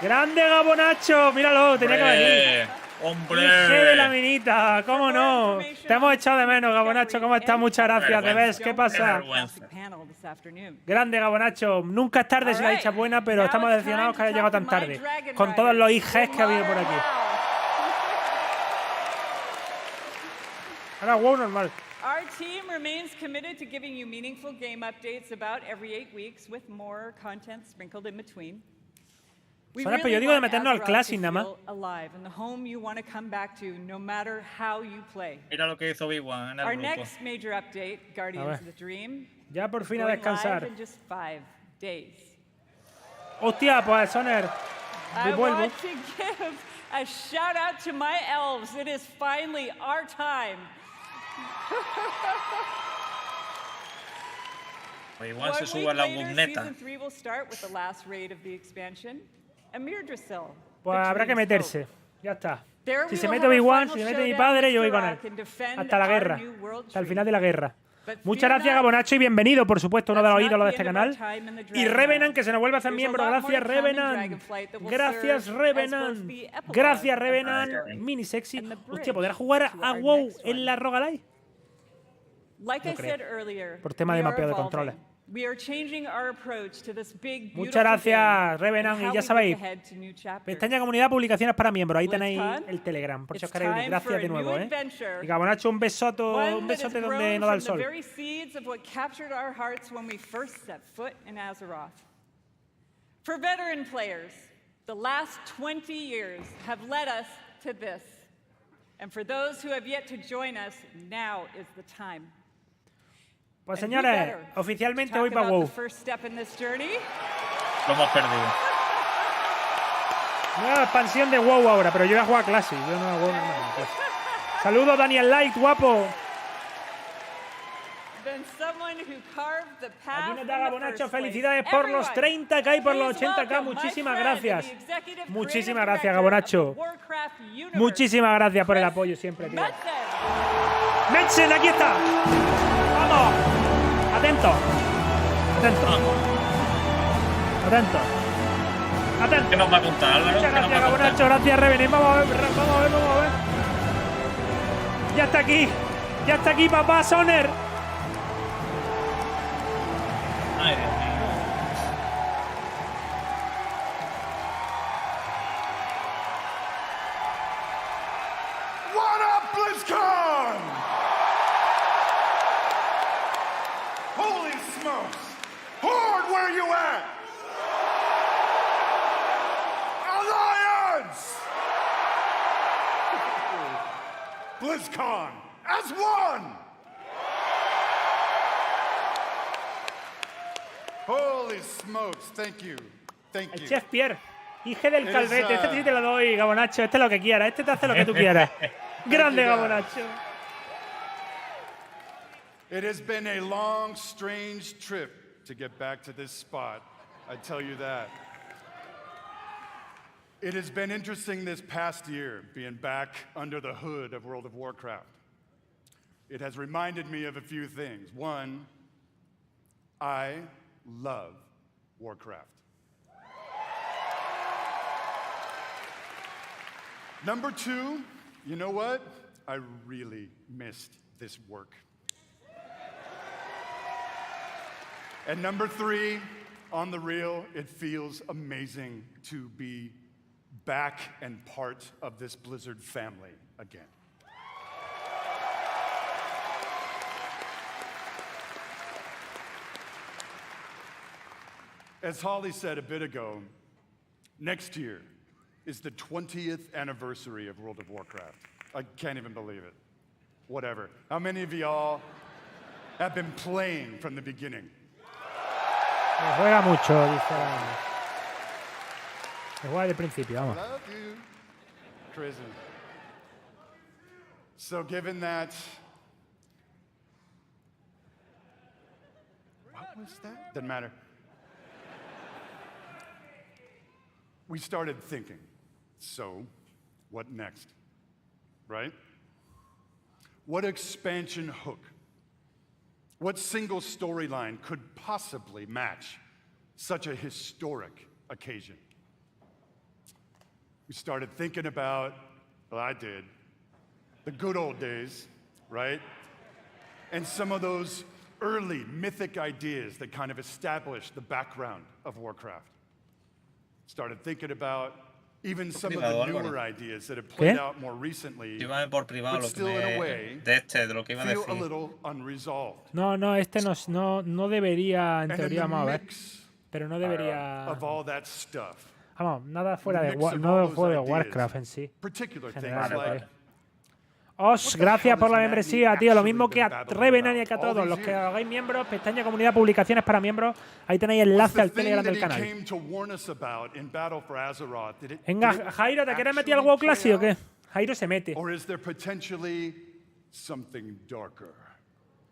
Grande Gabonacho, míralo, tenía que venir. ¡Hombre! G de la minita, ¿cómo no? Te hemos echado de menos, Gabonacho. ¿Cómo estás? Muchas gracias. ¿Te ves? ¿Qué pasa? Grande, Gabonacho. Nunca es tarde si la dicha es buena, pero estamos decepcionados que haya llegado tan tarde. Con todos los IGs que ha habido por aquí. Ahora, wow, normal. Our team remains committed to giving you meaningful game updates about every 8 weeks with more content sprinkled in between. Son el periódico de meternos al Classic nada más. Mira lo que hizo Big-One en el grupo. Next major update, Guardians of the Dream. Ya por fin a descansar. In just 5 days. Hostia, pues Soner. I want to give a shout out to my elves. It is finally our time. Igual se sube a la burneta. Season 3 will start with the last raid of the expansion. Pues habrá que meterse. Ya está. Si se mete Big-One, si se mete mi padre, yo voy con él. Hasta la guerra. Hasta el final de la guerra. Muchas gracias, Gabonacho, y bienvenido, por supuesto, uno de los ídolos de este canal. Y Revenant, que se nos vuelve a hacer miembro. Gracias, Revenant. Gracias, Revenant. Gracias, Revenant. Mini sexy. Hostia, ¿podrás jugar a WoW en la Rogalai? No creo. Por tema de mapeo de controles. Muchas gracias, Revenant. Y ya sabéis, pestaña comunidad, publicaciones para miembros. Ahí tenéis el Telegram, por si os queréis. Gracias de nuevo, Y Gabonacho, un besote donde no da el sol. For veteran players, the last 20 years have led us to this. And for those who have yet to join us, now is the time. Pues señores, oficialmente voy para WoW. Lo hemos perdido. Nueva expansión de WoW ahora, pero yo voy a jugar Classic. Yo no hago nada. Pues. Saludos, Daniel Light, guapo. Aquí nos da Gabonacho, felicidades por los 30K y por los 80K. Muchísimas gracias. Muchísimas gracias, Gabonacho. Muchísimas gracias por el apoyo siempre, tío. Metzen, aquí está. ¡Vamos! Atento. Atento. Atento. Atento. ¿Qué nos va a contar, Álvaro? Muchas gracias, Gabonacho. Gracias, Revenant. Vamos a ver, vamos a ver, vamos a ver. Ya está aquí. Ya está aquí, papá Soner. Ay, Dios mío. What up, BlizzCon? Holy smokes! Horde, where you at? Alliance! BlizzCon as one! Holy smokes, thank you. Thank you. El Chef Pierre, hijo del Calvete. Este sí te lo doy, Gabonacho. Este es lo que quieras. Este te hace lo que tú quieras. Grande, Gabonacho. It has been a long, strange trip to get back to this spot. I tell you that. It has been interesting this past year being back under the hood of World of Warcraft. It has reminded me of a few things. One, I love Warcraft. Number two, you know what? I really missed this work. And number three, on the real, it feels amazing to be back and part of this Blizzard family again. As Holly said a bit ago, next year is the 20th anniversary of World of Warcraft. I can't even believe it. Whatever. How many of y'all have been playing from the beginning? Me juega mucho, dice. Me juega del principio, vamos. Love you. Crazy. So given that... What was that? Doesn't matter. We started thinking, so what next, right? What expansion hook, what single storyline could possibly match such a historic occasion? We started thinking about, well, I did, the good old days, right? And some of those early mythic ideas that kind of established the background of Warcraft. Started thinking about even some of the newer ideas that have played out more recently, but still in a way feel a little unresolved. No, este no debería, en teoría, vamos a ver. Pero no debería... Of all that stuff. Vamos, nada fuera de Warcraft en sí. Os, gracias por la membresía, tío. Lo mismo que a Revenan y que a todos los que hagáis miembros, pestaña comunidad, publicaciones para miembros. Ahí tenéis enlace al Telegram del canal. Venga, Jairo, ¿te quieres meter al WoW Classic o qué? Jairo se mete. Or is there potentially something darker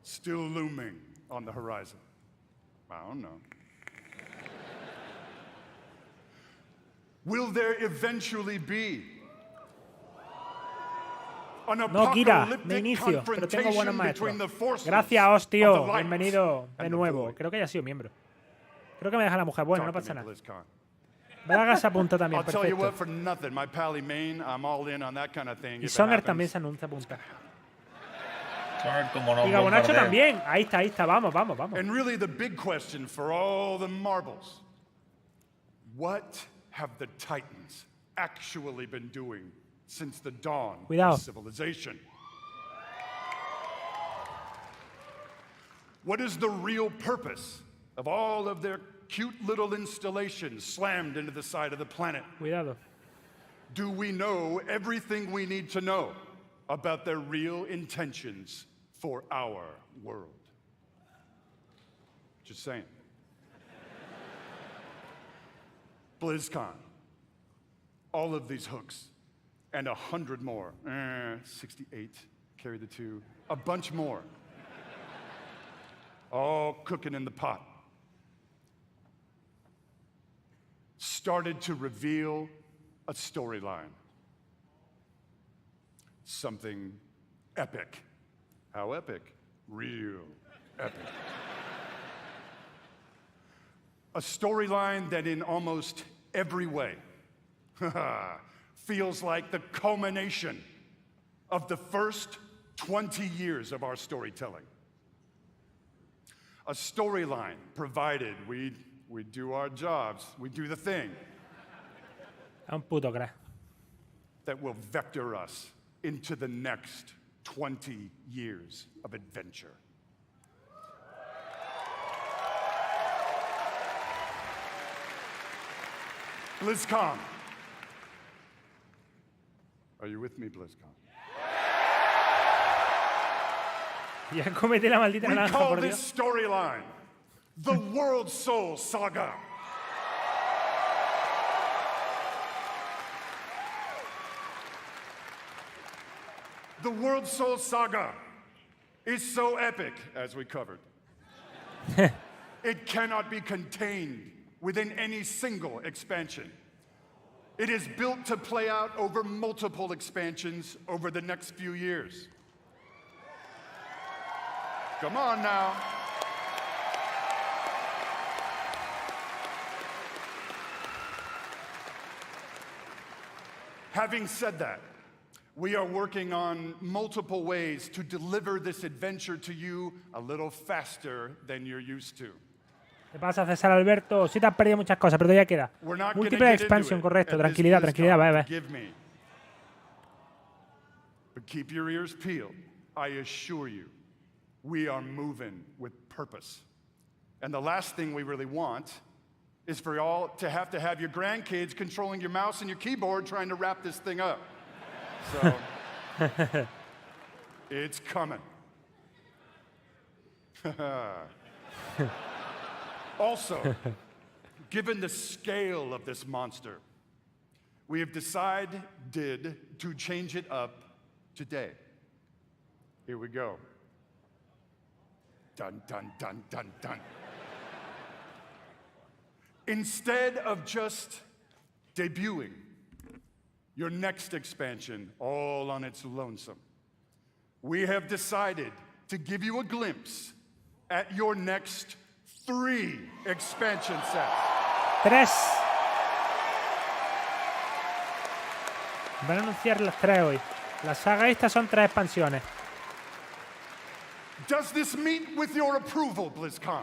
still looming on the horizon? I don't know. Will there eventually be No, Kira, de inicio, pero tengo buenos maestros. Gracias, Os, tío. Bienvenido de nuevo. Creo que ya ha sido miembro. Creo que me deja la mujer. Bueno, no pasa nada. Braga se apunta también, perfecto. Y Soner también se anuncia apunta. Y Gabonacho también. Ahí está. Vamos. And really the big question for all the marbles. What have the Titans actually been doing since the dawn of civilization? What is the real purpose of all of their cute little installations slammed into the side of the planet? Cuidado. Do we know everything we need to know about their real intentions for our world? Just saying. BlizzCon. All of these hooks. And 100 more. 68, carry the 2. A bunch more. All cooking in the pot. Started to reveal a storyline. Something epic. How epic? Real epic. A storyline that in almost every way feels like the culmination of the first 20 years of our storytelling. A storyline provided we do our jobs, we do the thing. Un puto crack. That will vector us into the next 20 years of adventure. BlizzCon. Are you with me, BlizzCon? Ya comete la maldita naranja, por Dios. We call this storyline the World Soul Saga. The World Soul Saga is so epic, as we covered. It cannot be contained within any single expansion. It is built to play out over multiple expansions over the next few years. Come on now. Having said that, we are working on multiple ways to deliver this adventure to you a little faster than you're used to. ¿Qué pasa, César Alberto? Sí te has perdido muchas cosas, pero todavía queda. Múltiple expansión, correcto. Tranquilidad, tranquilidad. Ve. But keep your ears peeled. I assure you, we are moving with purpose. And the last thing we really want is for y'all to have your grandkids controlling your mouse and your keyboard trying to wrap this thing up. So, it's coming. Also, given the scale of this monster, we have decided to change it up today. Here we go. Dun, dun, dun, dun, dun. Instead of just debuting your next expansion all on its lonesome, we have decided to give you a glimpse at your next 3 expansion sets. 3. Van a anunciar las 3 hoy. La saga esta son 3 expansiones. Does this meet with your approval, BlizzCon?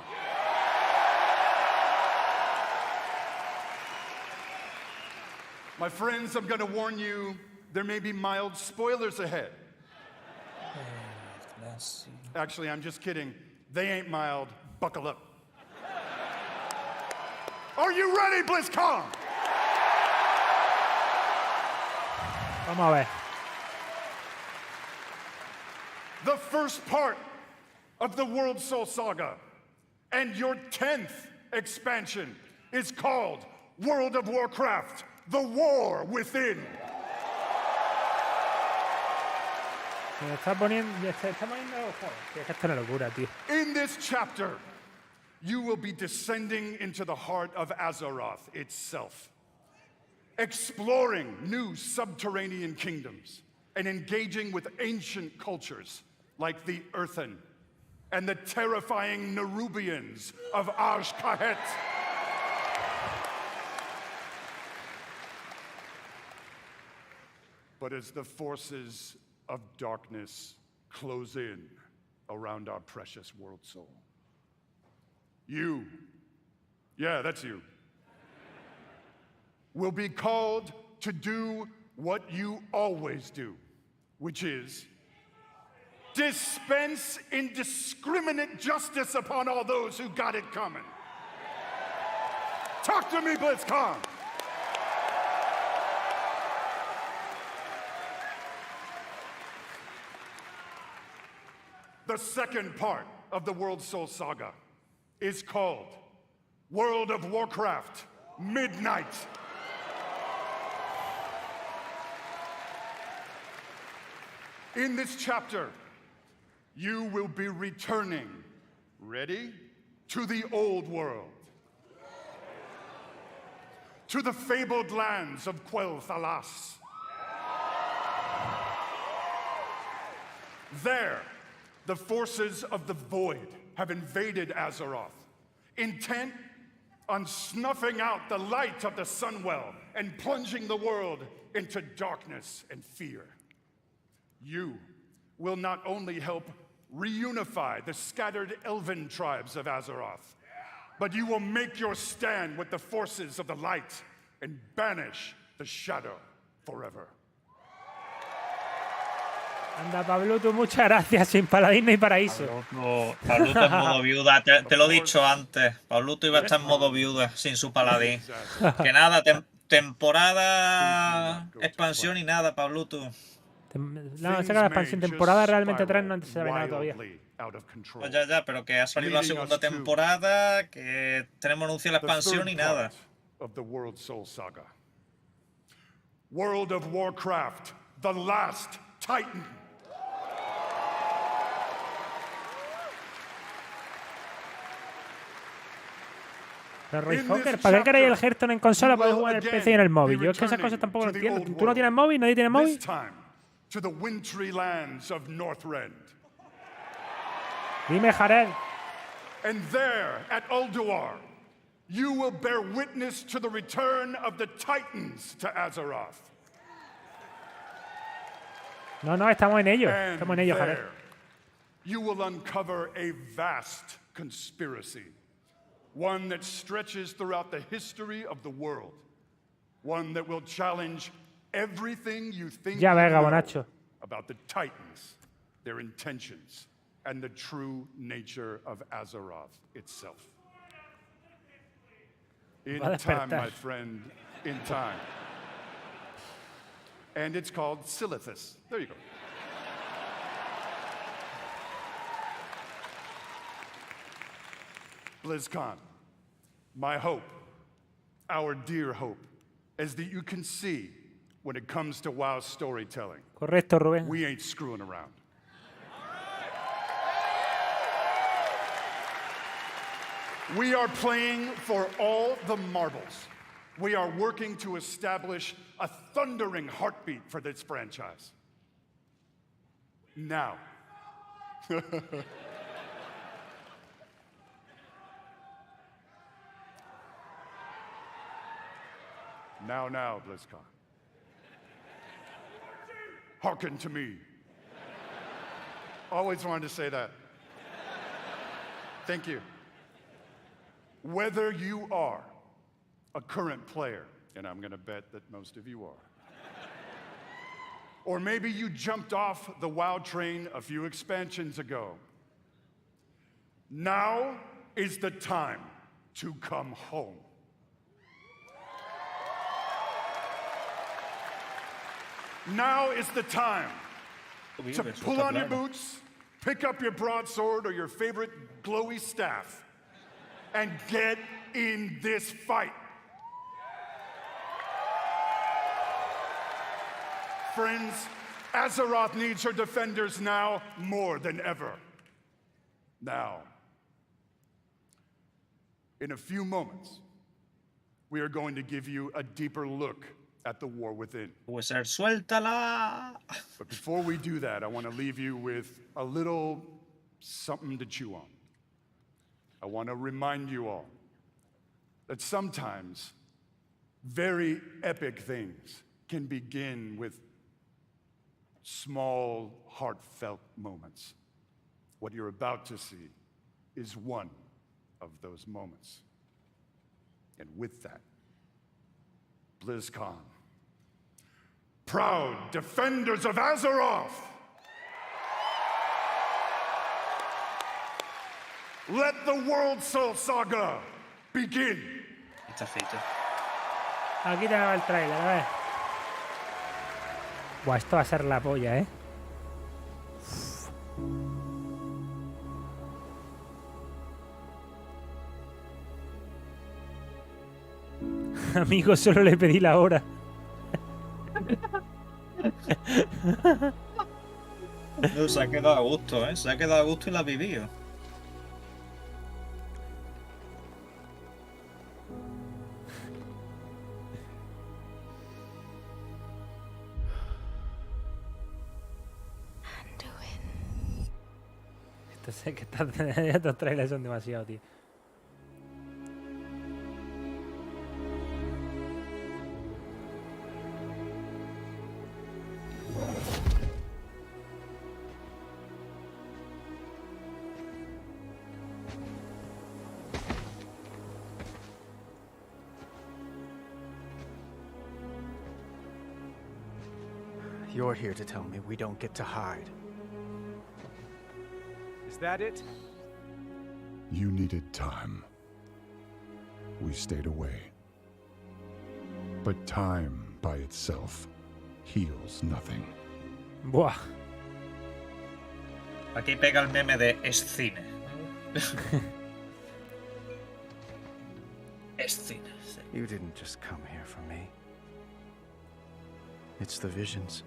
My friends, I'm going to warn you, there may be mild spoilers ahead. Actually, I'm just kidding. They ain't mild. Buckle up. Are you ready, BlizzCon? Vamos a ver. The first part of the World Soul Saga and your 10th expansion is called World of Warcraft: The War Within. Me está poniendo... Joder, es una locura, tío. In this chapter, you will be descending into the heart of Azeroth itself, exploring new subterranean kingdoms and engaging with ancient cultures like the Earthen and the terrifying Nerubians of Azj-Kahet. But as the forces of darkness close in around our precious world soul, you, yeah, that's you, will be called to do what you always do, which is dispense indiscriminate justice upon all those who got it coming. Talk to me, BlizzCon. The second part of the World Soul Saga is called World of Warcraft: Midnight. In this chapter, you will be returning, ready, to the old world, to the fabled lands of Quel'Thalas. There, the forces of the Void have invaded Azeroth, intent on snuffing out the light of the Sunwell and plunging the world into darkness and fear. You will not only help reunify the scattered elven tribes of Azeroth, but you will make your stand with the forces of the light and banish the shadow forever. Anda, Pabluto, muchas gracias. Sin paladín no hay paraíso. Pabluto en modo viuda. Te lo he dicho antes. Pabluto iba a estar en modo viuda sin su paladín. Que nada, temporada, expansión y nada, Pabluto. No, saca la expansión. Temporada realmente 3 no se sabe nada todavía. Pues ya, pero que ha salido la segunda temporada, que tenemos anunciado la expansión y nada. World of Warcraft: The Last Titan. Pero Roy Hawker, ¿para qué queréis el Hearthstone en consola? Podéis jugar en el PC y en el móvil. Yo es que esas cosas tampoco lo entiendo. ¿Tú no tienes móvil? ¿Nadie tiene móvil? Dime, Jared. And there, at Ulduar, you will bear witness to the return of the Titans to Azeroth. No, estamos en ello. Estamos en ello, Jared. You will uncover a vast conspiracy, one that stretches throughout the history of the world, one that will challenge everything you think Ya venga, you know Bonacho. about the Titans, their intentions, and the true nature of Azeroth itself. In time, my friend, in time. And it's called Silithus. There you go. BlizzCon, my hope, our dear hope, is that you can see when it comes to WoW storytelling. Correcto, Rubén. We ain't screwing around. We are playing for all the marbles. We are working to establish a thundering heartbeat for this franchise. Now. Now, BlizzCon. Hearken to me. Always wanted to say that. Thank you. Whether you are a current player, and I'm going to bet that most of you are, or maybe you jumped off the WoW train a few expansions ago, now is the time to come home. Now is the time to pull on your boots, pick up your broadsword or your favorite glowy staff, and get in this fight. Friends, Azeroth needs her defenders now more than ever. Now, in a few moments, we are going to give you a deeper look at the war within. Wizard, suéltala. But before we do that, I want to leave you with a little something to chew on. I want to remind you all that sometimes very epic things can begin with small, heartfelt moments. What you're about to see is one of those moments. And with that, BlizzCon, proud defenders of Azeroth, let the World Soul Saga begin. Aquí tenemos el trailer, a ver. Buah, esto va a ser la polla, ¿eh? Amigo, solo le pedí la hora. No, se ha quedado a gusto, ¿eh? Se ha quedado a gusto y la ha vivido. Sé que estos trailers son demasiado, tío. You're here to tell me we don't get to hide. Is that it? You needed time. We stayed away. But time by itself heals nothing. Buah. Aquí pega el meme de es cine. Es cine. Sí. You didn't just come here for me. It's the visions.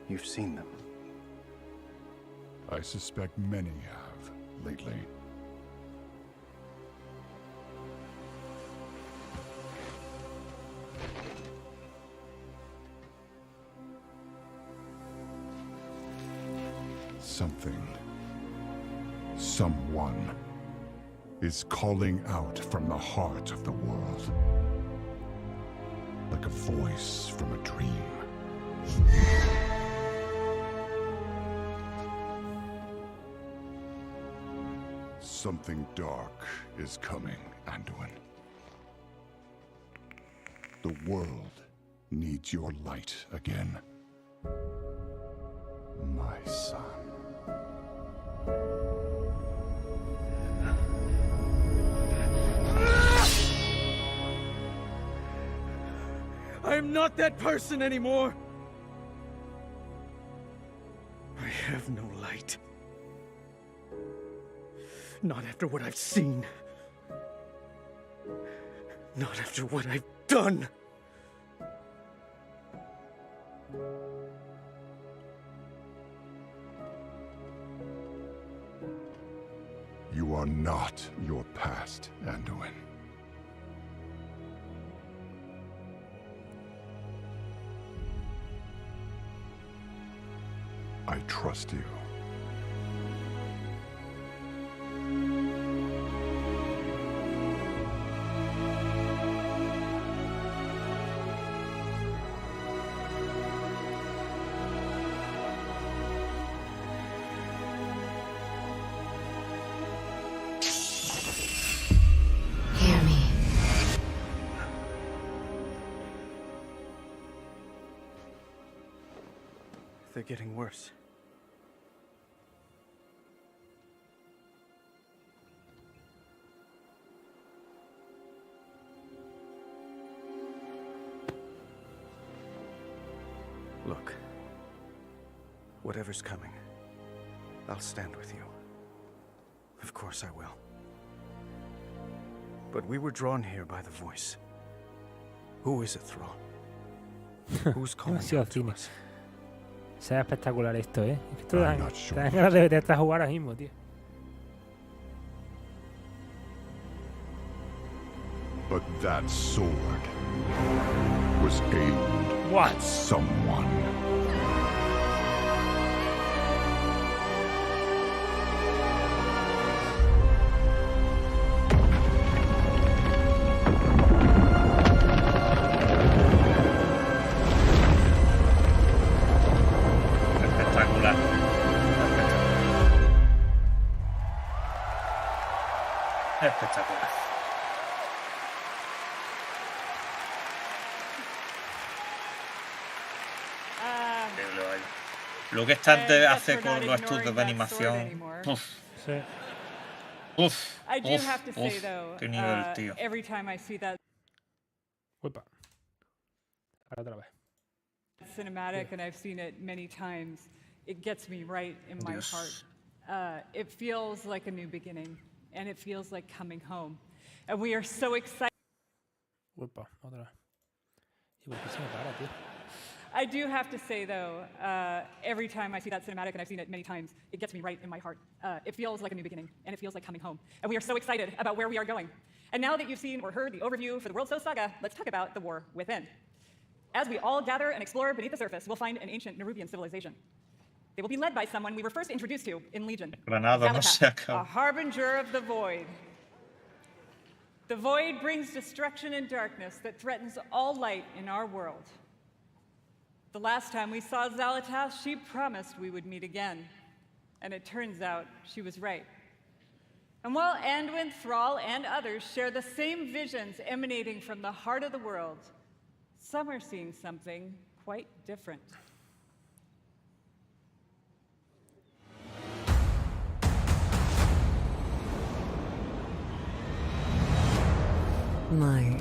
You've seen them. I suspect many have lately. Something, someone, is calling out from the heart of the world. Like a voice from a dream. Something dark is coming, Anduin. The world needs your light again. My son. I'm not that person anymore. I have no light. Not after what I've seen. Not after what I've done. You are not your past, Anduin. I trust you. Hear me. They're getting worse. Look, whatever's coming, I'll stand with you. Of course I will. But we were drawn here by the voice. Who is it, Thrall? Who's calling out to us? Sea espectacular esto, ¿eh? Esto te dan ganas de estar jugar ahora mismo, tío. But that sword was aimed at someone. Espectacular. Lo que esta hace con los estudios de animación. Sí. I do have to say though, qué nivel, tío. every time I see that Uepa. Ahora otra vez. cinematic, and I've seen it many times, it gets me right in my Dios. heart. It feels like a new beginning, and it feels like coming home. And we are so excited. Uepa, otra vez. ¿Y por qué se me para, tío? I do have to say though, every time I see that cinematic, and I've seen it many times, it gets me right in my heart. It feels like a new beginning, and it feels like coming home. And we are so excited about where we are going. And now that you've seen or heard the overview for the World So Saga, let's talk about the war within. As we all gather and explore beneath the surface, we'll find an ancient Nerubian civilization. They will be led by someone we were first introduced to in Legion, Granada no se Gamepass, acaba. a harbinger of the void. The void brings destruction and darkness that threatens all light in our world. The last time we saw Xal'atath, she promised we would meet again. And it turns out she was right. And while Anduin, Thrall, and others share the same visions emanating from the heart of the world, some are seeing something quite different. My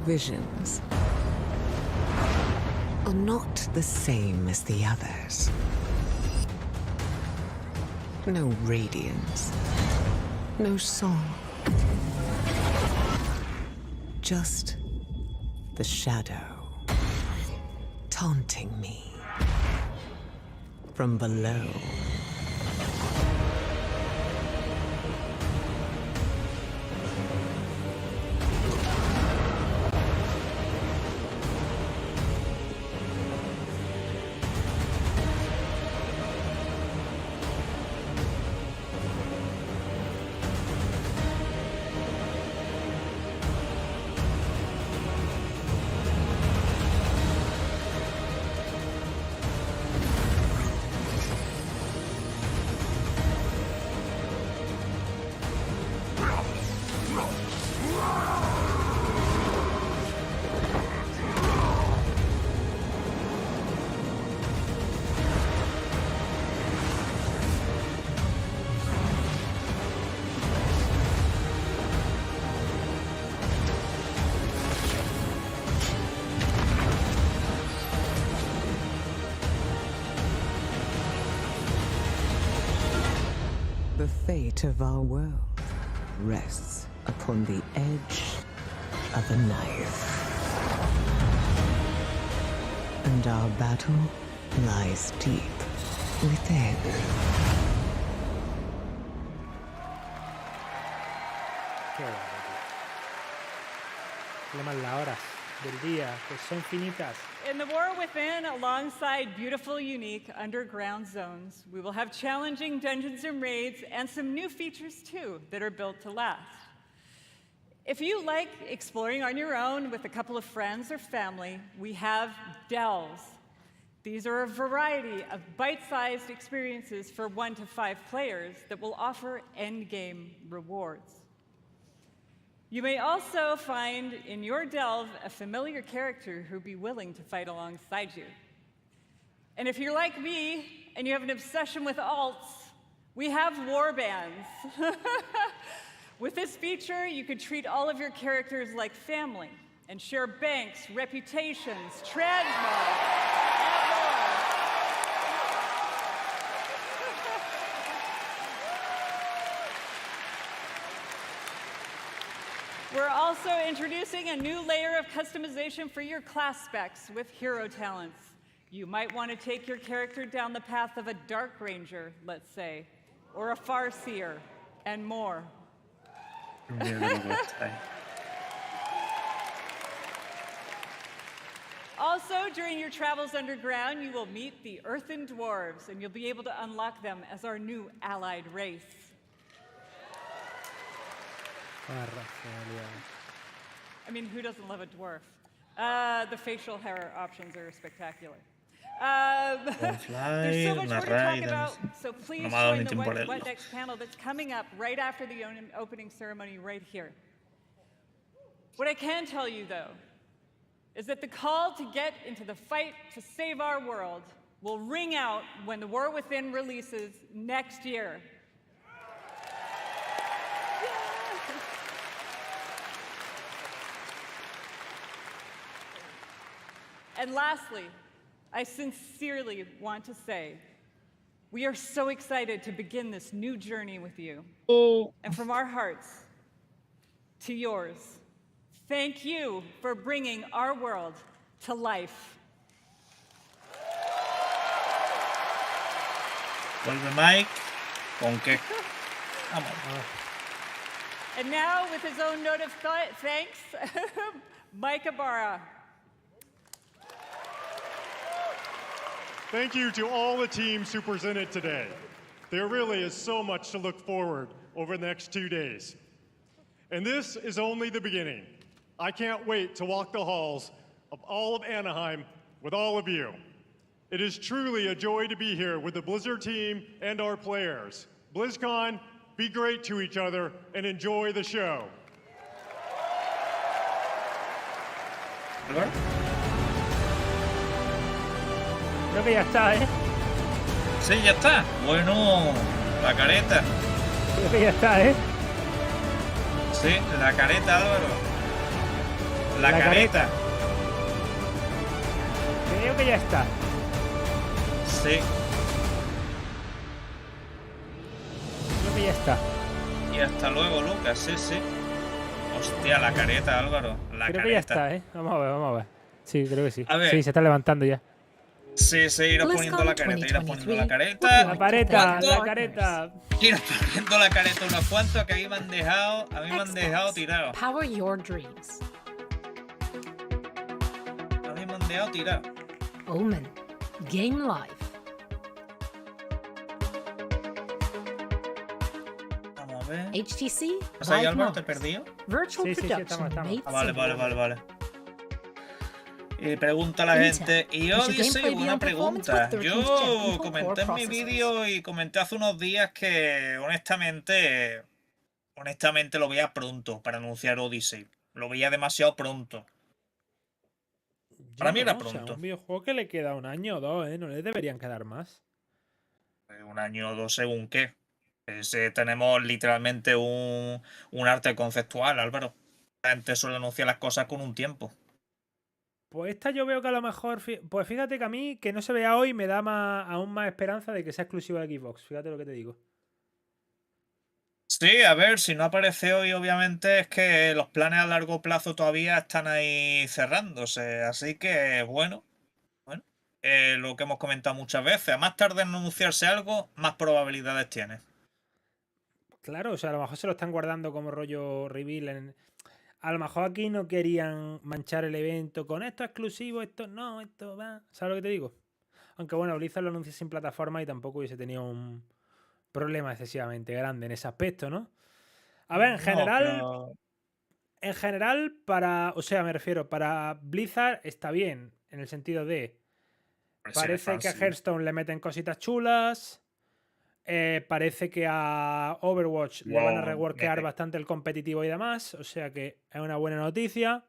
visions are not the same as the others. No radiance, no song. Just the shadow taunting me from below. The fate of our world rests upon the edge of a knife. And our battle lies deep within. Qué bueno, tío. Más las horas del día, que son finitas. In the war within, alongside beautiful, unique underground zones, we will have challenging dungeons and raids and some new features too that are built to last. If you like exploring on your own with a couple of friends or family, we have delves. These are a variety of bite-sized experiences for 1 to 5 players that will offer endgame rewards. You may also find in your delve a familiar character who'll be willing to fight alongside you. And if you're like me and you have an obsession with alts, we have warbands. With this feature, you could treat all of your characters like family and share banks, reputations, transmogs, and more. We're also introducing a new layer of customization for your class specs with hero talents. You might want to take your character down the path of a Dark Ranger, let's say, or a Farseer, and more. Also, during your travels underground, you will meet the Earthen Dwarves, and you'll be able to unlock them as our new allied race. I mean, who doesn't love a dwarf? The facial hair options are spectacular. There's so much more to talk about, so please join the What Next panel that's coming up right after the opening ceremony right here. What I can tell you, though, is that the call to get into the fight to save our world will ring out when The War Within releases next year. And lastly, I sincerely want to say, we are so excited to begin this new journey with you. And from our hearts to yours, thank you for bringing our world to life. Vuelve Mike. ¿Con qué? Vamos. And now, with his own note of thanks, Mike Ibarra. Thank you to all the teams who presented today. There really is so much to look forward over the next 2 days. And this is only the beginning. I can't wait to walk the halls of all of Anaheim with all of you. It is truly a joy to be here with the Blizzard team and our players. BlizzCon, be great to each other and enjoy the show. Creo que ya está, ¿eh? Sí, ya está. Bueno, la careta. Creo que ya está, ¿eh? Sí, la careta, Álvaro. La careta. Creo que ya está. Sí. Creo que ya está. Y hasta luego, Lucas. Sí, sí. Hostia, la careta, Álvaro. La creo careta. Que ya está, ¿eh? Vamos a ver, vamos a ver. Sí, creo que sí. A ver. Sí, se está levantando ya. Sí, sí, ir poniendo la careta, ir poniendo la careta. La careta, la careta. Ir poniendo la careta unos cuantos que ahí me han dejado, a mí me han dejado tirado. Power your dreams. A mí me han dejado tirado. Omen. Game Live. Vamos a ver. HTC. ¿Has ahí, Álvaro? ¿Te he perdido? Virtual production. Estamos. Vale. Y pregunta a la gente, y Odyssey, buena pregunta. Yo comenté en mi vídeo y comenté hace unos días que honestamente lo veía pronto para anunciar Odyssey. Lo veía demasiado pronto. Para mí era pronto. O sea, un videojuego que le queda 1 año o 2, ¿eh? No le deberían quedar más. 1 año o 2 según qué. Tenemos literalmente un arte conceptual, Álvaro. La gente suele anunciar las cosas con un tiempo. Pues esta yo veo que a lo mejor... Pues fíjate que a mí, que no se vea hoy, me da aún más esperanza de que sea exclusiva de Xbox. Fíjate lo que te digo. Sí, a ver, si no aparece hoy, obviamente es que los planes a largo plazo todavía están ahí cerrándose. Así que, bueno, lo que hemos comentado muchas veces. A más tarde en anunciarse algo, más probabilidades tiene. Claro, o sea, a lo mejor se lo están guardando como rollo reveal. A lo mejor aquí no querían manchar el evento con esto exclusivo, esto no, esto va. ¿Sabes lo que te digo? Aunque bueno, Blizzard lo anuncia sin plataforma y tampoco hubiese tenido un problema excesivamente grande en ese aspecto, ¿no? A ver, en general, o sea, me refiero, para Blizzard está bien, en el sentido de, parece que a Hearthstone le meten cositas chulas, parece que a Overwatch le van a reworkear bastante el competitivo y demás, o sea que es una buena noticia.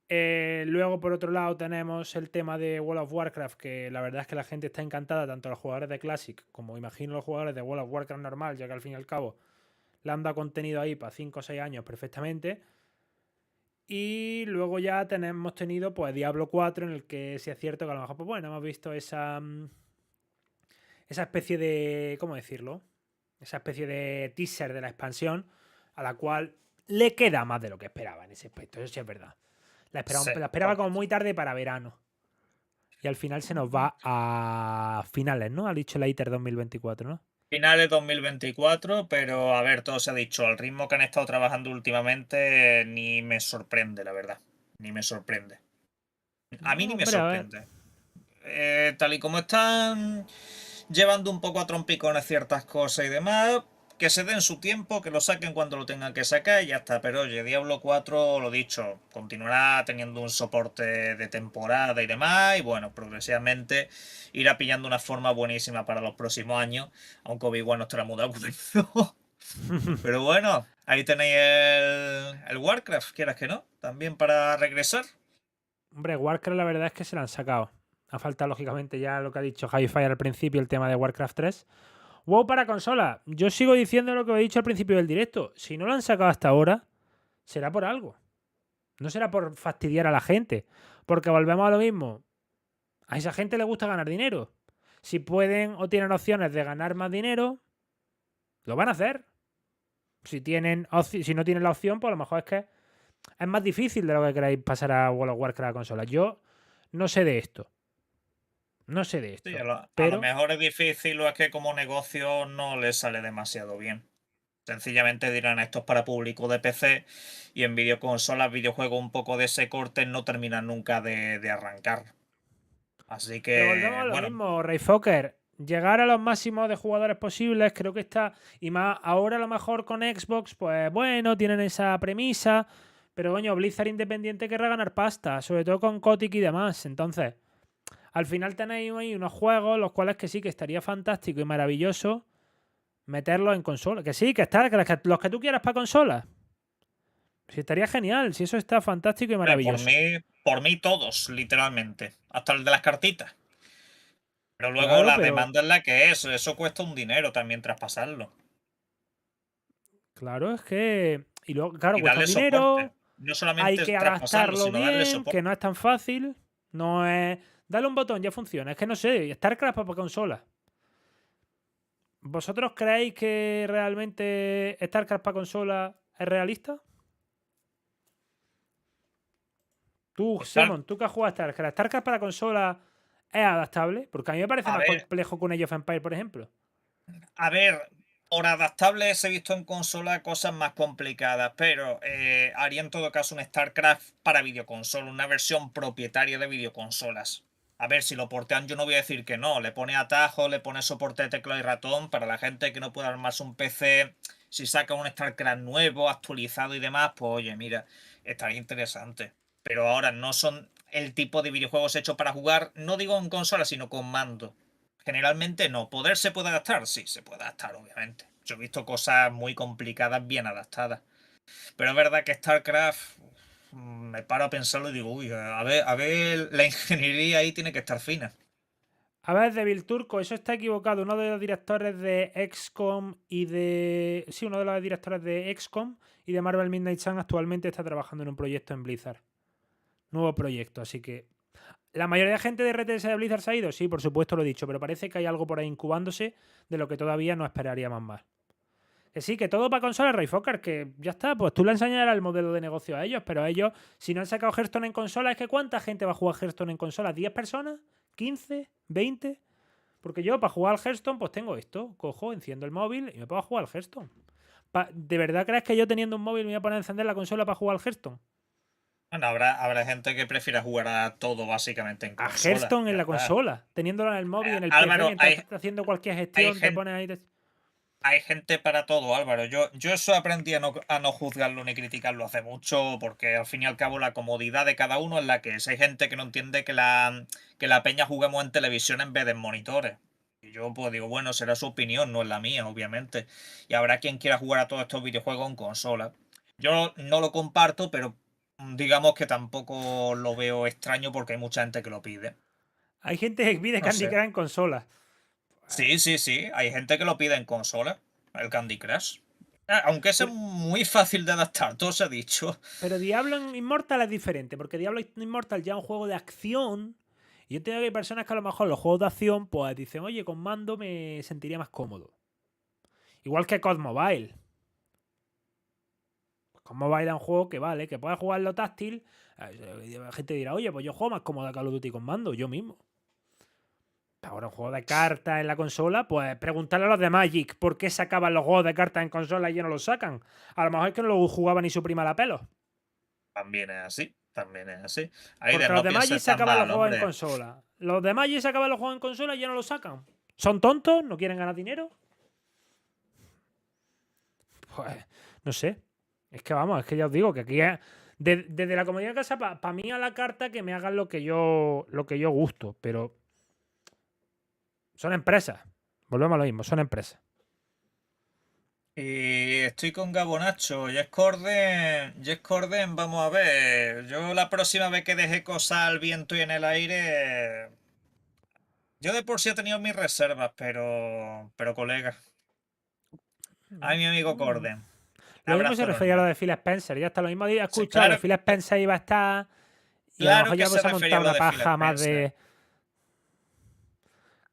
Luego, por otro lado, tenemos el tema de World of Warcraft, que la verdad es que la gente está encantada, tanto los jugadores de Classic como imagino los jugadores de World of Warcraft normal, ya que al fin y al cabo le han dado contenido ahí para 5 o 6 años perfectamente. Y luego ya hemos tenido pues Diablo 4, en el que sí es cierto que a lo mejor, pues bueno, hemos visto esa especie de, ¿cómo decirlo? Esa especie de teaser de la expansión, a la cual le queda más de lo que esperaba en ese aspecto, eso sí es verdad. La esperaba como muy tarde para verano. Y al final se nos va a finales, ¿no? Ha dicho la ITER 2024, ¿no? Finales 2024, pero a ver, todo se ha dicho. Al ritmo que han estado trabajando últimamente, ni me sorprende, la verdad. Ni me sorprende. A mí ni me sorprende. Tal y como están llevando un poco a trompicones ciertas cosas y demás, que se den su tiempo, que lo saquen cuando lo tengan que sacar y ya está. Pero oye, Diablo 4, lo dicho, continuará teniendo un soporte de temporada y demás. Y bueno, progresivamente irá pillando una forma buenísima para los próximos años. Aunque Obi-Wan no estará muy de acuerdo. Pero bueno, ahí tenéis el Warcraft, quieras que no, también para regresar. Hombre, Warcraft la verdad es que se lo han sacado. Ha faltado, lógicamente, ya lo que ha dicho Hi-Fi al principio, el tema de Warcraft 3. WoW para consola. Yo sigo diciendo lo que he dicho al principio del directo. Si no lo han sacado hasta ahora, será por algo. No será por fastidiar a la gente. Porque volvemos a lo mismo. A esa gente le gusta ganar dinero. Si pueden o tienen opciones de ganar más dinero, lo van a hacer. Si no tienen la opción, pues a lo mejor es que es más difícil de lo que queráis pasar a World of Warcraft a consola. Yo no sé de esto. No sé de esto. Sí, a pero lo mejor es difícil o es que como negocio no les sale demasiado bien. Sencillamente dirán esto es para público de PC y en videoconsolas, videojuegos un poco de ese corte no terminan nunca de arrancar. Así que, pero volvemos a lo mismo, Rayfoker. Llegar a los máximos de jugadores posibles, creo que está. Y más ahora a lo mejor con Xbox, pues bueno, tienen esa premisa. Pero coño, Blizzard independiente querrá ganar pasta, sobre todo con Kotick y demás. Entonces, al final tenéis ahí unos juegos, los cuales que sí, que estaría fantástico y maravilloso meterlos en consola. Que sí, que los que tú quieras para consola. Sí, estaría genial, si eso está fantástico y maravilloso. Por mí todos, literalmente. Hasta el de las cartitas. Pero luego la demanda es la que es. Eso cuesta un dinero también traspasarlo. Claro, es que... Y luego, claro, y cuesta un dinero. Soporte. No solamente hay que adaptarlo bien, que no es tan fácil. No es... Dale un botón, ya funciona. Es que no sé, StarCraft para consola. ¿Vosotros creéis que realmente StarCraft para consola es realista? Tú, Simon, tú que has jugado a StarCraft, ¿StarCraft para consola es adaptable? Porque a mí me parece más complejo que un Age of Empires, por ejemplo. A ver, por adaptables he visto en consola cosas más complicadas, pero haría en todo caso un StarCraft para videoconsola, una versión propietaria de videoconsolas. A ver, si lo portean yo no voy a decir que no, le pone atajo, le pone soporte de teclado y ratón para la gente que no pueda armarse un PC, si saca un StarCraft nuevo, actualizado y demás, pues oye, mira, estaría interesante. Pero ahora no son el tipo de videojuegos hechos para jugar, no digo en consola, sino con mando. Generalmente no. ¿Poder se puede adaptar? Sí, se puede adaptar, obviamente. Yo he visto cosas muy complicadas bien adaptadas. Pero es verdad que StarCraft me paro a pensarlo y digo, uy, a ver, la ingeniería ahí tiene que estar fina. A ver, Devil Turco, eso está equivocado. Uno de los directores de XCOM y de... Sí, uno de los directores de XCOM y de Marvel Midnight Sun actualmente está trabajando en un proyecto en Blizzard. Nuevo proyecto, así que... ¿La mayoría de gente de RTS de Blizzard se ha ido? Sí, por supuesto lo he dicho, pero parece que hay algo por ahí incubándose de lo que todavía no esperaríamos más. Que sí, que todo para consola, Rayfokker, que ya está, pues tú le enseñarás el modelo de negocio a ellos, pero ellos, si no han sacado Hearthstone en consola, es que ¿cuánta gente va a jugar Hearthstone en consola? ¿10 personas? ¿15? ¿20? Porque yo para jugar al Hearthstone pues tengo esto, cojo, enciendo el móvil y me puedo jugar al Hearthstone. ¿De verdad crees que yo teniendo un móvil me voy a poner a encender la consola para jugar al Hearthstone? Bueno, habrá gente que prefiera jugar a todo básicamente en consola. A Hearthstone en la consola, teniéndolo en el móvil, en el Álvaro, PC, mientras estás haciendo cualquier gestión, te pones ahí... Hay gente para todo, Álvaro. Yo eso aprendí a no juzgarlo ni criticarlo hace mucho, porque al fin y al cabo la comodidad de cada uno es la que es. Hay gente que no entiende que la peña juguemos en televisión en vez de en monitores. Y yo pues digo, bueno, será su opinión, no es la mía, obviamente. Y habrá quien quiera jugar a todos estos videojuegos en consola. Yo no lo comparto, pero digamos que tampoco lo veo extraño porque hay mucha gente que lo pide. Hay gente que pide Candy Crush en consola. Sí. Hay gente que lo pide en consola, el Candy Crush. Aunque es muy fácil de adaptar, todo se ha dicho. Pero Diablo Immortal es diferente, porque Diablo Immortal ya es un juego de acción. Y yo entiendo que hay personas que a lo mejor los juegos de acción, pues dicen, oye, con mando me sentiría más cómodo. Igual que COD Mobile. COD Mobile es un juego que vale, que puedes jugarlo táctil. La gente dirá, oye, pues yo juego más cómodo a Call of Duty con mando, yo mismo. Ahora un juego de cartas en la consola, pues preguntarle a los de Magic por qué sacaban los juegos de cartas en consola y ya no los sacan. A lo mejor es que no lo jugaban ni su prima la pelo. También es así. Porque los de Magic sacaban los juegos en consola. Los de Magic sacaban los juegos en consola y ya no los sacan. ¿Son tontos? ¿No quieren ganar dinero? Pues, no sé. Es que vamos, es que ya os digo que aquí es... Desde la comodidad de casa, para mí a la carta que me hagan lo que yo gusto, pero... Son empresas. Volvemos a lo mismo, son empresas. Y estoy con Gabonacho. Jess Corden, vamos a ver. Yo la próxima vez que deje cosas al viento y en el aire... Yo de por sí he tenido mis reservas, pero colega. Ay, mi amigo Corden. Lo mismo se refería a lo de Phil Spencer. Ya está lo mismo había escuchado. Sí, claro. Phil Spencer iba a estar... Y claro, a lo mejor ya se ha montado una paja más de...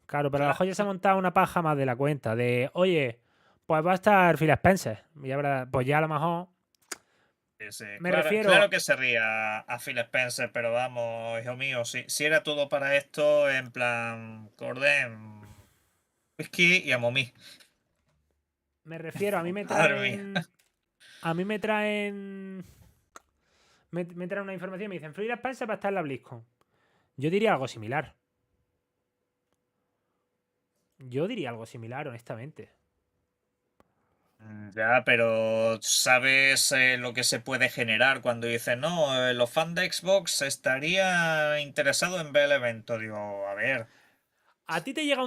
Claro, pero a lo mejor ya se ha montado una paja más de la cuenta. De, oye, pues va a estar Phil Spencer. Y habrá, pues ya a lo mejor... Sí. Me refiero... Claro que se ría a Phil Spencer, pero vamos, hijo mío, si era todo para esto, en plan, Corden, whisky y a momí. Me refiero, a mí me traen... me traen una información y me dicen, Phil Spencer va a estar en la BLIZZCON. Yo diría algo similar. Honestamente. Ya, pero ¿sabes lo que se puede generar cuando dicen, no, los fans de Xbox estarían interesados en ver el evento? Digo, a ver. A ti te llega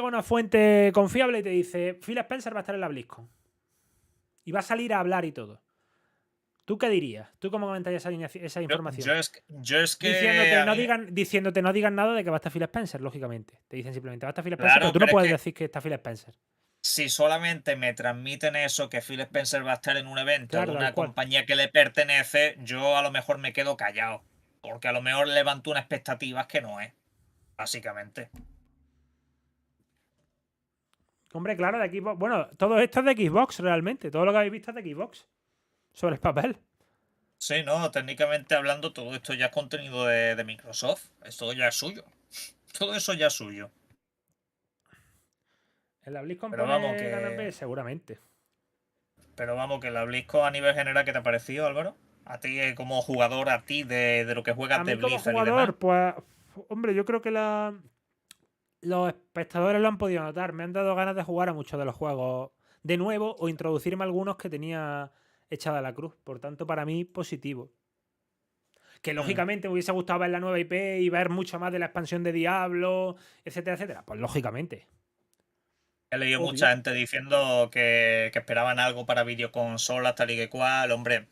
una fuente confiable y te dice, Phil Spencer va a estar en la BLIZZCON. Y va a salir a hablar y todo. ¿Tú qué dirías? ¿Tú cómo comentarías esa información? Yo es que... Diciéndote no digan nada de que va a estar Phil Spencer, lógicamente. Te dicen simplemente va a estar Phil Spencer, pero tú no puedes decir que está Phil Spencer. Si solamente me transmiten eso, que Phil Spencer va a estar en un evento de una compañía que le pertenece, yo a lo mejor me quedo callado. Porque a lo mejor levanto unas expectativas que no es. Básicamente. Hombre, claro, de Xbox. Bueno, todo esto es de Xbox realmente. Todo lo que habéis visto es de Xbox. Sobre el papel. Sí, no, técnicamente hablando, todo esto ya es contenido de Microsoft. Esto ya es suyo. Todo eso ya es suyo. En la BlizzCon seguramente. Pero vamos, que la BlizzCon a nivel general, ¿qué te ha parecido, Álvaro? A ti como jugador, a ti de lo que juegas de Blizzard como jugador, pues, hombre, yo creo que los espectadores lo han podido notar. Me han dado ganas de jugar a muchos de los juegos de nuevo o introducirme algunos que tenía echada a la cruz. Por tanto, para mí, positivo. Que lógicamente me hubiese gustado ver la nueva IP y ver mucho más de la expansión de Diablo, etcétera, etcétera. Pues lógicamente. He leído mucha gente diciendo que esperaban algo para videoconsolas, tal y que cual. Hombre,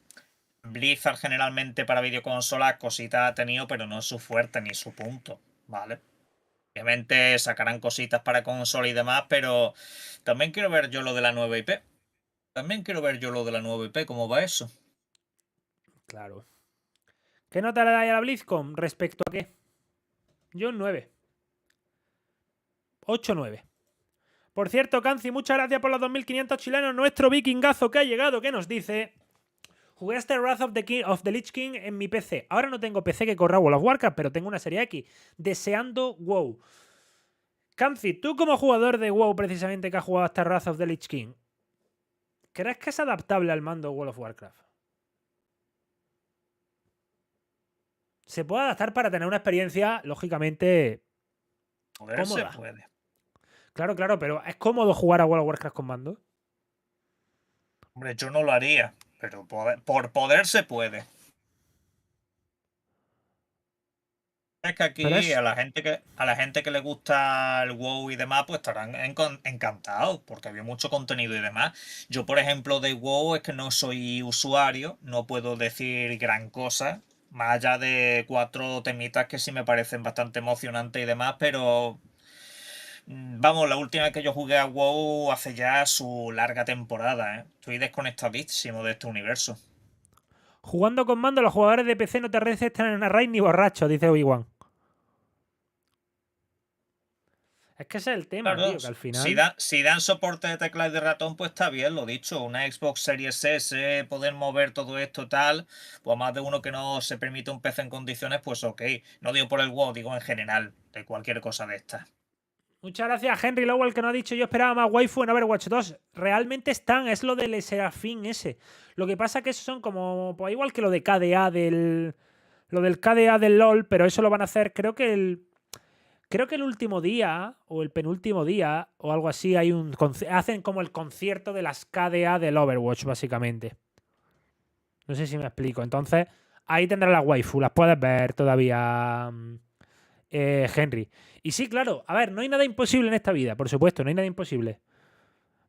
Blizzard generalmente para videoconsolas cositas ha tenido, pero no es su fuerte ni su punto, ¿vale? Obviamente sacarán cositas para consola y demás, pero también quiero ver yo lo de la nueva IP. ¿Cómo va eso? Claro. ¿Qué nota le dais a la BlizzCon? ¿Respecto a qué? Yo un 9. 8-9. Por cierto, Canci, muchas gracias por los 2.500 chilenos. Nuestro vikingazo que ha llegado, que nos dice... Jugué este Wrath of the Lich King en mi PC. Ahora no tengo PC que corra World of Warcraft, pero tengo una serie X. Deseando WoW. Canci, tú como jugador de WoW precisamente que has jugado hasta Wrath of the Lich King, ¿crees que es adaptable al mando World of Warcraft? Se puede adaptar para tener una experiencia, lógicamente, Poder se cómoda. puede. Claro, claro, pero ¿es cómodo jugar a World of Warcraft con mando? Hombre, yo no lo haría, pero por poder se puede. Es que aquí a la gente que le gusta el WoW y demás, pues estarán encantados, porque había mucho contenido y demás. Yo, por ejemplo, de WoW es que no soy usuario, no puedo decir gran cosa, más allá de 4 temitas que sí me parecen bastante emocionantes y demás, pero vamos, la última vez que yo jugué a WoW hace ya su larga temporada, ¿eh? Estoy desconectadísimo de este universo. Jugando con mando, los jugadores de PC no te recetan en una raid ni borrachos, dice Obi-Wan. Es que ese es el tema, Claro, tío, que al final... si dan soporte de teclado y de ratón, pues está bien, lo dicho. Una Xbox Series S, poder mover todo esto tal, pues más de uno que no se permite un PC en condiciones, pues ok. No digo por el WoW, digo en general, de cualquier cosa de estas. Muchas gracias, Henry Lowell, que nos ha dicho yo esperaba más waifu en Overwatch 2. Realmente están, es lo del Serafín ese. Lo que pasa que esos son como, pues igual que lo de KDA lo del KDA del LoL, pero eso lo van a hacer, creo que el último día, o el penúltimo día, o algo así, hacen como el concierto de las KDA del Overwatch, básicamente. No sé si me explico. Entonces, ahí tendrás las waifu, las puedes ver todavía, Henry. Y sí, claro, a ver, no hay nada imposible en esta vida, por supuesto, no hay nada imposible.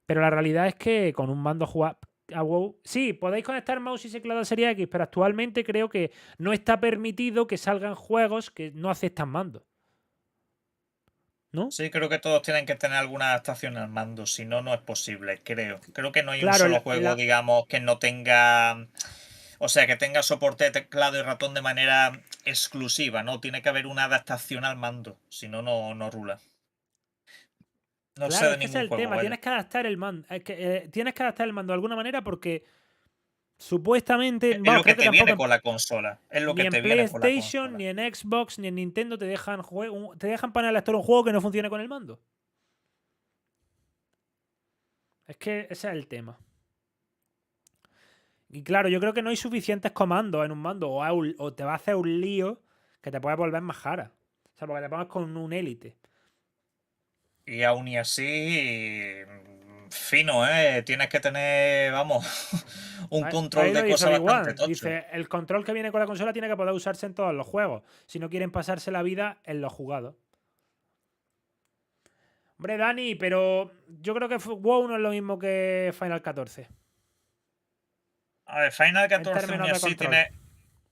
Pero la realidad es que con un mando jugar a WoW... Sí, podéis conectar mouse y teclado a Serie X, pero actualmente creo que no está permitido que salgan juegos que no aceptan mando. ¿No? Sí, creo que todos tienen que tener alguna adaptación al mando, si no, no es posible, creo. Creo que no hay un solo juego, digamos, que no tenga... O sea, que tenga soporte de teclado y ratón de manera exclusiva, ¿no? Tiene que haber una adaptación al mando, si no, no rula. No sé de es que ese es ningún el juego, tema, vaya. tienes que adaptar el mando. Tienes que adaptar el mando de alguna manera porque supuestamente... Es lo que te viene con la consola. Es lo que te viene con la consola. Ni en PlayStation, ni en Xbox, ni en Nintendo te dejan poner al lector un juego que no funcione con el mando. Es que ese es el tema. Y claro, yo creo que no hay suficientes comandos en un mando. O te va a hacer un lío que te puede volver más jara. O sea, porque te pongas con un élite. Y aún y así, fino, ¿eh? Tienes que tener, vamos, un control de cosas bastante tocho. Dice, el control que viene con la consola tiene que poder usarse en todos los juegos. Si no quieren pasarse la vida en los jugados. Hombre, Dani, pero yo creo que WoW no es lo mismo que Final 14. A ver, Final 14 aún y así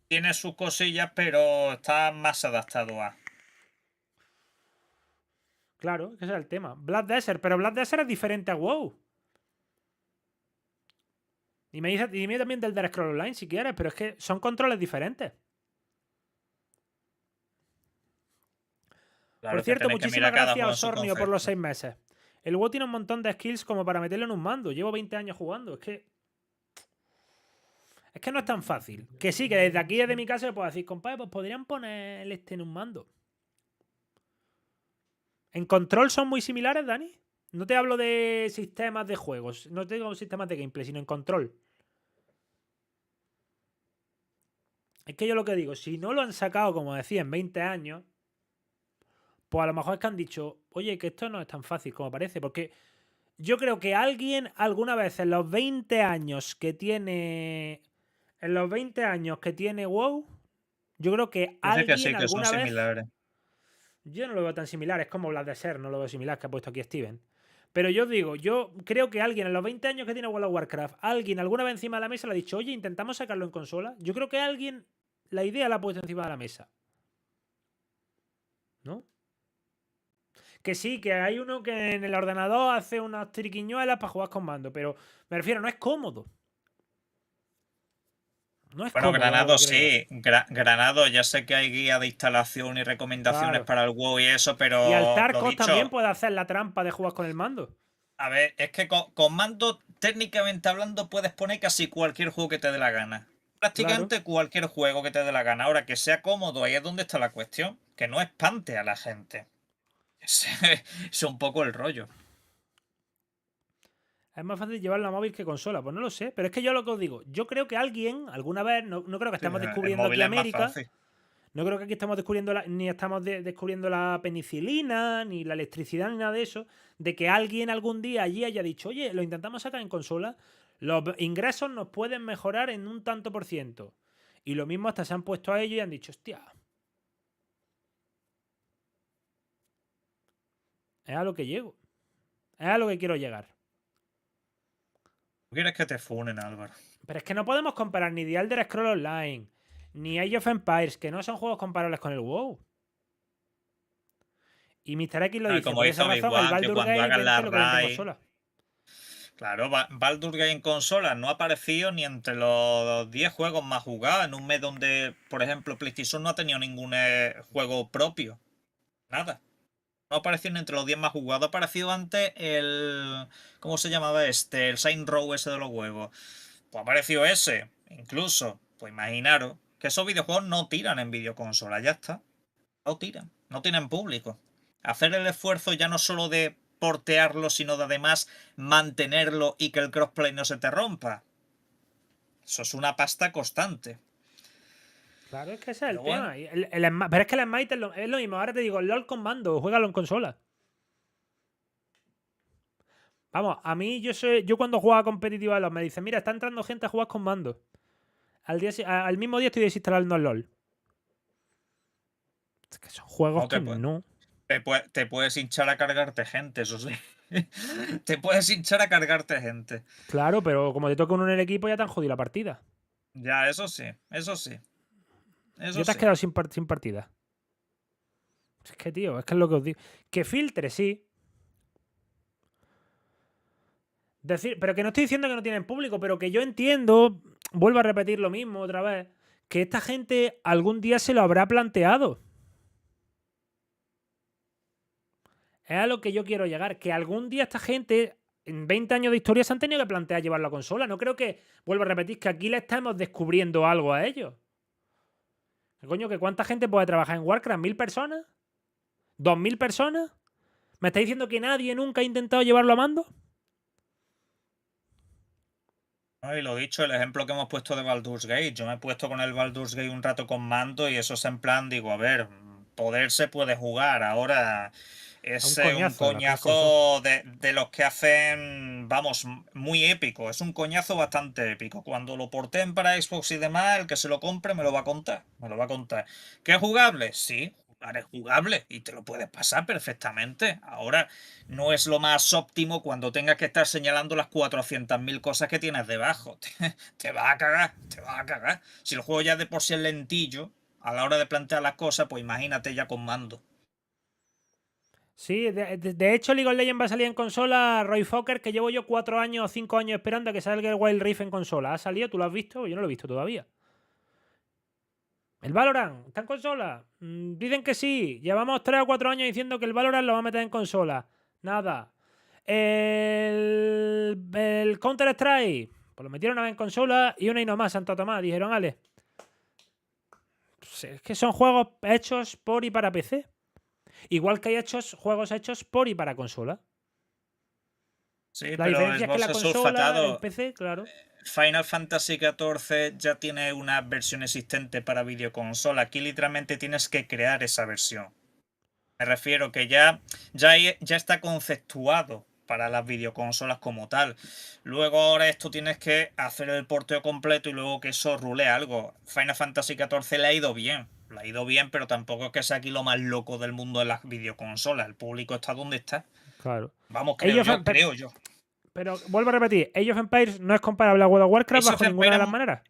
tiene sus cosillas, pero está más adaptado a... Claro, ese es el tema. Blood Desert, pero Blood Desert es diferente a WoW. Y dime también del Direct Scroll Online si quieres, pero es que son controles diferentes. Claro, por cierto, muchísimas gracias a Osornio por los 6 meses. El WoW tiene un montón de skills como para meterlo en un mando. Llevo 20 años jugando. Es que no es tan fácil. Que sí, que desde aquí, desde mi casa, le puedo decir, compadre, pues podrían poner el en un mando. ¿En control son muy similares, Dani? No te hablo de sistemas de juegos. No te digo sistemas de gameplay, sino en control. Es que yo lo que digo, si no lo han sacado, como decía, en 20 años, pues a lo mejor es que han dicho, oye, que esto no es tan fácil como parece. Porque yo creo que alguien alguna vez en los 20 años que tiene... En los 20 años que tiene WoW, yo creo que alguien alguna vez... Similares. Yo no lo veo tan similar, es como Blood Desert, no lo veo similar que ha puesto aquí Steven. Pero yo digo, yo creo que alguien en los 20 años que tiene World of Warcraft, alguien alguna vez encima de la mesa le ha dicho, oye, intentamos sacarlo en consola. Yo creo que alguien la idea la ha puesto encima de la mesa. ¿No? Que sí, que hay uno que en el ordenador hace unas triquiñuelas para jugar con mando, pero me refiero, no es cómodo. No es Bueno, cómodo, Granado lo que sí. Granado, ya sé que hay guía de instalación y recomendaciones Claro. para el WoW y eso, Y pero al lo Tarkov también dicho, puede hacer la trampa de jugar con el mando. a ver, es que con mando, técnicamente hablando, puedes poner casi cualquier juego que te dé la gana. Claro. Prácticamente cualquier juego que te dé la gana. Ahora, que sea cómodo, ahí es donde está la cuestión. Que no espante a la gente. Ese es un poco el rollo. Es más fácil llevarlo a móvil que consola. Pues no lo sé. Pero es que yo lo que os digo, yo creo que alguien, alguna vez, no creo que Sí, estemos el descubriendo móvil aquí es más América. fácil. No creo que aquí estamos descubriendo ni estamos descubriendo la penicilina, ni la electricidad, ni nada de eso. De que alguien algún día allí haya dicho, oye, lo intentamos sacar en consola. Los ingresos nos pueden mejorar en un tanto por ciento. Y lo mismo hasta se han puesto a ello y han dicho, hostia. Es a lo que llego. Es a lo que quiero llegar. ¿Tú quieres que te funen, Álvaro? Pero es que no podemos comparar ni The Elder Scrolls Online, ni Age of Empires, que no son juegos comparables con el WoW. Y Mr. X lo No, y dice, como por esa hizo Big razón, el One, que Baldur cuando Gate hagan 20 la lo quieren en raid. consola. Claro, Baldur Gate en consola no ha aparecido ni entre los 10 juegos más jugados en un mes donde, por ejemplo, PlayStation no ha tenido ningún juego propio. Nada. No ha aparecido ni entre los 10 más jugados. Ha aparecido antes el... ¿Cómo se llamaba este? El Saint Row ese de los huevos. Pues ha aparecido ese. Incluso. Pues imaginaros que esos videojuegos no tiran en videoconsola. Ya está. No tiran. No tienen público. Hacer el esfuerzo ya no solo de portearlo, sino de además mantenerlo y que el crossplay no se te rompa. Eso es una pasta constante. Claro, es que ese es Pero el bueno. tema. Pero es que el Smite es lo mismo. Ahora te digo, el LOL con mando, juégalo en consola. Vamos, a mí yo cuando jugaba competitiva LOL me dicen, mira, está entrando gente a jugar con mando. Al mismo día estoy desinstalando el LOL. Es que son juegos que no. Te puedes hinchar a cargarte gente, eso sí. Te puedes hinchar a cargarte gente. Claro, pero como te toca uno en el equipo ya te han jodido la partida. Ya, eso sí, eso sí. Ya te has quedado sin partida. Es que, tío, es que es lo que os digo. Que filtre, sí. Pero que no estoy diciendo que no tienen público, pero que yo entiendo, vuelvo a repetir lo mismo otra vez, que esta gente algún día se lo habrá planteado. Es a lo que yo quiero llegar, que algún día esta gente, en 20 años de historia, se han tenido que plantear llevarlo a consola. No creo que, vuelvo a repetir, que aquí le estamos descubriendo algo a ellos. Coño, que ¿cuánta gente puede trabajar en Warcraft? ¿1000 personas? ¿2000 personas? ¿Me estáis diciendo que nadie nunca ha intentado llevarlo a mando? No, y lo dicho, el ejemplo que hemos puesto de Baldur's Gate. Yo me he puesto con el Baldur's Gate un rato con mando y eso es en plan, digo, a ver, poder se puede jugar. Ahora es un coñazo de los que hacen, vamos, muy épico. Es un coñazo bastante épico. Cuando lo porten para Xbox y demás, el que se lo compre me lo va a contar. Me lo va a contar. ¿Qué es jugable? Sí. Es jugable y te lo puedes pasar perfectamente. Ahora, no es lo más óptimo cuando tengas que estar señalando las 400.000 cosas que tienes debajo. Te vas a cagar, te vas a cagar. Si el juego ya de por sí es lentillo, a la hora de plantear las cosas, pues imagínate ya con mando. Sí, de hecho League of Legends va a salir en consola, Roy Fokker, que llevo yo 4 años o 5 años esperando a que salga el Wild Rift en consola. ¿Ha salido? ¿Tú lo has visto? Yo no lo he visto todavía. ¿El Valorant está en consola? Dicen que sí. Llevamos 3 o 4 años diciendo que el Valorant lo va a meter en consola. Nada. El Counter-Strike, pues lo metieron una vez en consola y una y no más, Santo Tomás. Dijeron, ale. Pues es que son juegos hechos por y para PC. Igual que hay juegos hechos por y para consola. Sí, La pero diferencia es que la consola, el PC, claro. Final Fantasy XIV ya tiene una versión existente para videoconsola. Aquí literalmente tienes que crear esa versión. Me refiero que ya está conceptuado para las videoconsolas como tal. Luego ahora esto tienes que hacer el porteo completo y luego que eso rule algo. Final Fantasy XIV le ha ido bien. Le ha ido bien, pero tampoco es que sea aquí lo más loco del mundo de las videoconsolas. El público está donde está. Claro. Vamos, creo yo. Pero vuelvo a repetir, Age of Empires no es comparable a World of Warcraft bajo ninguna de las maneras.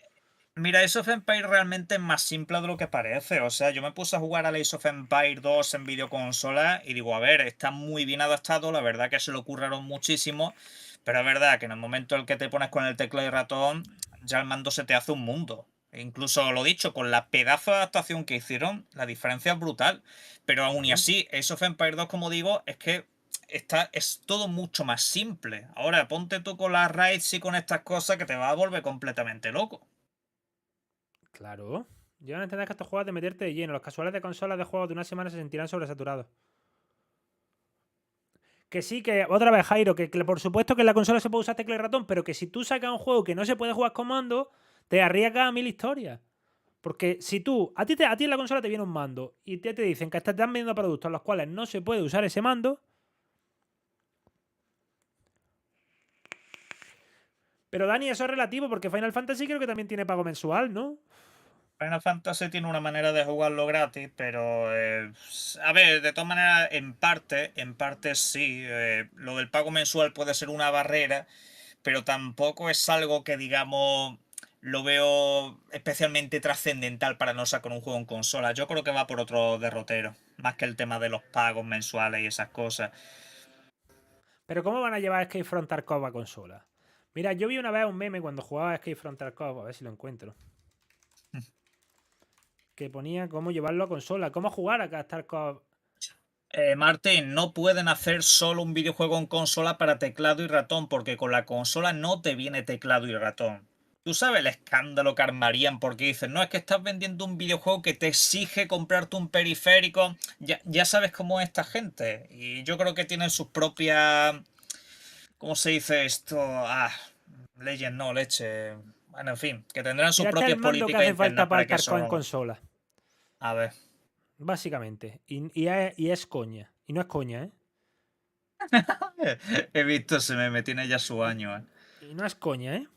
Mira, Age of Empires realmente es más simple de lo que parece. O sea, yo me puse a jugar al Age of Empires 2 en videoconsola y digo, a ver, está muy bien adaptado, la verdad que se lo curraron muchísimo, pero es verdad que en el momento en el que te pones con el teclado y ratón, ya el mando se te hace un mundo. E incluso lo dicho, con la pedazo de adaptación que hicieron, la diferencia es brutal. Pero aún y así, Age of Empires 2, como digo, es que es todo mucho más simple. Ahora, ponte tú con las raids y con estas cosas que te va a volver completamente loco. Claro. Llegan a entender que estos juegos de meterte de lleno. Los casuales de consolas de juegos de una semana se sentirán sobresaturados. Que sí, que otra vez, Jairo, que por supuesto que en la consola se puede usar tecla y ratón, pero que si tú sacas un juego que no se puede jugar con mando, te arriesgas a 1000 historias. Porque si tú, a ti en la consola te viene un mando y te dicen que están vendiendo productos a los cuales no se puede usar ese mando. Pero Dani, eso es relativo porque Final Fantasy creo que también tiene pago mensual, ¿no? Final Fantasy tiene una manera de jugarlo gratis, pero a ver, de todas maneras, en parte sí. Lo del pago mensual puede ser una barrera, pero tampoco es algo que, digamos, lo veo especialmente trascendental para no sacar un juego en consola. Yo creo que va por otro derrotero, más que el tema de los pagos mensuales y esas cosas. Pero ¿cómo van a llevar Escape from Tarkov a consola? Mira, yo vi una vez un meme cuando jugaba Escape from Tarkov, a ver si lo encuentro. Que ponía cómo llevarlo a consola, cómo jugar a Tarkov. Martín, no pueden hacer solo un videojuego en consola para teclado y ratón, porque con la consola no te viene teclado y ratón. Tú sabes el escándalo que armarían porque dicen, no, es que estás vendiendo un videojuego que te exige comprarte un periférico. Ya sabes cómo es esta gente. Y yo creo que tienen sus propias... ¿Cómo se dice esto? Leyes no, leche. Bueno, en fin, que tendrán sus propias políticas internas para que eso... en consola. A ver. Básicamente. Y es coña. Y no es coña, ¿eh? He visto ese meme, tiene ya su año, ¿eh? Y no es coña, ¿eh?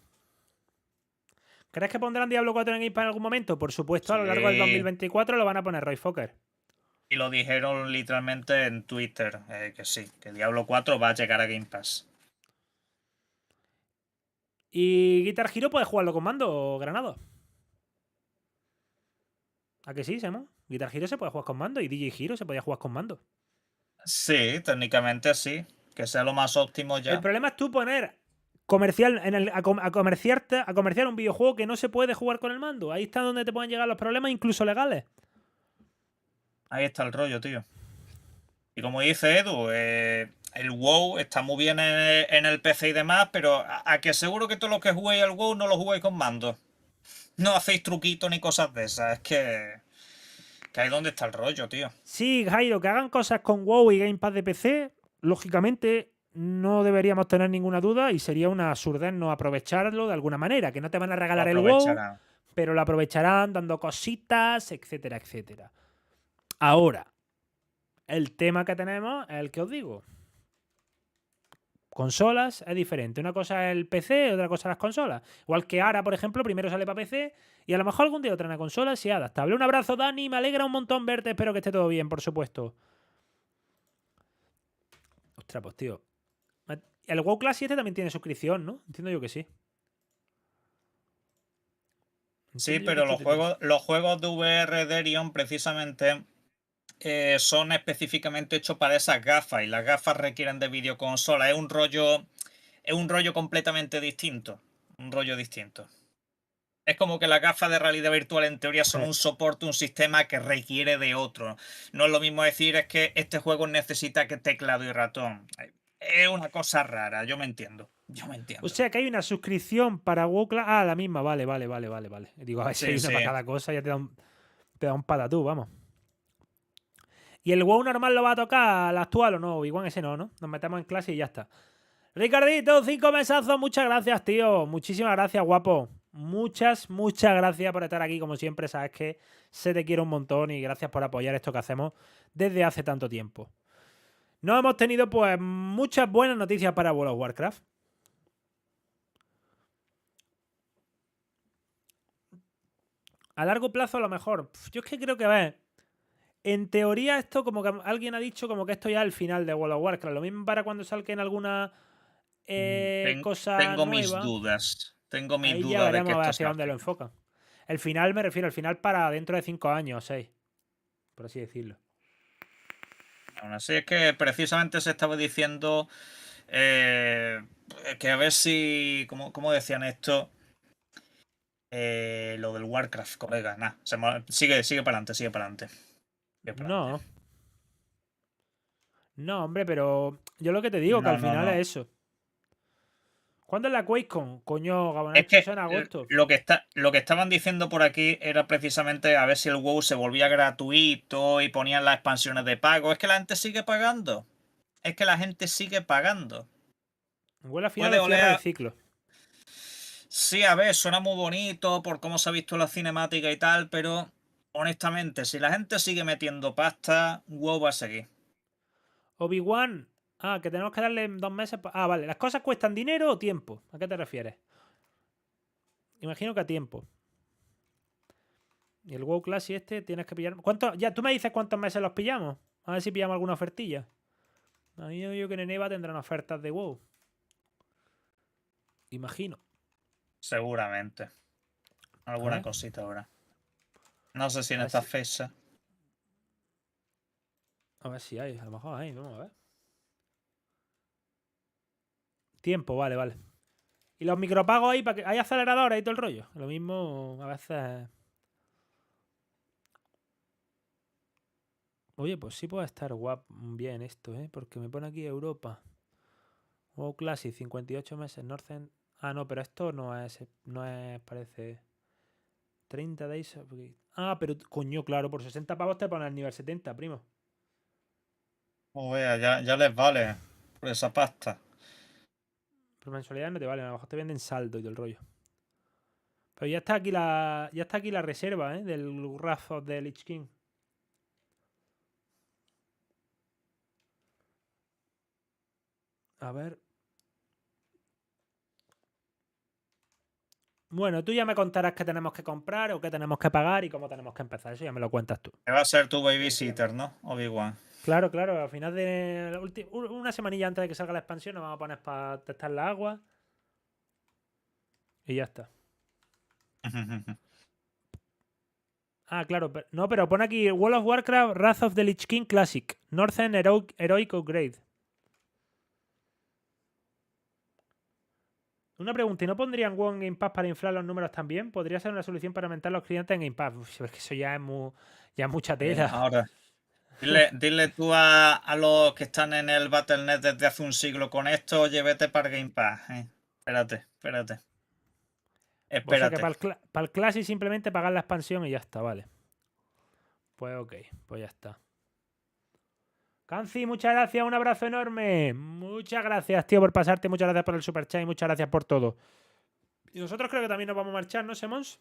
¿Crees que pondrán Diablo 4 en Game Pass en algún momento? Por supuesto, a lo largo del 2024 lo van a poner Roy Fokker. Y lo dijeron literalmente en Twitter, que sí, que Diablo 4 va a llegar a Game Pass. ¿Y Guitar Hero puedes jugarlo con mando, Granado? ¿A que sí, Semo? Guitar Hero se puede jugar con mando y DJ Hero se podía jugar con mando. Sí, técnicamente sí. Que sea lo más óptimo ya. El problema es tú poner comercial a comerciar un videojuego que no se puede jugar con el mando. Ahí está donde te pueden llegar los problemas, incluso legales. Ahí está el rollo, tío. Y como dice Edu, el WoW está muy bien en el PC y demás, pero a que seguro que todos los que juguéis al WoW no lo juguéis con mando. No hacéis truquitos ni cosas de esas. Es que ahí donde está el rollo, tío. Sí, Jairo, que hagan cosas con WoW y Game Pass de PC, lógicamente no deberíamos tener ninguna duda y sería una absurdez no aprovecharlo de alguna manera, que no te van a regalar el WoW, pero lo aprovecharán dando cositas, etcétera, etcétera. Ahora, el tema que tenemos es el que os digo. Consolas es diferente. Una cosa es el PC y otra cosa las consolas. Igual que ahora, por ejemplo, primero sale para PC y a lo mejor algún día otra en la consola si es adaptable. Un abrazo, Dani. Me alegra un montón verte. Espero que esté todo bien, por supuesto. Ostras, pues tío. El WoW Classic este también tiene suscripción, ¿no? Entiendo yo que sí. Sí, pero los juegos de VR de Erion precisamente son específicamente hechos para esas gafas y las gafas requieren de videoconsola. Es un rollo completamente distinto. Un rollo distinto. Es como que las gafas de realidad virtual en teoría son un soporte, un sistema que requiere de otro. No es lo mismo decir es que este juego necesita que teclado y ratón. Es una cosa rara, yo me entiendo. O sea que hay una suscripción para WoW Classic. Ah, la misma, vale. Digo, a ver si hay una para cada cosa, ya te da un patatú, vamos. ¿Y el WoW normal lo va a tocar al actual o no? Igual ese no, ¿no? Nos metemos en clase y ya está. Ricardito, 5 mesazos, muchas gracias, tío. Muchísimas gracias, guapo. Muchas gracias por estar aquí, como siempre. Sabes que se te quiere un montón y gracias por apoyar esto que hacemos desde hace tanto tiempo. No hemos tenido, pues, muchas buenas noticias para World of Warcraft. A largo plazo, a lo mejor. Yo es que creo que, a ver, en teoría esto como que alguien ha dicho como que esto ya es el final de World of Warcraft. Lo mismo para cuando salga en alguna cosa Tengo nueva. mis dudas. Tengo mis Ahí dudas ya veremos de que esto hacia dónde lo enfocan. El final me refiero, el final para dentro de 5 años o 6. Por así decirlo. Aún así es que precisamente se estaba diciendo que a ver si... ¿Cómo decían esto? Lo del Warcraft, colega. Nah, sigue para adelante, sigue para adelante. No. No, hombre, pero yo lo que te digo, que al final es eso. ¿Cuándo es la QuakeCon? Coño, Gabón, Es que eso en agosto. lo que estaban diciendo por aquí era precisamente a ver si el WoW se volvía gratuito y ponían las expansiones de pago. Es que la gente sigue pagando. Es que la gente sigue pagando. Huele al final de cierre de ciclo. Sí, a ver, suena muy bonito por cómo se ha visto la cinemática y tal, pero honestamente, si la gente sigue metiendo pasta, WoW va a seguir. Obi-Wan. Ah, que tenemos que darle 2 meses. Ah, vale. ¿Las cosas cuestan dinero o tiempo? ¿A qué te refieres? Imagino que a tiempo. Y el WoW Classic este tienes que pillar. ¿Cuánto? Ya, tú me dices cuántos meses los pillamos. A ver si pillamos alguna ofertilla. A mí yo que en Eneva tendrán ofertas de WoW. Imagino. Seguramente. Alguna cosita ahora. No sé si en esta fecha. A ver si hay. A lo mejor hay. Vamos a ver. Tiempo, vale, vale. Y los micropagos ahí, para que hay aceleradores y todo el rollo. Lo mismo a veces. Oye, pues sí puede estar guapo bien esto, ¿eh? Porque me pone aquí Europa. WoW Classic, 58 meses. Northern. Ah, no, pero esto no es, parece. 30 days. Ah, pero coño, claro, por 60 pavos te pones el nivel 70, primo. Oh, vea, ya les vale por esa pasta. Por mensualidad no te vale, a lo mejor te venden saldo y todo el rollo. Pero ya está aquí la reserva, ¿eh? Del Wrath of the Lich King. A ver. Bueno, tú ya me contarás qué tenemos que comprar o qué tenemos que pagar y cómo tenemos que empezar. Eso ya me lo cuentas tú. Va a ser tu babysitter, ¿no? Obi-Wan. Claro, claro. Al final de una semanilla antes de que salga la expansión nos vamos a poner para testar la agua. Y ya está. Ah, claro. No, pero pone aquí World of Warcraft Wrath of the Lich King Classic. Northern Heroic Upgrade. Una pregunta, ¿y no pondrían WoW en Gamepass para inflar los números también? ¿Podría ser una solución para aumentar los clientes en Gamepass? Uf, es que eso ya es mucha tela. Ahora, dile tú a los que están en el Battle.net desde hace un siglo con esto, oye, vete para Game Pass. Espérate. O sea que para el Classic simplemente pagar la expansión y ya está, vale. Pues ok, pues ya está. Canci, muchas gracias, un abrazo enorme. Muchas gracias, tío, por pasarte. Muchas gracias por el superchat y muchas gracias por todo. Y nosotros creo que también nos vamos a marchar, ¿no, Semons?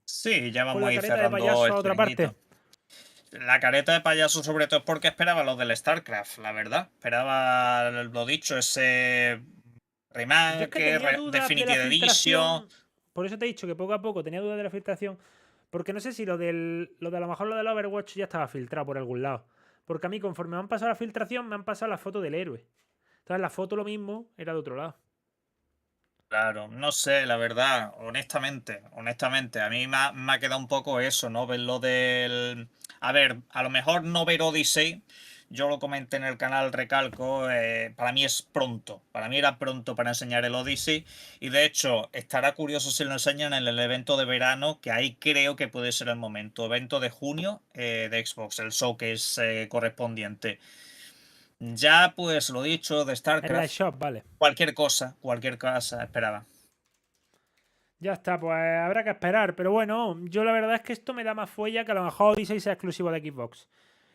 Sí, ya vamos a ir Con la careta de cerrando payaso a otra chiringuito. parte. La careta de payaso sobre todo es porque esperaba lo del StarCraft, la verdad. Esperaba, lo dicho, ese remake, Definitive Edition. Por eso te he dicho que poco a poco tenía dudas de la filtración. Porque no sé si lo de a lo mejor lo del Overwatch ya estaba filtrado por algún lado. Porque a mí, conforme me han pasado la filtración, me han pasado la foto del héroe. Entonces la foto lo mismo era de otro lado. Claro, no sé, la verdad, honestamente, a mí me ha quedado un poco eso, ¿no? Ver lo del... A ver, a lo mejor no ver Odyssey, yo lo comenté en el canal, recalco, para mí es pronto, para mí era pronto para enseñar el Odyssey, y de hecho, estará curioso si lo enseñan en el evento de verano, que ahí creo que puede ser el momento, evento de junio de Xbox, el showcase correspondiente. Ya, pues, lo dicho, de StarCraft. En la shop, vale. Cualquier cosa esperaba. Ya está, pues habrá que esperar. Pero bueno, yo la verdad es que esto me da más fuella que a lo mejor Odyssey sea exclusivo de Xbox.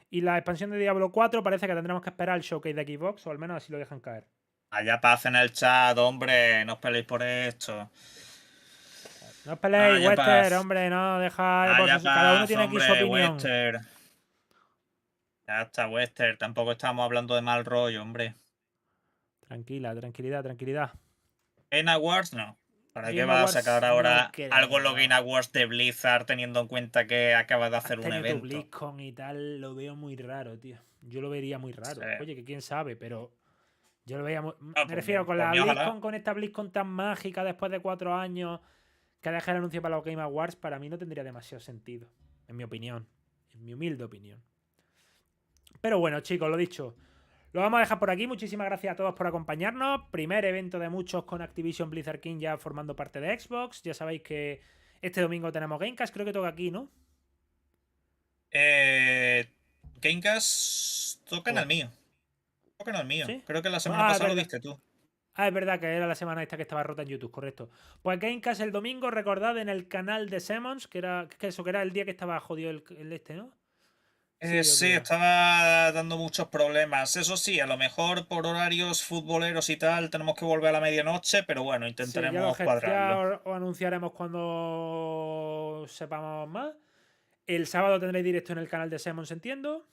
Y la expansión de Diablo 4 parece que tendremos que esperar el showcase de Xbox, o al menos así lo dejan caer. Haya paz en el chat, hombre, no os peleéis por esto. No os peleéis, Wester, hombre, no, deja... cada uno tiene aquí su opinión. Wester. Ya está, Wester, tampoco estamos hablando de mal rollo, hombre. Tranquilidad. ¿En Awards? No. ¿Para qué Game vas a Awards, sacar ahora no creo. algo en los Game Awards de Blizzard teniendo en cuenta que acabas de hacer un evento? BlizzCon y tal, lo veo muy raro, tío. Yo lo vería muy raro. Sí. Oye, que quién sabe, pero yo lo veía muy... Ah, me refiero con la ojalá. BlizzCon, con esta BlizzCon tan mágica después de 4 años, que deje el anuncio para los Game Awards, para mí no tendría demasiado sentido. En mi opinión. En mi humilde opinión. Pero bueno, chicos, lo dicho. Lo vamos a dejar por aquí. Muchísimas gracias a todos por acompañarnos. Primer evento de muchos con Activision Blizzard King ya formando parte de Xbox. Ya sabéis que este domingo tenemos Gamepass. Creo que toca aquí, ¿no? Gamepass toca en el mío. Toca en el mío. ¿Sí? Creo que la semana pasada lo diste tú. Ah, es verdad que era la semana esta que estaba rota en YouTube, correcto. Pues Gamepass el domingo, recordad, en el canal de Simmons, que era el día que estaba jodido el este, ¿no? Sí, estaba dando muchos problemas. Eso sí, a lo mejor por horarios futboleros y tal tenemos que volver a la medianoche, pero bueno, intentaremos cuadrarlo. Ya os anunciaremos cuando sepamos más. El sábado tendréis directo en el canal de Simmons, entiendo.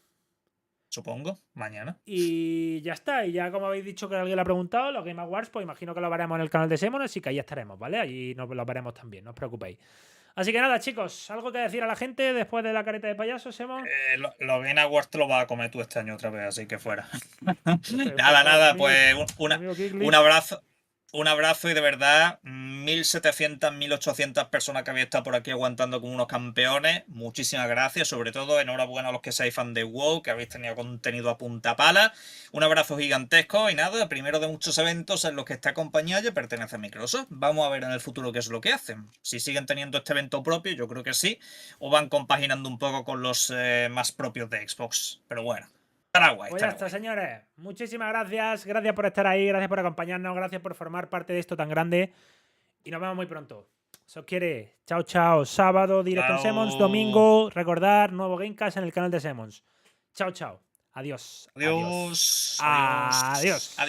Supongo, mañana. Y ya está. Y ya como habéis dicho que alguien lo ha preguntado, los Game Awards, pues imagino que lo veremos en el canal de Simmons, así que ahí estaremos, ¿vale? Allí lo veremos también, no os preocupéis. Así que nada, chicos, ¿algo que decir a la gente después de la careta de payaso, Simmons? Los Game Awards te lo vas a comer tú este año otra vez, así que fuera. Nada, pues un abrazo. Un abrazo y de verdad, 1.700, 1.800 personas que habéis estado por aquí aguantando como unos campeones. Muchísimas gracias, sobre todo enhorabuena a los que seáis fan de WoW, que habéis tenido contenido a punta pala. Un abrazo gigantesco y nada, primero de muchos eventos en los que está acompañado y pertenece a Microsoft. Vamos a ver en el futuro qué es lo que hacen. Si siguen teniendo este evento propio, yo creo que sí, o van compaginando un poco con los más propios de Xbox. Pero bueno. Pues ya está, señores. Muchísimas gracias. Gracias por estar ahí. Gracias por acompañarnos. Gracias por formar parte de esto tan grande. Y nos vemos muy pronto. Se os quiere. Chao, chao. Sábado, directo en Simmons. Domingo, recordar, nuevo Gamepass en el canal de Simmons. Chao, chao. Adiós. Adiós. Adiós.